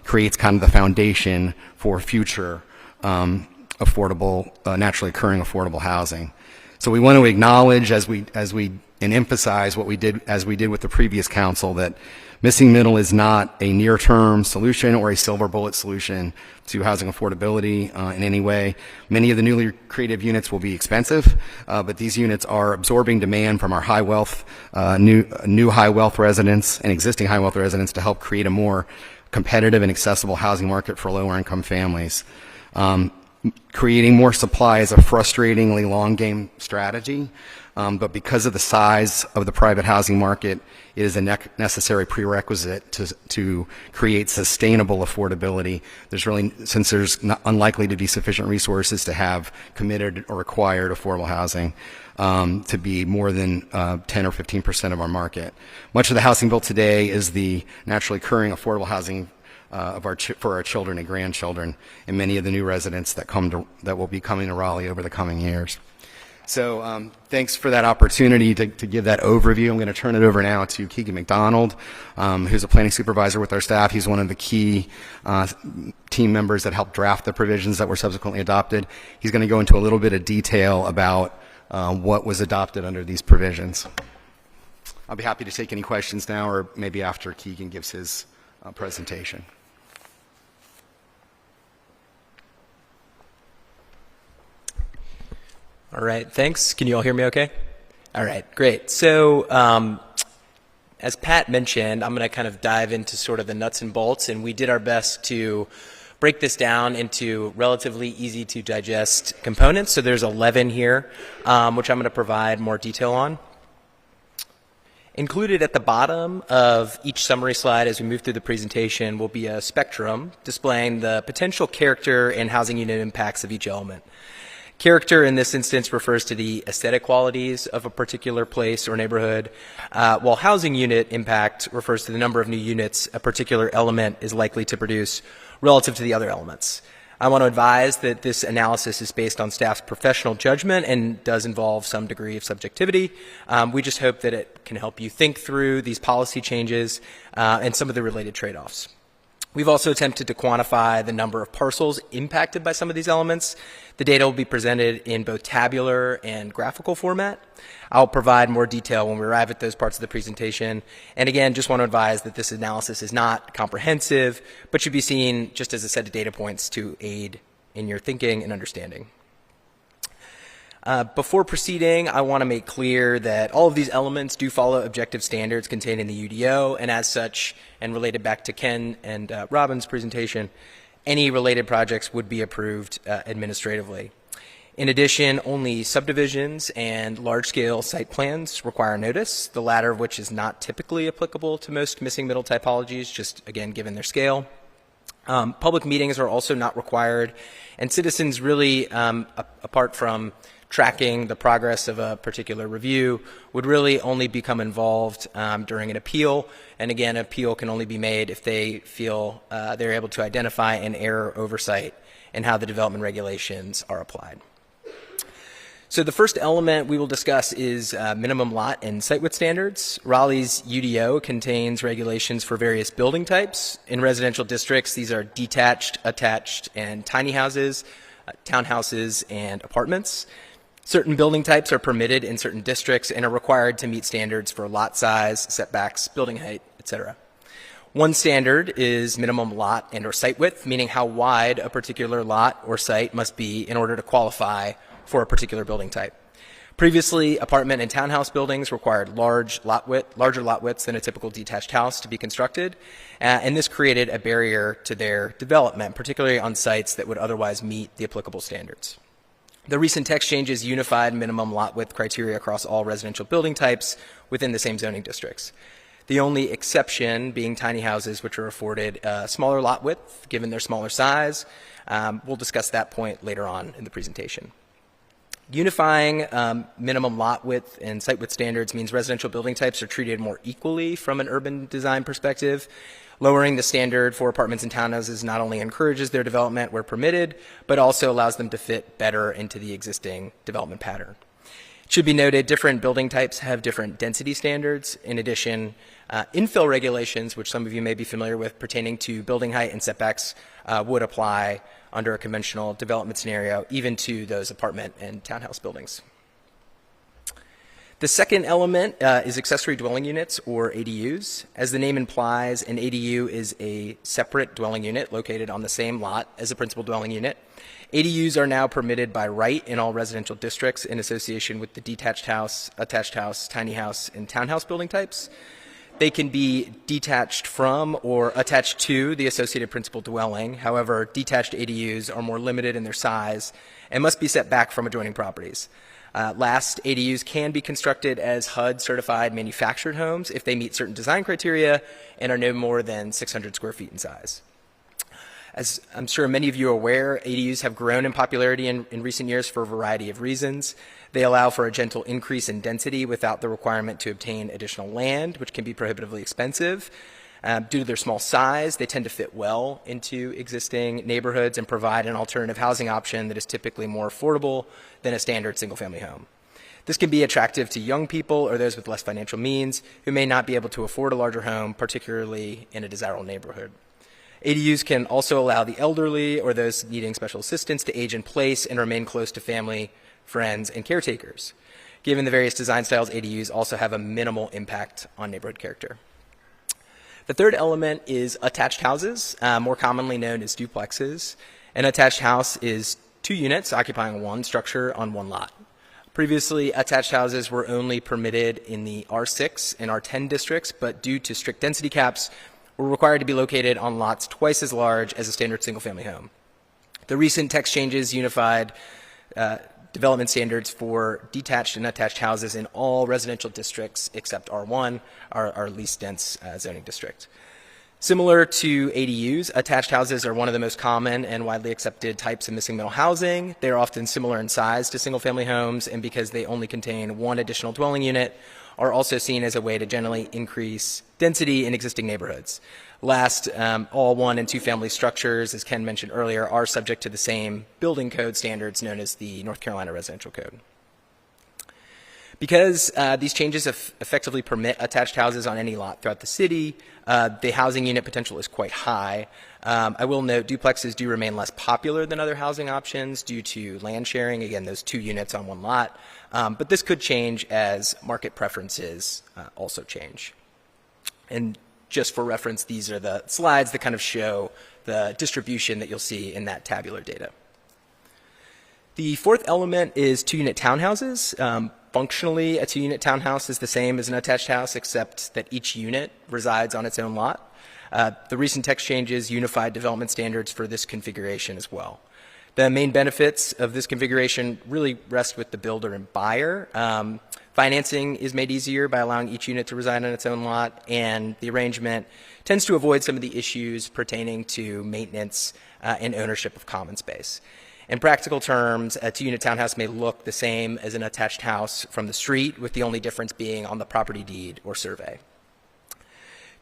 creates kind of the foundation for future affordable, naturally occurring affordable housing. So we want to acknowledge and emphasize what we did with the previous council, that missing middle is not a near-term solution or a silver bullet solution to housing affordability in any way. Many of the newly created units will be expensive, but these units are absorbing demand from our high wealth, new high wealth residents and existing high wealth residents to help create a more competitive and accessible housing market for lower income families. Creating more supply is a frustratingly long game strategy, but because of the size of the private housing market, it is a necessary prerequisite to create sustainable affordability. Since there's unlikely to be sufficient resources to have committed or required affordable housing to be more than 10 or 15% of our market. Much of the housing built today is the naturally occurring affordable housing for our children and grandchildren, and many of the new residents that will be coming to Raleigh over the coming years. So thanks for that opportunity to give that overview. I'm going to turn it over now to Keegan McDonald, who's a planning supervisor with our staff. He's one of the key team members that helped draft the provisions that were subsequently adopted. He's going to go into a little bit of detail about what was adopted under these provisions. I'll be happy to take any questions now, or maybe after Keegan gives his presentation. All right, thanks. Can you all hear me okay? All right, great. So as Pat mentioned, I'm going to kind of dive into sort of the nuts and bolts, and we did our best to break this down into relatively easy to digest components. So there's 11 here, which I'm going to provide more detail on. Included at the bottom of each summary slide as we move through the presentation will be a spectrum displaying the potential character and housing unit impacts of each element. Character in this instance refers to the aesthetic qualities of a particular place or neighborhood, while housing unit impact refers to the number of new units a particular element is likely to produce relative to the other elements. I want to advise that this analysis is based on staff's professional judgment and does involve some degree of subjectivity. We just hope that it can help you think through these policy changes and some of the related trade-offs. We've also attempted to quantify the number of parcels impacted by some of these elements. The data will be presented in both tabular and graphical format. I'll provide more detail when we arrive at those parts of the presentation. And again, just want to advise that this analysis is not comprehensive, but should be seen just as a set of data points to aid in your thinking and understanding. Before proceeding, I want to make clear that all of these elements do follow objective standards contained in the UDO, and as such, and related back to Ken and Robin's presentation, any related projects would be approved administratively. In addition, only subdivisions and large-scale site plans require notice, the latter of which is not typically applicable to most missing middle typologies, just again given their scale. Public meetings are also not required, and citizens really, apart from tracking the progress of a particular review would really only become involved during an appeal. And again, an appeal can only be made if they feel they're able to identify an error oversight in how the development regulations are applied. So the first element we will discuss is minimum lot and site width standards. Raleigh's UDO contains regulations for various building types. In residential districts, these are detached, attached, and tiny houses, townhouses, and apartments. Certain building types are permitted in certain districts and are required to meet standards for lot size, setbacks, building height, etc. One standard is minimum lot and or site width, meaning how wide a particular lot or site must be in order to qualify for a particular building type. Previously, apartment and townhouse buildings required larger lot widths than a typical detached house to be constructed, and this created a barrier to their development, particularly on sites that would otherwise meet the applicable standards. The recent text changes unified minimum lot width criteria across all residential building types within the same zoning districts. The only exception being tiny houses, which are afforded a smaller lot width given their smaller size. We'll discuss that point later on in the presentation. Unifying minimum lot width and site width standards means residential building types are treated more equally from an urban design perspective. Lowering the standard for apartments and townhouses not only encourages their development where permitted, but also allows them to fit better into the existing development pattern. It should be noted different building types have different density standards. In addition, infill regulations, which some of you may be familiar with pertaining to building height and setbacks, would apply under a conventional development scenario, even to those apartment and townhouse buildings. The second element is accessory dwelling units, or ADUs. As the name implies, an ADU is a separate dwelling unit located on the same lot as a principal dwelling unit. ADUs are now permitted by right in all residential districts in association with the detached house, attached house, tiny house, and townhouse building types. They can be detached from or attached to the associated principal dwelling. However, detached ADUs are more limited in their size and must be set back from adjoining properties. Last, ADUs can be constructed as HUD-certified manufactured homes if they meet certain design criteria and are no more than 600 square feet in size. As I'm sure many of you are aware, ADUs have grown in popularity in recent years for a variety of reasons. They allow for a gentle increase in density without the requirement to obtain additional land, which can be prohibitively expensive. Due to their small size, they tend to fit well into existing neighborhoods and provide an alternative housing option that is typically more affordable than a standard single-family home. This can be attractive to young people or those with less financial means who may not be able to afford a larger home, particularly in a desirable neighborhood. ADUs can also allow the elderly or those needing special assistance to age in place and remain close to family, friends, and caretakers. Given the various design styles, ADUs also have a minimal impact on neighborhood character. The third element is attached houses, more commonly known as duplexes. An attached house is two units occupying one structure on one lot. Previously, attached houses were only permitted in the R6 and R10 districts, but due to strict density caps, were required to be located on lots twice as large as a standard single-family home. The recent text changes unified development standards for detached and attached houses in all residential districts except R1, our least dense zoning district. Similar to ADUs, attached houses are one of the most common and widely accepted types of missing middle housing. They are often similar in size to single-family homes, and because they only contain one additional dwelling unit, are also seen as a way to generally increase density in existing neighborhoods. Last, all one and two family structures, as Ken mentioned earlier, are subject to the same building code standards known as the North Carolina Residential Code. Because these changes effectively permit attached houses on any lot throughout the city, the housing unit potential is quite high. I will note duplexes do remain less popular than other housing options due to land sharing, again, those two units on one lot. But this could change as market preferences also change. And just for reference, these are the slides that kind of show the distribution that you'll see in that tabular data. The fourth element is two-unit townhouses. Functionally, a two-unit townhouse is the same as an attached house, except that each unit resides on its own lot. The recent text changes unified development standards for this configuration as well. The main benefits of this configuration really rest with the builder and buyer. Financing is made easier by allowing each unit to reside on its own lot, and the arrangement tends to avoid some of the issues pertaining to maintenance and ownership of common space. In practical terms, a two-unit townhouse may look the same as an attached house from the street, with the only difference being on the property deed or survey.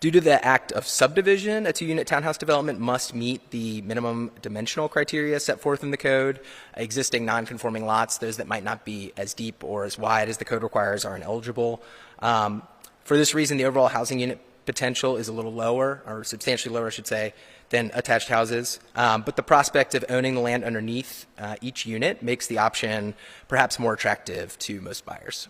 Due to the act of subdivision, a two-unit townhouse development must meet the minimum dimensional criteria set forth in the code. Existing non-conforming lots, those that might not be as deep or as wide as the code requires, are ineligible. For this reason, the overall housing unit potential is a little lower, or substantially lower, I should say, than attached houses. But the prospect of owning the land underneath each unit makes the option perhaps more attractive to most buyers.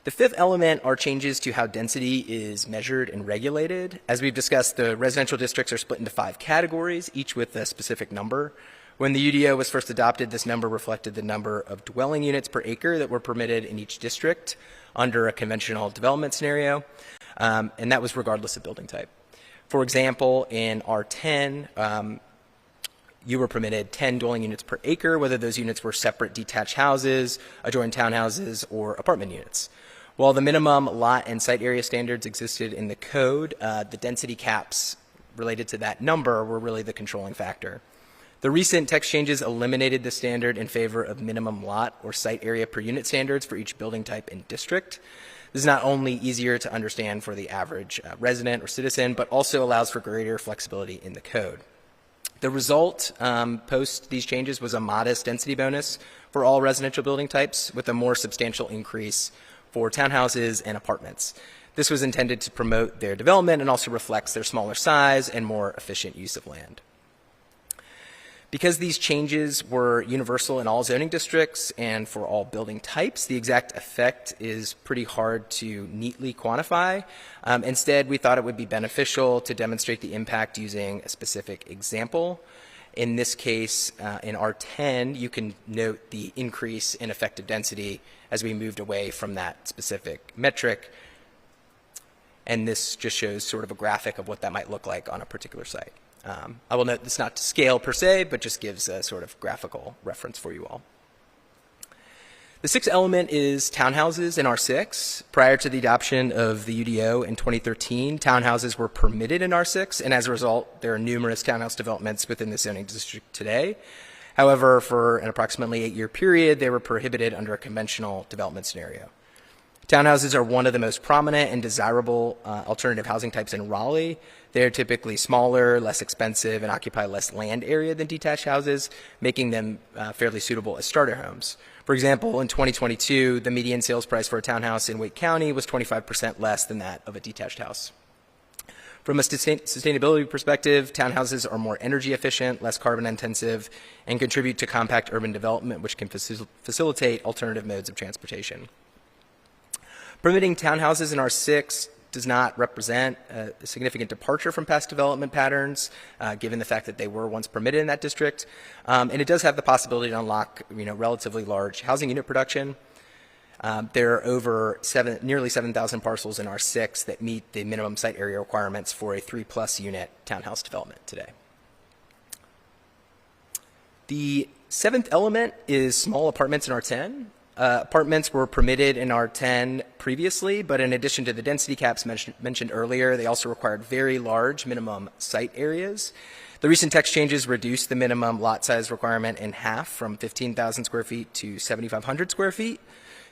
The fifth element are changes to how density is measured and regulated. As we've discussed, the residential districts are split into 5 categories, each with a specific number. When the UDO was first adopted, this number reflected the number of dwelling units per acre that were permitted in each district under a conventional development scenario, and that was regardless of building type. For example, in R10, you were permitted 10 dwelling units per acre, whether those units were separate detached houses, adjoined townhouses, or apartment units. While the minimum lot and site area standards existed in the code, the density caps related to that number were really the controlling factor. The recent text changes eliminated the standard in favor of minimum lot or site area per unit standards for each building type and district. This is not only easier to understand for the average resident or citizen, but also allows for greater flexibility in the code. The result post these changes was a modest density bonus for all residential building types, with a more substantial increase for townhouses and apartments. This was intended to promote their development and also reflects their smaller size and more efficient use of land. Because these changes were universal in all zoning districts and for all building types, the exact effect is pretty hard to neatly quantify. Instead, we thought it would be beneficial to demonstrate the impact using a specific example. In this case, in R10, you can note the increase in effective density as we moved away from that specific metric. And this just shows sort of a graphic of what that might look like on a particular site. I will note this not to scale per se, but just gives a sort of graphical reference for you all. The sixth element is townhouses in R6. Prior to the adoption of the UDO in 2013, townhouses were permitted in R6, and as a result, there are numerous townhouse developments within the zoning district today. However, for an approximately 8-year period, they were prohibited under a conventional development scenario. Townhouses are one of the most prominent and desirable alternative housing types in Raleigh. They're typically smaller, less expensive, and occupy less land area than detached houses, making them fairly suitable as starter homes. For example, in 2022, the median sales price for a townhouse in Wake County was 25% less than that of a detached house. From a sustainability perspective, townhouses are more energy efficient, less carbon intensive, and contribute to compact urban development, which can facilitate alternative modes of transportation. Permitting townhouses in R6 does not represent a significant departure from past development patterns, given the fact that they were once permitted in that district. And it does have the possibility to unlock, relatively large housing unit production. There are over nearly 7,000 parcels in R6 that meet the minimum site area requirements for a 3+ unit townhouse development today. The seventh element is small apartments in R10. Apartments were permitted in R10 previously, but in addition to the density caps mentioned earlier, they also required very large minimum site areas. The recent text changes reduced the minimum lot size requirement in half, from 15,000 square feet to 7,500 square feet.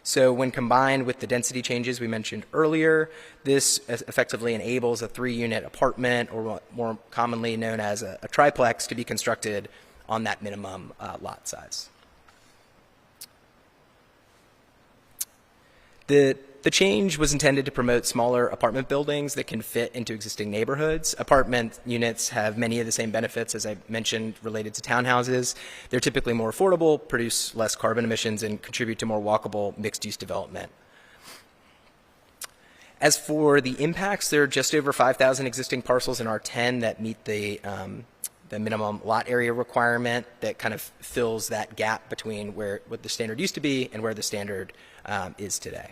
So when combined with the density changes we mentioned earlier, this effectively enables a 3-unit apartment, or what more commonly known as a triplex, to be constructed on that minimum lot size. The change was intended to promote smaller apartment buildings that can fit into existing neighborhoods. Apartment units have many of the same benefits, as I mentioned, related to townhouses. They're typically more affordable, produce less carbon emissions, and contribute to more walkable mixed-use development. As for the impacts, there are just over 5,000 existing parcels in R10 that meet the minimum lot area requirement that kind of fills that gap between what the standard used to be and where the standard is today.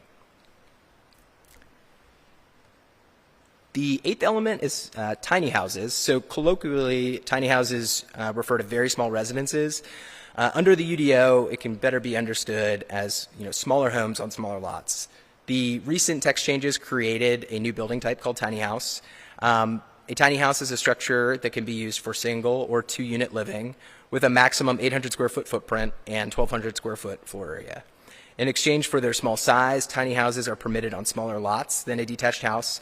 The eighth element is tiny houses. So colloquially, tiny houses refer to very small residences. Under the UDO, it can better be understood as smaller homes on smaller lots. The recent text changes created a new building type called tiny house. A tiny house is a structure that can be used for single or 2-unit living with a maximum 800 square foot footprint and 1,200 square foot floor area. In exchange for their small size, tiny houses are permitted on smaller lots than a detached house,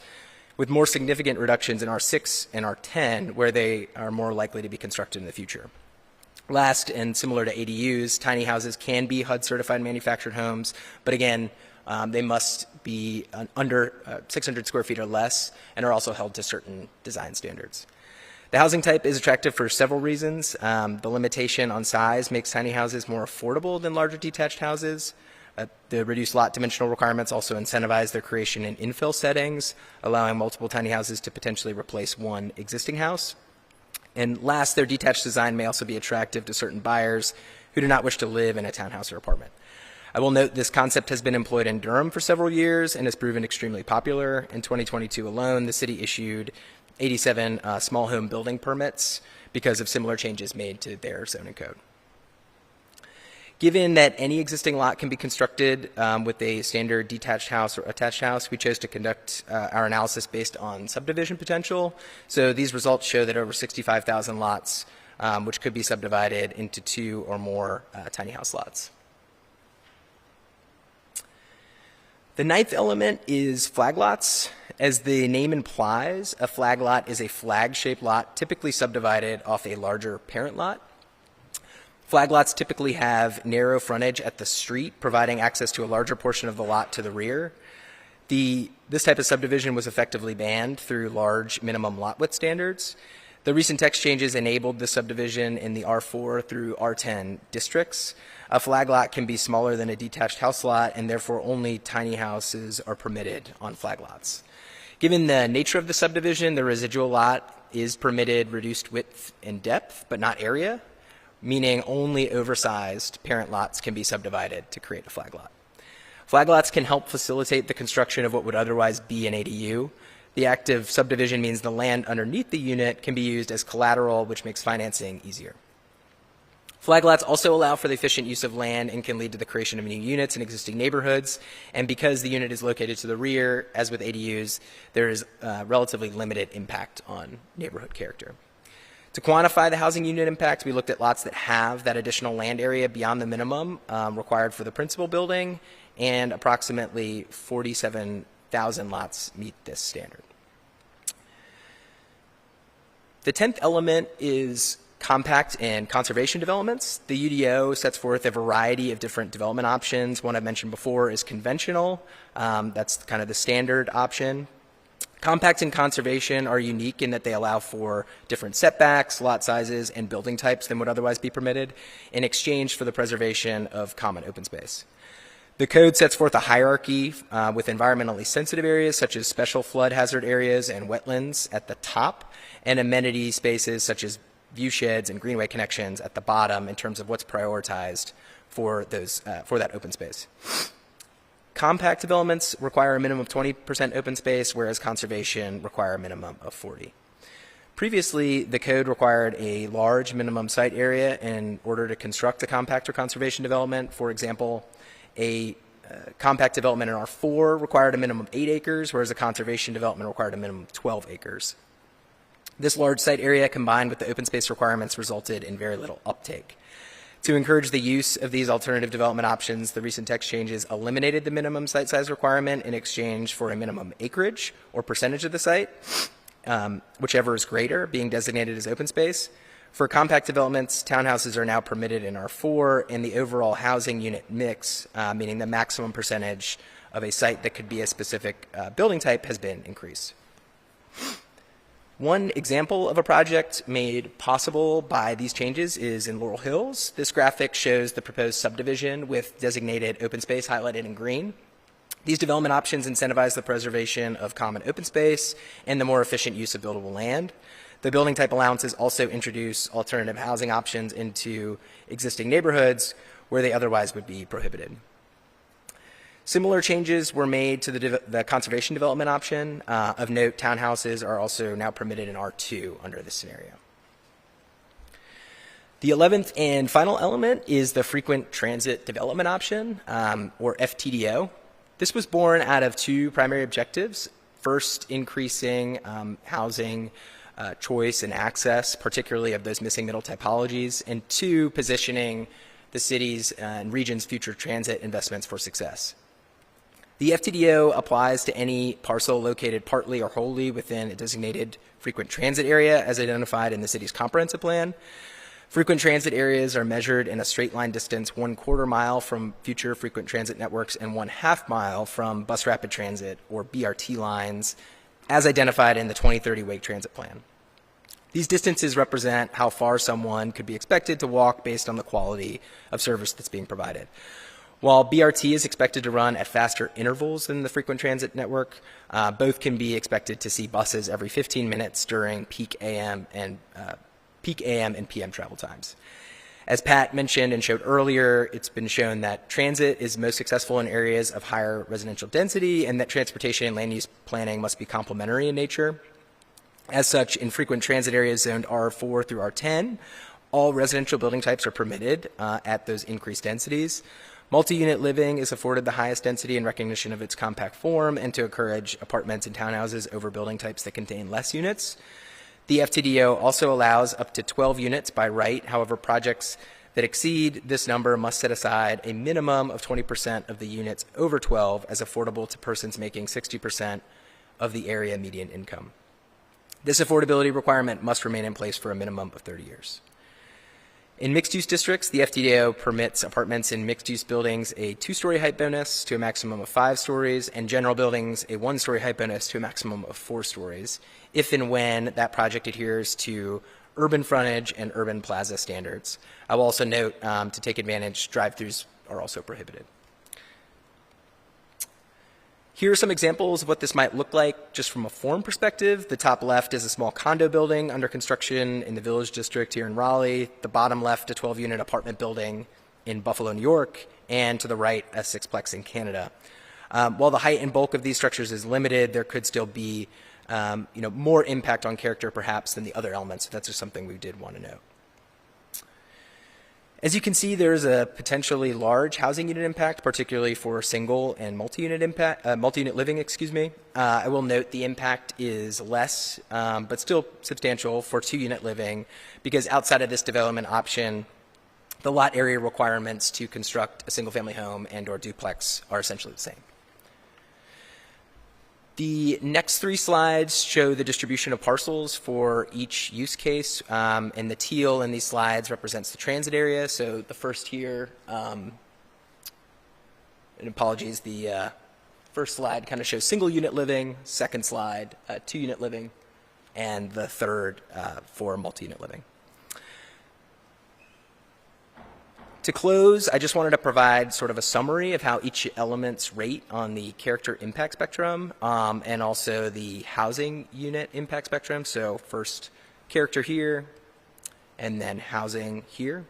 with more significant reductions in R6 and R10, where they are more likely to be constructed in the future. Last, and similar to ADUs, tiny houses can be HUD-certified manufactured homes, but again, they must be under 600 square feet or less and are also held to certain design standards. The housing type is attractive for several reasons. The limitation on size makes tiny houses more affordable than larger detached houses. The reduced lot dimensional requirements also incentivize their creation in infill settings, allowing multiple tiny houses to potentially replace one existing house. And last, their detached design may also be attractive to certain buyers who do not wish to live in a townhouse or apartment. I will note this concept has been employed in Durham for several years and has proven extremely popular. In 2022 alone, the city issued 87 small home building permits because of similar changes made to their zoning code. Given that any existing lot can be constructed with a standard detached house or attached house, we chose to conduct our analysis based on subdivision potential. So these results show that over 65,000 lots, which could be subdivided into 2 or more tiny house lots. The ninth element is flag lots. As the name implies, a flag lot is a flag-shaped lot typically subdivided off a larger parent lot. Flag lots typically have narrow frontage at the street, providing access to a larger portion of the lot to the rear. This type of subdivision was effectively banned through large minimum lot width standards. The recent text changes enabled the subdivision in the R4 through R10 districts. A flag lot can be smaller than a detached house lot, and therefore only tiny houses are permitted on flag lots. Given the nature of the subdivision, the residual lot is permitted reduced width and depth, but not area, meaning only oversized parent lots can be subdivided to create a flag lot. Flag lots can help facilitate the construction of what would otherwise be an ADU. The act of subdivision means the land underneath the unit can be used as collateral, which makes financing easier. Flag lots also allow for the efficient use of land and can lead to the creation of new units in existing neighborhoods. And because the unit is located to the rear, as with ADUs, there is relatively limited impact on neighborhood character. To quantify the housing unit impact, we looked at lots that have that additional land area beyond the minimum required for the principal building, and approximately 47,000 lots meet this standard. The 10th element is compact and conservation developments. The UDO sets forth a variety of different development options. One I mentioned before is conventional. That's kind of the standard option. Compact and conservation are unique in that they allow for different setbacks, lot sizes, and building types than would otherwise be permitted in exchange for the preservation of common open space. The code sets forth a hierarchy with environmentally sensitive areas such as special flood hazard areas and wetlands at the top, and amenity spaces such as view sheds and greenway connections at the bottom in terms of what's prioritized for those for that open space. Compact developments require a minimum of 20% open space, whereas conservation require a minimum of 40%. Previously, the code required a large minimum site area in order to construct a compact or conservation development. For example, a compact development in R4 required a minimum of 8 acres, whereas a conservation development required a minimum of 12 acres. This large site area combined with the open space requirements resulted in very little uptake. To encourage the use of these alternative development options, the recent text changes eliminated the minimum site size requirement in exchange for a minimum acreage or percentage of the site, whichever is greater, being designated as open space. For compact developments, townhouses are now permitted in R4, and the overall housing unit mix, meaning the maximum percentage of a site that could be a specific building type, has been increased. One example of a project made possible by these changes is in Laurel Hills. This graphic shows the proposed subdivision with designated open space highlighted in green. These development options incentivize the preservation of common open space and the more efficient use of buildable land. The building type allowances also introduce alternative housing options into existing neighborhoods where they otherwise would be prohibited. Similar changes were made to the conservation development option. Of note, townhouses are also now permitted in R2 under this scenario. The 11th and final element is the frequent transit development option, or FTDO. This was born out of two primary objectives. first, increasing housing choice and access, particularly of those missing middle typologies, and 2, positioning the city's and region's future transit investments for success. The FTDO applies to any parcel located partly or wholly within a designated frequent transit area as identified in the city's comprehensive plan. Frequent transit areas are measured in a straight line distance 1/4 mile from future frequent transit networks and 1/2 mile from bus rapid transit or BRT lines as identified in the 2030 Wake Transit Plan. These distances represent how far someone could be expected to walk based on the quality of service that's being provided. While BRT is expected to run at faster intervals than the frequent transit network, both can be expected to see buses every 15 minutes during peak AM and PM travel times. As Pat mentioned and showed earlier, it's been shown that transit is most successful in areas of higher residential density and that transportation and land use planning must be complementary in nature. As such, in frequent transit areas zoned R4 through R10, all residential building types are permitted at those increased densities. Multi-unit living is afforded the highest density in recognition of its compact form and to encourage apartments and townhouses over building types that contain less units. The FTDO also allows up to 12 units by right. However, projects that exceed this number must set aside a minimum of 20% of the units over 12 as affordable to persons making 60% of the area median income. This affordability requirement must remain in place for a minimum of 30 years. In mixed-use districts, the FTDO permits apartments in mixed-use buildings a 2-story height bonus to a maximum of 5 stories, and general buildings a 1-story height bonus to a maximum of 4 stories, if and when that project adheres to urban frontage and urban plaza standards. I will also note, to take advantage, drive-throughs are also prohibited. Here are some examples of what this might look like just from a form perspective. The top left is a small condo building under construction in the Village District here in Raleigh. The bottom left, a 12-unit apartment building in Buffalo, New York. And to the right, a sixplex in Canada. While the height and bulk of these structures is limited, there could still be more impact on character perhaps than the other elements. So that's just something we did want to note. As you can see, there's a potentially large housing unit impact, particularly for single and multi-unit living. I will note the impact is less, but still substantial for 2-unit living, because outside of this development option, the lot area requirements to construct a single-family home and/or duplex are essentially the same. The next 3 slides show the distribution of parcels for each use case, and the teal in these slides represents the transit area. So the first here, and apologies, the first slide kind of shows single unit living, second slide, 2-unit living, and the third for multi-unit living. To close, I just wanted to provide sort of a summary of how each element's rate on the character impact spectrum and also the housing unit impact spectrum. So first character here and then housing here.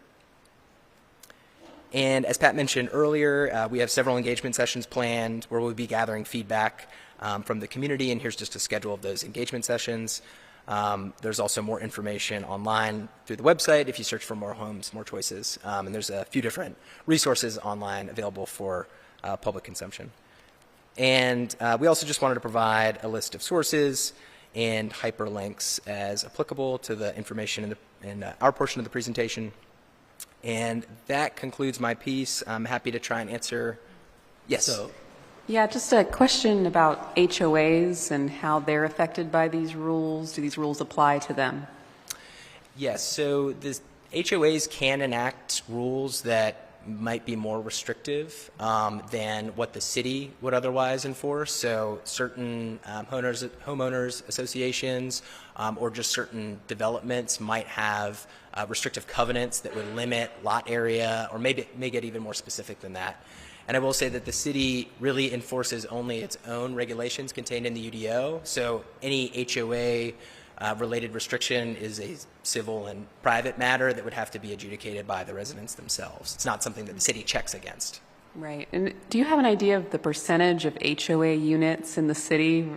And as Pat mentioned earlier, we have several engagement sessions planned where we'll be gathering feedback from the community, and here's just a schedule of those engagement sessions. There's also more information online through the website if you search for more homes, more choices. And there's a few different resources online available for public consumption. And we also just wanted to provide a list of sources and hyperlinks as applicable to the information in our portion of the presentation. And that concludes my piece. I'm happy to try and answer. Yes. Yeah, just a question about HOAs and how they're affected by these rules. Do these rules apply to them? Yes, so the HOAs can enact rules that might be more restrictive than what the city would otherwise enforce. So certain homeowners associations or just certain developments might have restrictive covenants that would limit lot area, or maybe may get even more specific than that. And I will say that the city really enforces only its own regulations contained in the UDO. So any HOA related restriction is a civil and private matter that would have to be adjudicated by the residents themselves. It's not something that the city checks against. Right. And do you have an idea of the percentage of HOA units in the city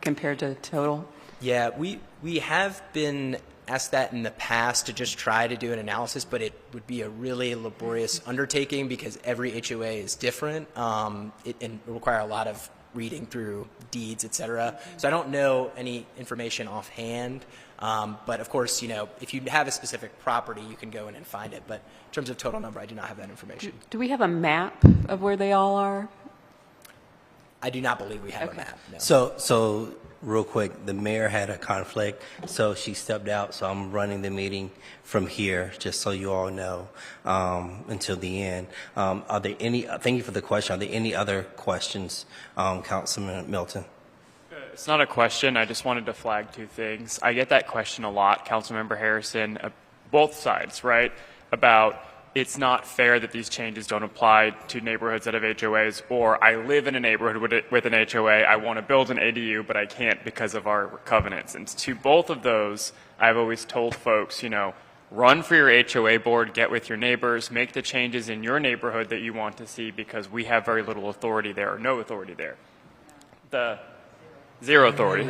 compared to total? Yeah, we have been asked that in the past to just try to do an analysis, but it would be a really laborious undertaking because every HOA is different and require a lot of reading through deeds, et cetera. So I don't know any information offhand. But of course, if you have a specific property, you can go in and find it. But in terms of total number, I do not have that information. Do we have a map of where they all are? I do not believe we have a map. No. So real quick, the mayor had a conflict, so she stepped out. So I'm running the meeting from here, just so you all know, until the end. Are there any? Thank you for the question. Are there any other questions, Councilman Milton? It's not a question. I just wanted to flag two things. I get that question a lot, Councilmember Harrison, both sides, right? About it's not fair that these changes don't apply to neighborhoods that have HOAs, or I live in a neighborhood with an HOA, I want to build an ADU, but I can't because of our covenants. And to both of those, I've always told folks, run for your HOA board, get with your neighbors, make the changes in your neighborhood that you want to see, because we have very little authority there, or no authority there. Zero authority.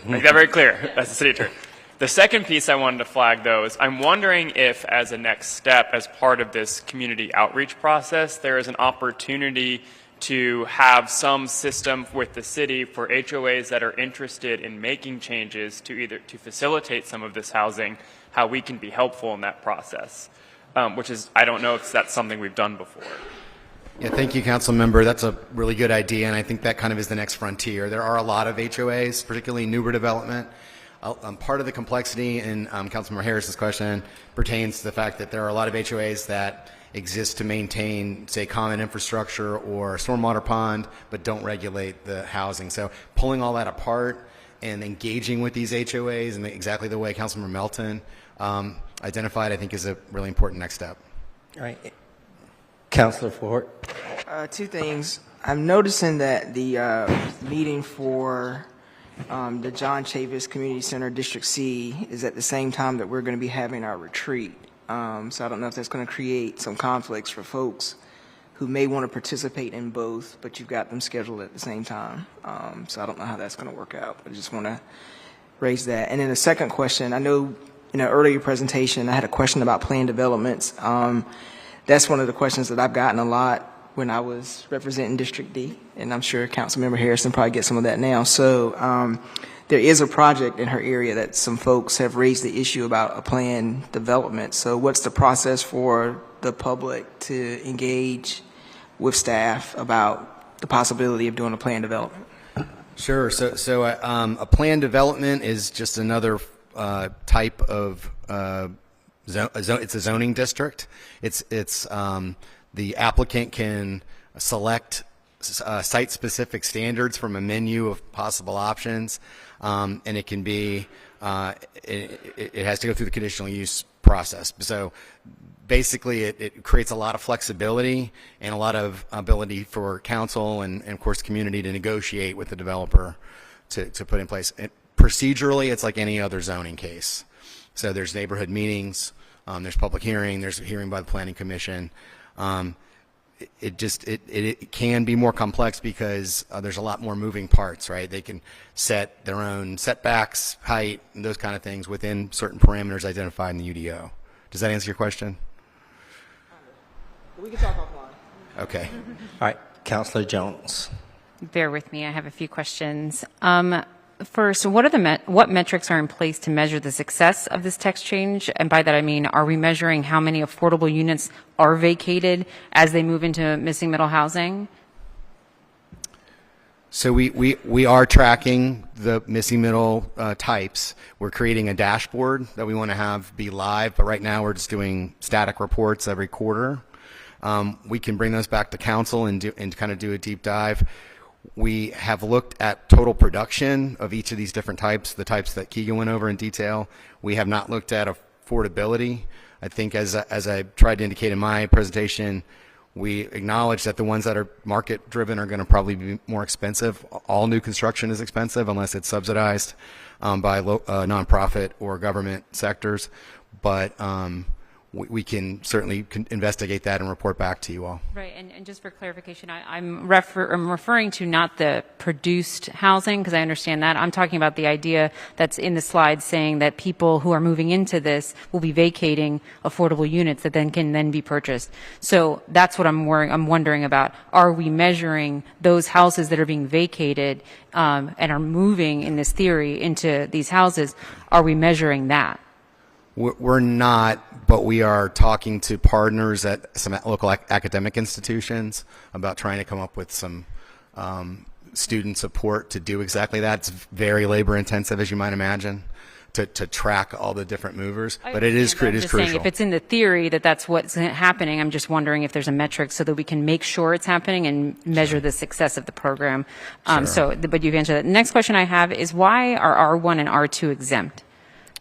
Make that very clear as the city attorney. The second piece I wanted to flag, though, is I'm wondering if, as a next step, as part of this community outreach process, there is an opportunity to have some system with the city for HOAs that are interested in making changes to facilitate some of this housing, how we can be helpful in that process, which is, I don't know if that's something we've done before. Yeah, thank you, Council Member. That's a really good idea, and I think that kind of is the next frontier. There are a lot of HOAs, particularly newer development. Part of the complexity in Councilmember Harris's question pertains to the fact that there are a lot of HOAs that exist to maintain, say, common infrastructure or stormwater pond, but don't regulate the housing. So pulling all that apart and engaging with these HOAs in exactly the way Councilmember Melton identified, I think, is a really important next step. All right. Councilor Ford. Two things. I'm noticing that the meeting for the John Chavis Community Center District C is at the same time that we're going to be having our retreat. So I don't know if that's going to create some conflicts for folks who may want to participate in both, but you've got them scheduled at the same time. So I don't know how that's going to work out. I just want to raise that. And then the second question, I know in an earlier presentation I had a question about planned developments. That's one of the questions that I've gotten a lot when I was representing District D, and I'm sure Councilmember Harrison probably gets some of that now. So there is a project in her area that some folks have raised the issue about a planned development. So what's the process for the public to engage with staff about the possibility of doing a planned development? Sure. So a planned development is just another type of it's a zoning district. It's the applicant can select site-specific standards from a menu of possible options, and it can be it has to go through the conditional use process. So basically, it creates a lot of flexibility and a lot of ability for council and of course community to negotiate with the developer to put in place. Procedurally, it's like any other zoning case. So there's neighborhood meetings, there's public hearing, there's a hearing by the Planning Commission. It can be more complex because there's a lot more moving parts, right? They can set their own setbacks, height, and those kind of things within certain parameters identified in the UDO. Does that answer your question? We can talk offline. Okay. All right, Councilor Jones. Bear with me. I have a few questions. First, what metrics are in place to measure the success of this text change? And by that I mean, are we measuring how many affordable units are vacated as they move into missing middle housing? So we are tracking the missing middle types. We're creating a dashboard that we want to have be live, but right now we're just doing static reports every quarter. We can bring those back to council and kind of do a deep dive. We have looked at total production of each of these different types, the types that Keegan went over in detail. We have not looked at affordability. I think as I tried to indicate in my presentation, we acknowledge that the ones that are market driven are going to probably be more expensive. All new construction is expensive unless it's subsidized by nonprofit or government sectors. But we can certainly investigate that and report back to you all. Right, and just for clarification, I'm referring to not the produced housing, because I understand that. I'm talking about the idea that's in the slide saying that people who are moving into this will be vacating affordable units that then can be purchased. So that's what I'm wondering about. Are we measuring those houses that are being vacated and are moving in this theory into these houses? Are we measuring that? We're not, but we are talking to partners at some local academic institutions about trying to come up with some student support to do exactly that. It's very labor intensive, as you might imagine, to track all the different movers, but it is crucial. Saying if it's in the theory that that's what's happening, I'm just wondering if there's a metric so that we can make sure it's happening and measure the success of the program. But you've answered that. The next question I have is, why are R1 and R2 exempt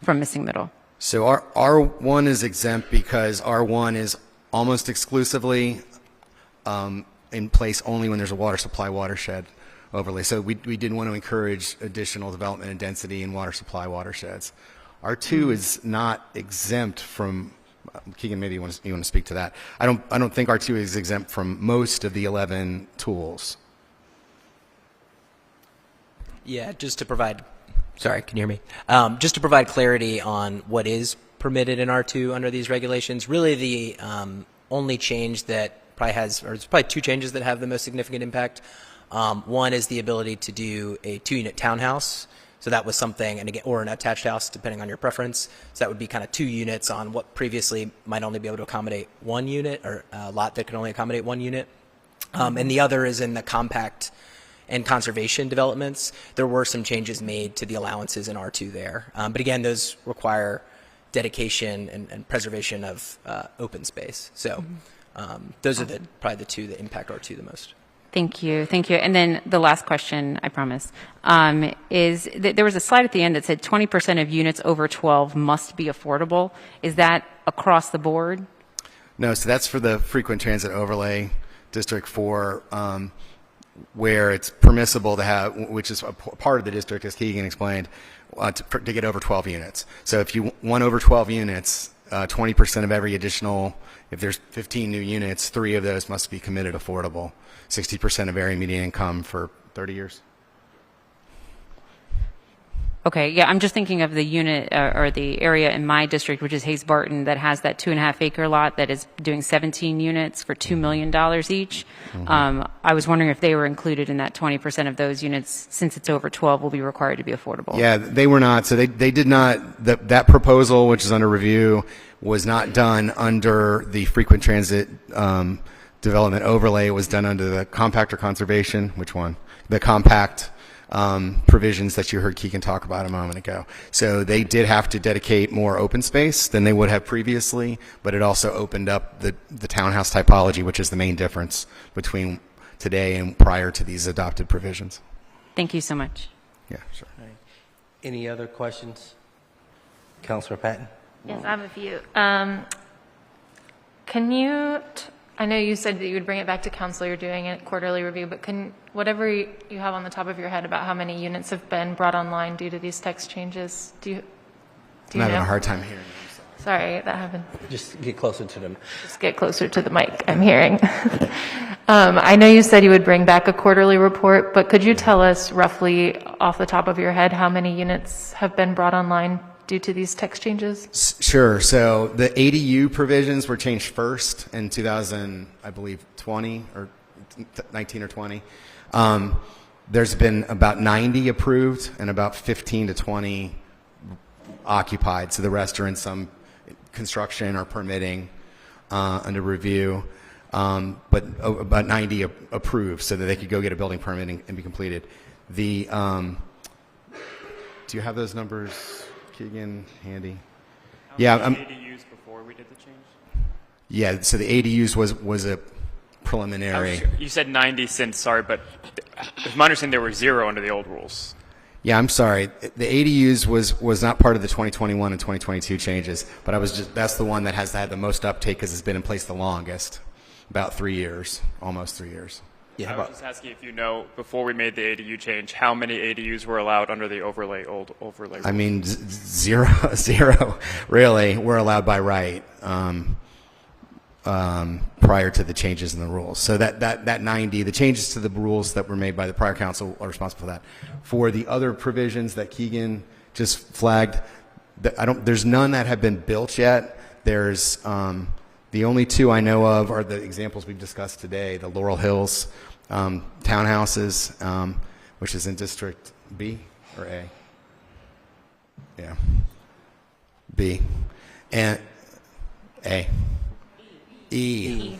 from missing middle? So our R1 is exempt because R1 is almost exclusively in place only when there's a water supply watershed overlay. So we didn't want to encourage additional development and density in water supply watersheds. R2 is not exempt from. Keegan, maybe you want to speak to that. I don't think R2 is exempt from most of the 11 tools. Yeah, just to provide. Sorry, can you hear me? Just to provide clarity on what is permitted in R2 under these regulations, really the only change that probably has, or there's probably two changes that have the most significant impact. One is the ability to do a 2-unit townhouse. So that was something, and again, or an attached house, depending on your preference. So that would be kind of 2 units on what previously might only be able to accommodate 1 unit, or a lot that can only accommodate 1 unit. And the other is in the compact and conservation developments. There were some changes made to the allowances in R2 there. But again, those require dedication and preservation of open space. So those are probably the two that impact R2 the most. Thank you. And then the last question, I promise, is there was a slide at the end that said 20% of units over 12 must be affordable. Is that across the board? No, so that's for the frequent transit overlay district 4, where it's permissible to have, which is a part of the district, as Keegan explained, to get over 12 units. So if you want over 12 units, 20% of every additional, if there's 15 new units, 3 of those must be committed affordable. 60% of area median income for 30 years. Okay, yeah, I'm just thinking of the unit or the area in my district, which is Hayes Barton, that has that 2.5-acre lot that is doing 17 units for $2 million each. I was wondering if they were included in that 20% of those units, since it's over 12, will be required to be affordable. Yeah, they were not. So they did not, that proposal, which is under review, was not done under the frequent transit development overlay. It was done under the compact or conservation. Which one? The compact provisions that you heard Keegan talk about a moment ago. So they did have to dedicate more open space than they would have previously, but it also opened up the townhouse typology, which is the main difference between today and prior to these adopted provisions. Thank you so much. Yeah, sure. Right. Any other questions? Councilor Patton? Yes, I have a few. Can you, I know you said that you would bring it back to council, you're doing a quarterly review, but whatever you have on the top of your head about how many units have been brought online due to these text changes, do you I'm having a hard time hearing you. Sorry, that happened. Just get closer to them. Just get closer to the mic, I'm hearing. I know you said you would bring back a quarterly report, but could you tell us roughly off the top of your head how many units have been brought online due to these text changes? Sure. So the ADU provisions were changed first in 2000, I believe, 20 or 19 or 20. There's been about 90 approved and about 15 to 20 occupied. So the rest are in some construction or permitting under review. But about 90 approved so that they could go get a building permit and be completed. Do you have those numbers, Keegan, handy? Yeah. ADUs before we did the change? Yeah, so the ADUs was a preliminary. You said 90 since, sorry, but if my understanding, there were 0 under the old rules. Yeah, I'm sorry. The ADUs was not part of the 2021 and 2022 changes, but that's the one that has had the most uptake because it's been in place the longest, about 3 years, almost 3 years. Yeah, I was just asking if you know, before we made the ADU change, how many ADUs were allowed under the old overlay rule? I mean, zero, really, were allowed by right prior to the changes in the rules. So that 90, the changes to the rules that were made by the prior council are responsible for that. For the other provisions that Keegan just flagged, there's none that have been built yet. There's the only two I know of are the examples we've discussed today, the Laurel Hills townhouses, which is in District B or A? Yeah. B. And A. E.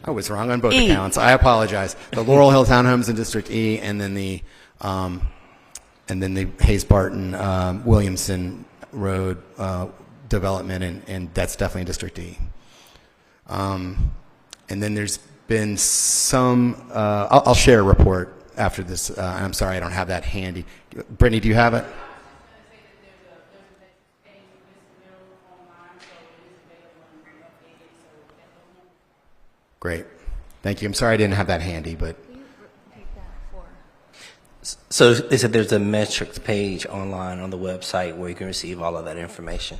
I was wrong on both accounts. I apologize. The Laurel Hill townhomes in District E, and then the Hayes Barton Williamson Road development, and that's definitely in District E. And then there's been some. I'll share a report after this. I'm sorry, I don't have that handy. Brittany, do you have it? Great. Thank you. I'm sorry I didn't have that handy, but. So they said there's a metrics page online on the website where you can receive all of that information.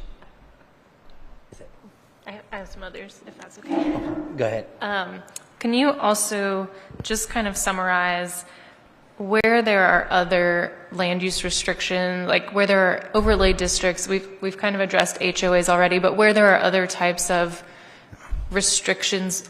I have some others, if that's okay. Go ahead. Can you also just kind of summarize where there are other land use restrictions, like where there are overlay districts? We've kind of addressed HOAs already, but where there are other types of restrictions,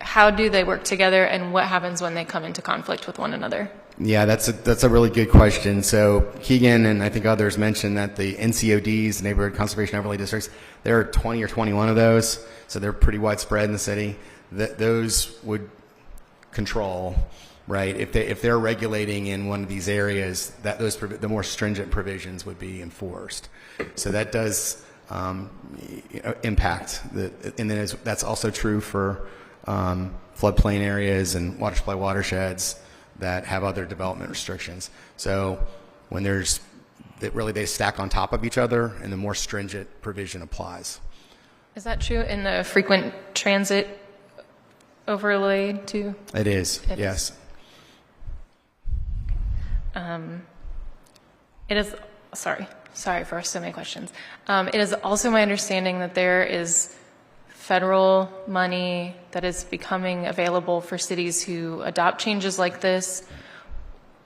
how do they work together, and what happens when they come into conflict with one another? Yeah, that's a really good question. So Keegan and I think others mentioned that the NCODs, Neighborhood Conservation Overlay Districts, there are 20 or 21 of those, so they're pretty widespread in the city. Those would control, right? If they're regulating in one of these areas, the more stringent provisions would be enforced. So that does impact and then that's also true for floodplain areas and water supply watersheds that have other development restrictions. So when they stack on top of each other, and the more stringent provision applies. Is that true in the frequent transit overlay too? It is, yes. It is, sorry for so many questions. It is also my understanding that there is federal money that is becoming available for cities who adopt changes like this.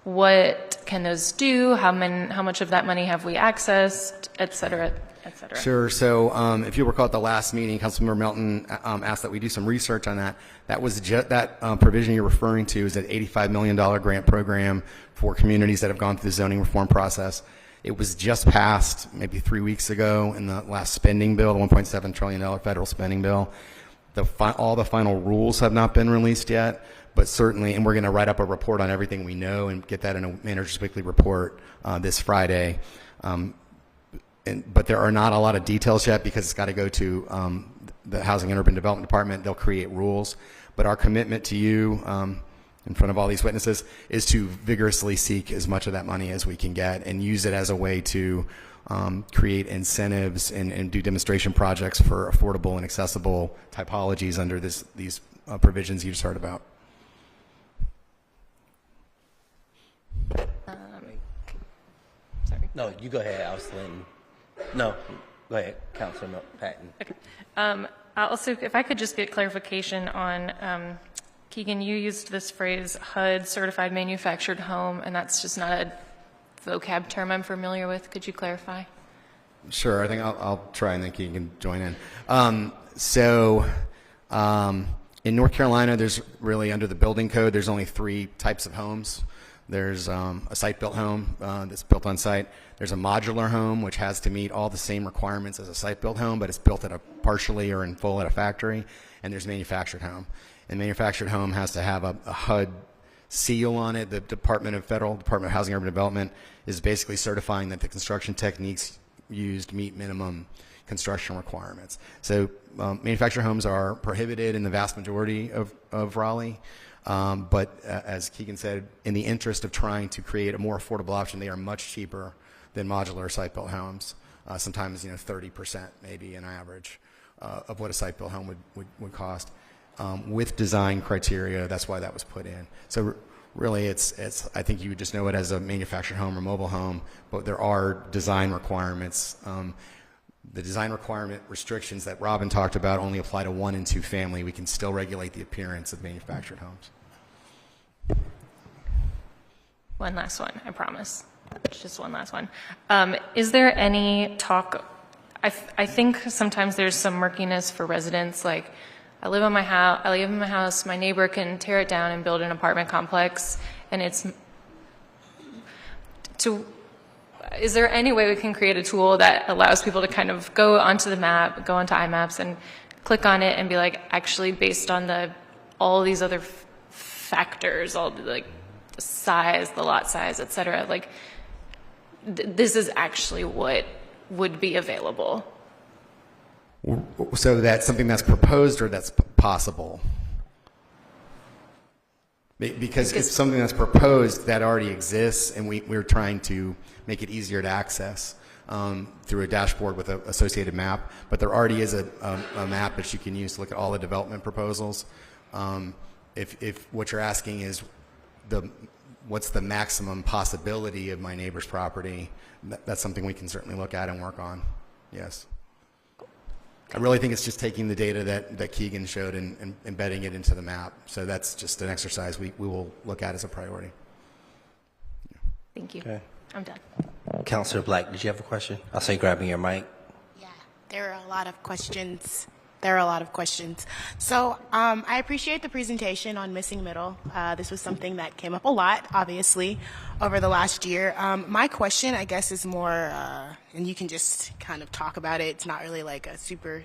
What can those do? How much of that money have we accessed, et cetera, et cetera? Sure. So if you recall at the last meeting, Councilmember Melton asked that we do some research on that. That was that provision you're referring to is an $85 million grant program for communities that have gone through the zoning reform process. It was just passed maybe 3 weeks ago in the last spending bill, the $1.7 trillion federal spending bill. All the final rules have not been released yet, but certainly, and we're going to write up a report on everything we know and get that in a Manager's Weekly report this Friday. But there are not a lot of details yet because it's got to go to the Housing and Urban Development Department. They'll create rules. But our commitment to you in front of all these witnesses is to vigorously seek as much of that money as we can get and use it as a way to create incentives and do demonstration projects for affordable and accessible typologies under these provisions you just heard about. Sorry. No, you go ahead, Austin. No, go ahead, Councilman Patton. Okay. Also, if I could just get clarification on, Keegan, you used this phrase HUD, certified manufactured home, and that's just not a vocab term I'm familiar with. Could you clarify? Sure, I think I'll try and then Keegan can join in. In North Carolina, there's really under the building code, there's only 3 types of homes. There's a site-built home that's built on site. There's a modular home, which has to meet all the same requirements as a site-built home, but it's built at a partially or in full at a factory. And there's manufactured home. And manufactured home has to have a HUD seal on it. The Federal Department of Housing and Urban Development is basically certifying that the construction techniques used meet minimum construction requirements. So manufactured homes are prohibited in the vast majority of Raleigh. But as Keegan said, in the interest of trying to create a more affordable option, they are much cheaper than modular site-built homes. Sometimes 30% maybe an average of what a site-built home would cost. with design criteria. That's why that was put in. So really, I think you would just know it as a manufactured home or mobile home, but there are design requirements. The design requirement restrictions that Robin talked about only apply to 1 and 2 family. We can still regulate the appearance of manufactured homes. One last one, I promise. Just one last one. Is there any talk, I think sometimes there's some murkiness for residents, like I live in my house, my neighbor can tear it down and build an apartment complex, and is there any way we can create a tool that allows people to kind of go onto the map, go onto iMaps and click on it and be like, actually based on all these other factors, all the size, the lot size, et cetera, like this is actually what would be available? So that's something that's proposed or that's possible? Because it's something that's proposed that already exists, and we're trying to make it easier to access through a dashboard with an associated map. But there already is a map that you can use to look at all the development proposals. If what you're asking is what's the maximum possibility of my neighbor's property, that's something we can certainly look at and work on. Yes. I really think it's just taking the data that Keegan showed and embedding it into the map. So that's just an exercise we will look at as a priority. Thank you. Okay. I'm done. Councilor Black, did you have a question? I'll say grabbing your mic. Yeah, there are a lot of questions. So I appreciate the presentation on missing middle. This was something that came up a lot, obviously, over the last year. My question, I guess, is more, and you can just kind of talk about it. It's not really like a super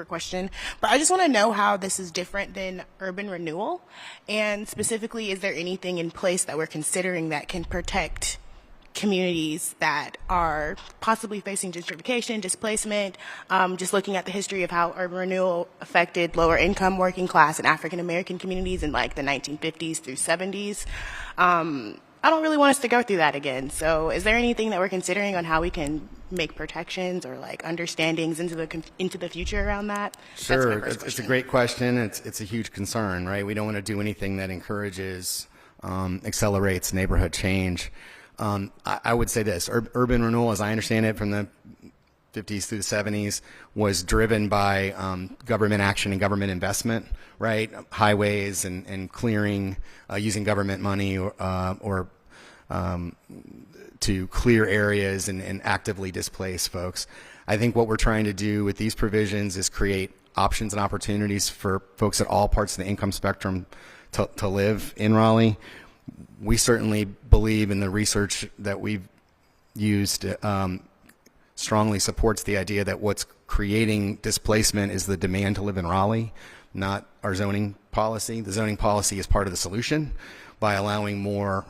question, but I just want to know how this is different than urban renewal. And specifically, is there anything in place that we're considering that can protect communities that are possibly facing gentrification, displacement, just looking at the history of how urban renewal affected lower income, working class, and African American communities in like the 1950s through 70s. I don't really want us to go through that again. So is there anything that we're considering on how we can make protections or like understandings into the future around that? Sure, it's a great question. It's a huge concern, right? We don't want to do anything that encourages, accelerates neighborhood change. I would say this, urban renewal, as I understand it from the 50s through the 70s, was driven by government action and government investment, right? Highways and clearing, using government money or to clear areas and actively displace folks. I think what we're trying to do with these provisions is create options and opportunities for folks at all parts of the income spectrum to live in Raleigh. We certainly believe in the research that we've used strongly supports the idea that what's creating displacement is the demand to live in Raleigh, not our zoning policy. The zoning policy is part of the solution by allowing more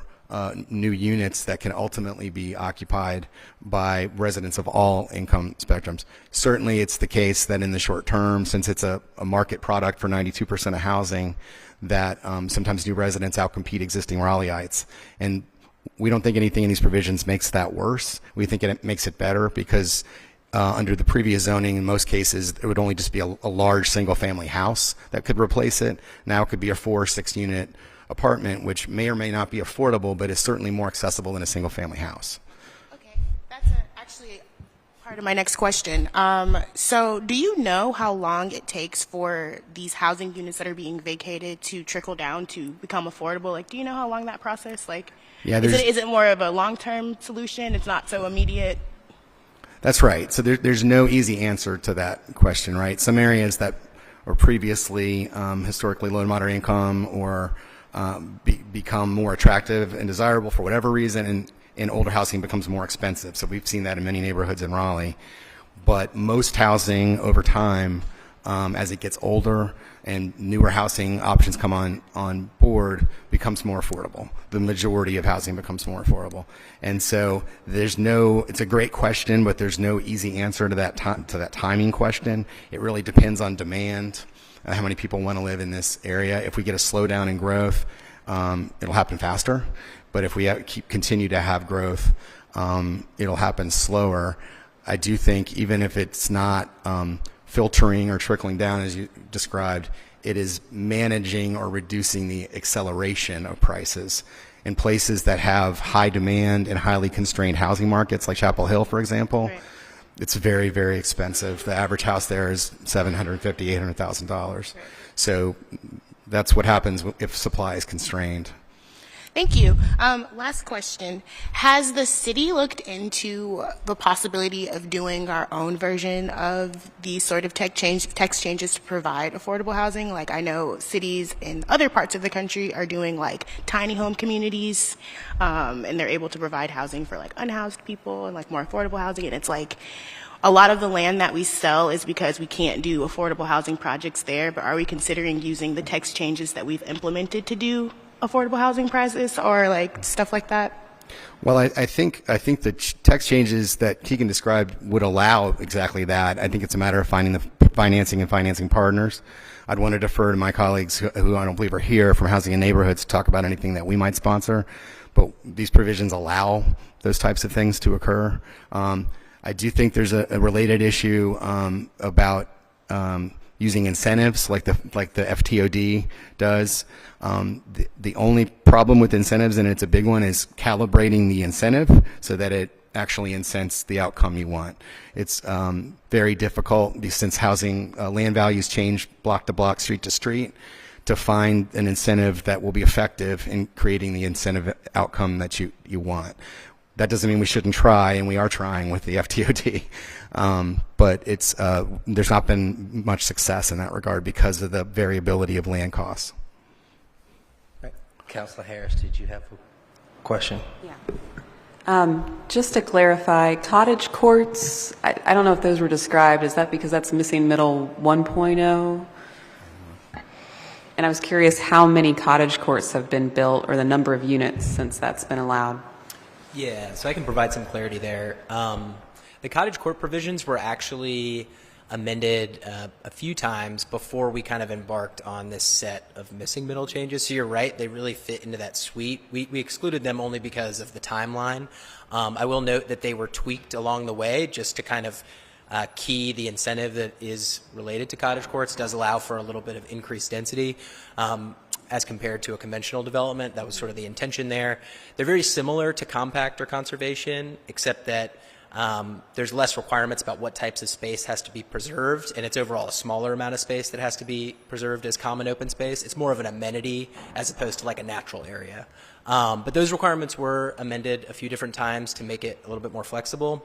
new units that can ultimately be occupied by residents of all income spectrums. Certainly it's the case that in the short term, since it's a market product for 92% of housing, that sometimes new residents outcompete existing Raleigheites. And we don't think anything in these provisions makes that worse. We think it makes it better because under the previous zoning, in most cases, it would only just be a large single-family house that could replace it. Now it could be a 4 or 6 unit apartment, which may or may not be affordable, but is certainly more accessible than a single-family house. Okay, that's actually part of my next question. So do you know how long it takes for these housing units that are being vacated to trickle down to become affordable? Like, do you know how long that process, like, yeah, is it more of a long-term solution? It's not so immediate? That's right. So there's no easy answer to that question, right? Some areas that were previously historically low to moderate income or become more attractive and desirable for whatever reason, and older housing becomes more expensive. So we've seen that in many neighborhoods in Raleigh. But most housing over time, as it gets older and newer housing options come on board, becomes more affordable. The majority of housing becomes more affordable. And so it's a great question, but there's no easy answer to that timing question. It really depends on demand, how many people want to live in this area. If we get a slowdown in growth, it'll happen faster. But if we continue to have growth, it'll happen slower. I do think even if it's not filtering or trickling down, as you described, it is managing or reducing the acceleration of prices. In places that have high demand and highly constrained housing markets, like Chapel Hill, for example, Right. it's very, very expensive. The average house there is $750,000, $800,000. So that's what happens if supply is constrained. Thank you. Last question. Has the city looked into the possibility of doing our own version of these sort of text changes to provide affordable housing? Like, I know cities in other parts of the country are doing like tiny home communities, and they're able to provide housing for like unhoused people and like more affordable housing. And it's like a lot of the land that we sell is because we can't do affordable housing projects there. But are we considering using the text changes that we've implemented to do affordable housing prices or like stuff like that? Well, I think the text changes that Keegan described would allow exactly that. I think it's a matter of finding the financing and financing partners. I'd want to defer to my colleagues who I don't believe are here from Housing and Neighborhoods to talk about anything that we might sponsor, but these provisions allow those types of things to occur. I do think there's a related issue about using incentives like the FTOD does. The only problem with incentives, and it's a big one, is calibrating the incentive so that it actually incents the outcome you want. It's very difficult since housing land values change block to block, street to street, to find an incentive that will be effective in creating the incentive outcome that you want. That doesn't mean we shouldn't try, and we are trying with the FTOD. But there's not been much success in that regard because of the variability of land costs. Right. Councilor Harris, did you have a question? Yeah. Just to clarify, cottage courts, I don't know if those were described. Is that because that's missing middle 1.0? And I was curious how many cottage courts have been built or the number of units since that's been allowed. Yeah, so I can provide some clarity there. The cottage court provisions were actually amended a few times before we kind of embarked on this set of missing middle changes. So you're right, they really fit into that suite. We excluded them only because of the timeline. I will note that they were tweaked along the way just to kind of key the incentive that is related to cottage courts. It does allow for a little bit of increased density. As compared to a conventional development. That was sort of the intention there. They're very similar to compact or conservation, except that there's less requirements about what types of space has to be preserved, and it's overall a smaller amount of space that has to be preserved as common open space. It's more of an amenity as opposed to like a natural area. But those requirements were amended a few different times to make it a little bit more flexible.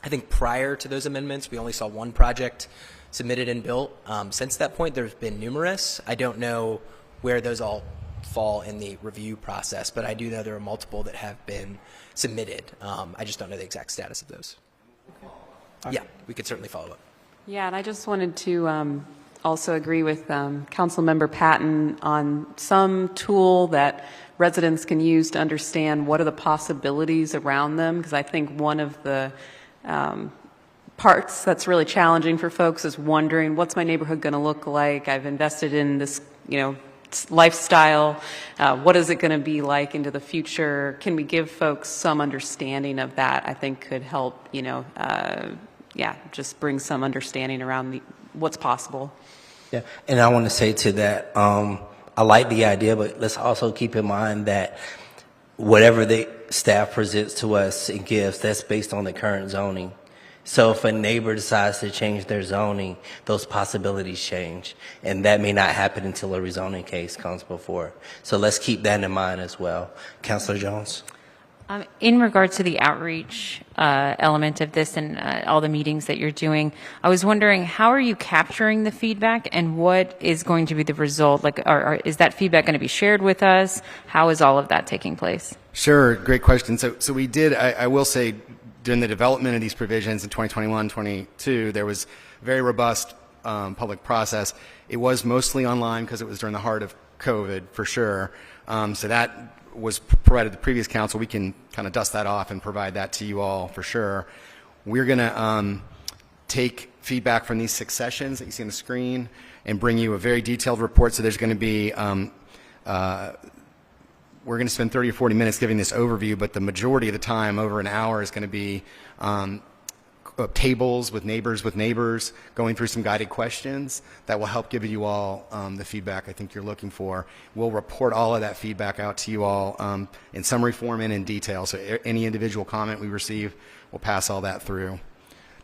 I think prior to those amendments, we only saw one project submitted and built. Since that point, there's been numerous. I don't know where those all fall in the review process, but I do know there are multiple that have been submitted. I just don't know the exact status of those. Okay. Yeah, we could certainly follow up. Yeah, and I just wanted to also agree with Councilmember Patton on some tool that residents can use to understand what are the possibilities around them, because I think one of the parts that's really challenging for folks is wondering, what's my neighborhood going to look like? I've invested in this, lifestyle. What is it going to be like into the future? Can we give folks some understanding of that? I think could help, just bring some understanding around what's possible. Yeah, and I want to say to that, I like the idea, but let's also keep in mind that whatever the staff presents to us and gives, that's based on the current zoning. So if a neighbor decides to change their zoning, those possibilities change. And that may not happen until a rezoning case comes before. So let's keep that in mind as well. Councilor Jones? In regard to the outreach element of this and all the meetings that you're doing, I was wondering, how are you capturing the feedback and what is going to be the result? Like, is that feedback going to be shared with us? How is all of that taking place? Sure, great question. So we did, I will say, during the development of these provisions in 2021, 22, there was a very robust public process. It was mostly online because it was during the heart of COVID, for sure. So that was provided to the previous council. We can kind of dust that off and provide that to you all for sure. We're going to take feedback from these 6 sessions that you see on the screen and bring you a very detailed report. So there's going to be we're going to spend 30 or 40 minutes giving this overview, but the majority of the time, over an hour, is going to be tables with neighbors, going through some guided questions that will help give you all the feedback I think you're looking for. We'll report all of that feedback out to you all in summary form and in detail. So any individual comment we receive, we'll pass all that through.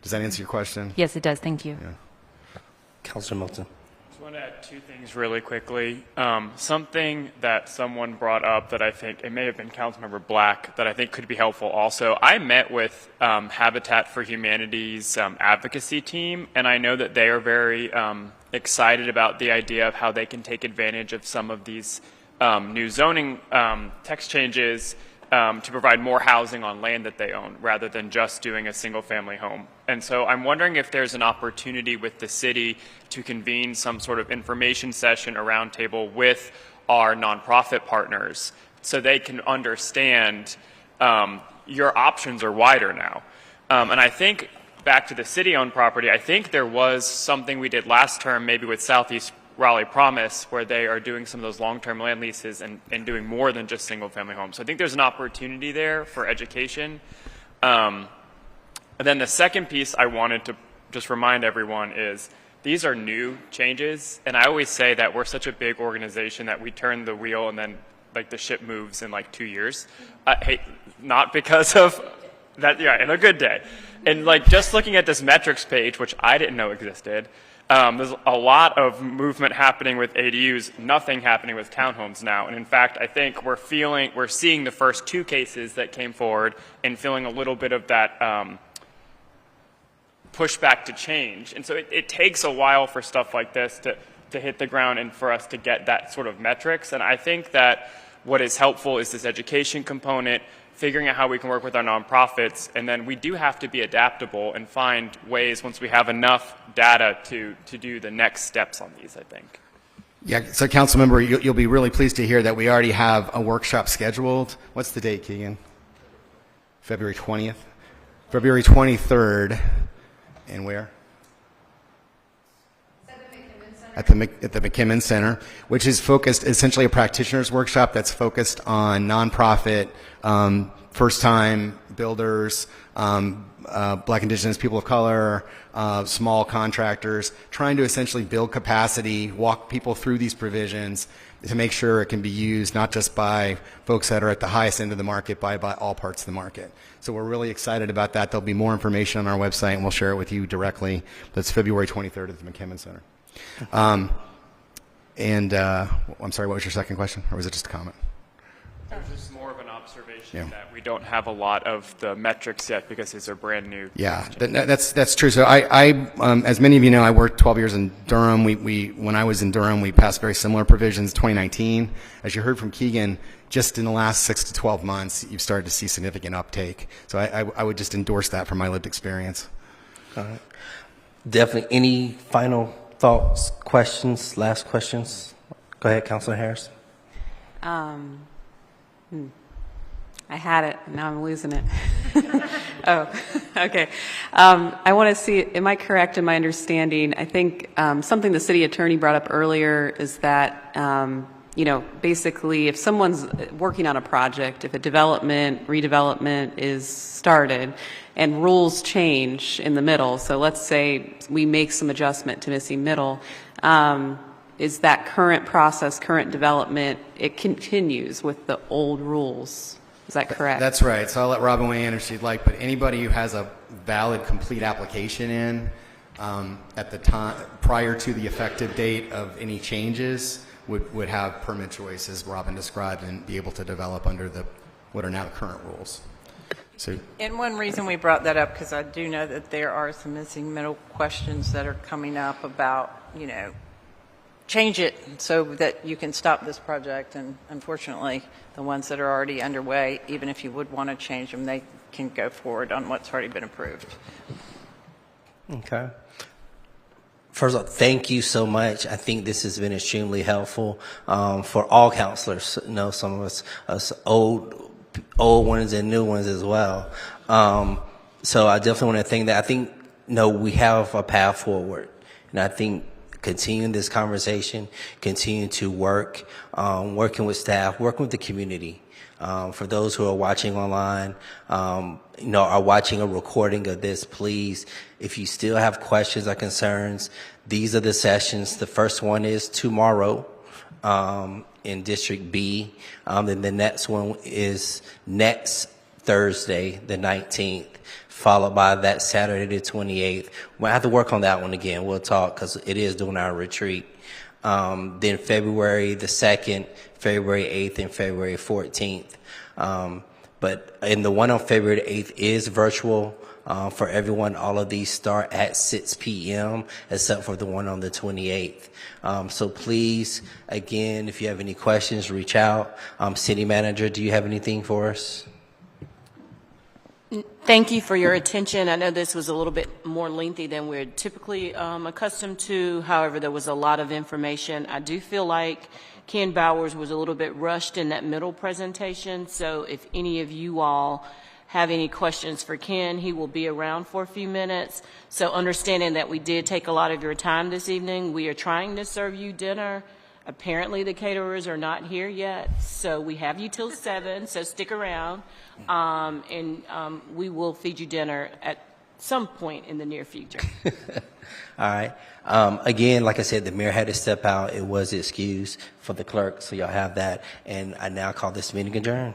Does that answer your question? Yes, it does. Thank you. Yeah. Councilor Milton. I want to add two things really quickly. Something that someone brought up that I think, it may have been Councilmember Black, that I think could be helpful also. I met with Habitat for Humanity's advocacy team, and I know that they are very excited about the idea of how they can take advantage of some of these new zoning text changes to provide more housing on land that they own rather than just doing a single family home. And so I'm wondering if there's an opportunity with the city to convene some sort of information session or roundtable with our nonprofit partners so they can understand your options are wider now. And I think back to the city-owned property, I think there was something we did last term, maybe with Southeast Raleigh Promise, where they are doing some of those long-term land leases and doing more than just single-family homes. So I think there's an opportunity there for education. And then the second piece I wanted to just remind everyone is these are new changes, and I always say that we're such a big organization that we turn the wheel and then like the ship moves in like 2 years. Hey, not because of that, yeah, in a good day. And like just looking at this metrics page, which I didn't know existed, there's a lot of movement happening with ADUs, nothing happening with townhomes now. And in fact, I think we're seeing the first two cases that came forward and feeling a little bit of that pushback to change. And so it takes a while for stuff like this to hit the ground and for us to get that sort of metrics. And I think that what is helpful is this education component, figuring out how we can work with our nonprofits, and then we do have to be adaptable and find ways once we have enough data to do the next steps on these, I think. Yeah, so Councilmember, you'll be really pleased to hear that we already have a workshop scheduled. What's the date, Keegan? February 20th? February 23rd. And where? At the McKimmon Center, which is focused, essentially a practitioner's workshop that's focused on nonprofit, first-time builders, Black, Indigenous, people of color, small contractors, trying to essentially build capacity, walk people through these provisions to make sure it can be used not just by folks that are at the highest end of the market, by all parts of the market. So we're really excited about that. There'll be more information on our website, and we'll share it with you directly. That's February 23rd at the McKimmon Center. I'm sorry, what was your second question? Or was it just a comment? It was just more of an observation that we don't have a lot of the metrics yet because these are brand new. Yeah, that's true. So I as many of you know, I worked 12 years in Durham. When I was in Durham, we passed very similar provisions 2019. As you heard from Keegan, just in the last 6 to 12 months, you've started to see significant uptake. So I would just endorse that from my lived experience. All right. Definitely. Any final thoughts, questions, last questions? Go ahead, Councilor Harris. I had it, now I'm losing it. Oh, okay. I want to see, am I correct in my understanding? I think something the city attorney brought up earlier is that, basically if someone's working on a project, if a redevelopment is started and rules change in the middle, so let's say we make some adjustment to missing middle, is that current process, current development, it continues with the old rules. Is that correct? That's right. So I'll let Robin weigh in if she'd like, but anybody who has a valid, complete application in at the time prior to the effective date of any changes would have permit choice, as Robin described, and be able to develop under what are now the current rules. So, and one reason we brought that up, because I do know that there are some missing middle questions that are coming up about, change it so that you can stop this project. And unfortunately, the ones that are already underway, even if you would want to change them, they can go forward on what's already been approved. Okay. First of all, thank you so much. I think this has been extremely helpful for all counselors. Some of us old ones and new ones as well. So I definitely want to thank that. I think we have a path forward, and I think continuing this conversation, continuing to working with staff, working with the community, For those who are watching online, are watching a recording of this, please, if you still have questions or concerns, these are the sessions. The first one is tomorrow in District B. Then the next one is next Thursday, the 19th, followed by that Saturday, the 28th. We'll have to work on that one again. We'll talk because it is during our retreat. Then February the 2nd, February 8th, and February 14th. But in the one on February the 8th is virtual for everyone. All of these start at 6 p.m. except for the one on the 28th. So please, again, if you have any questions, reach out. City Manager, do you have anything for us? Thank you for your attention. I know this was a little bit more lengthy than we're typically accustomed to. However, there was a lot of information. I do feel like Ken Bowers was a little bit rushed in that middle presentation. So if any of you all have any questions for Ken, he will be around for a few minutes. So understanding that we did take a lot of your time this evening, we are trying to serve you dinner. Apparently the caterers are not here yet, so we have you till 7, so stick around, and we will feed you dinner at some point in the near future. All right. Again, like I said, the mayor had to step out. It was excused for the clerk, so y'all have that. And I now call this meeting adjourned.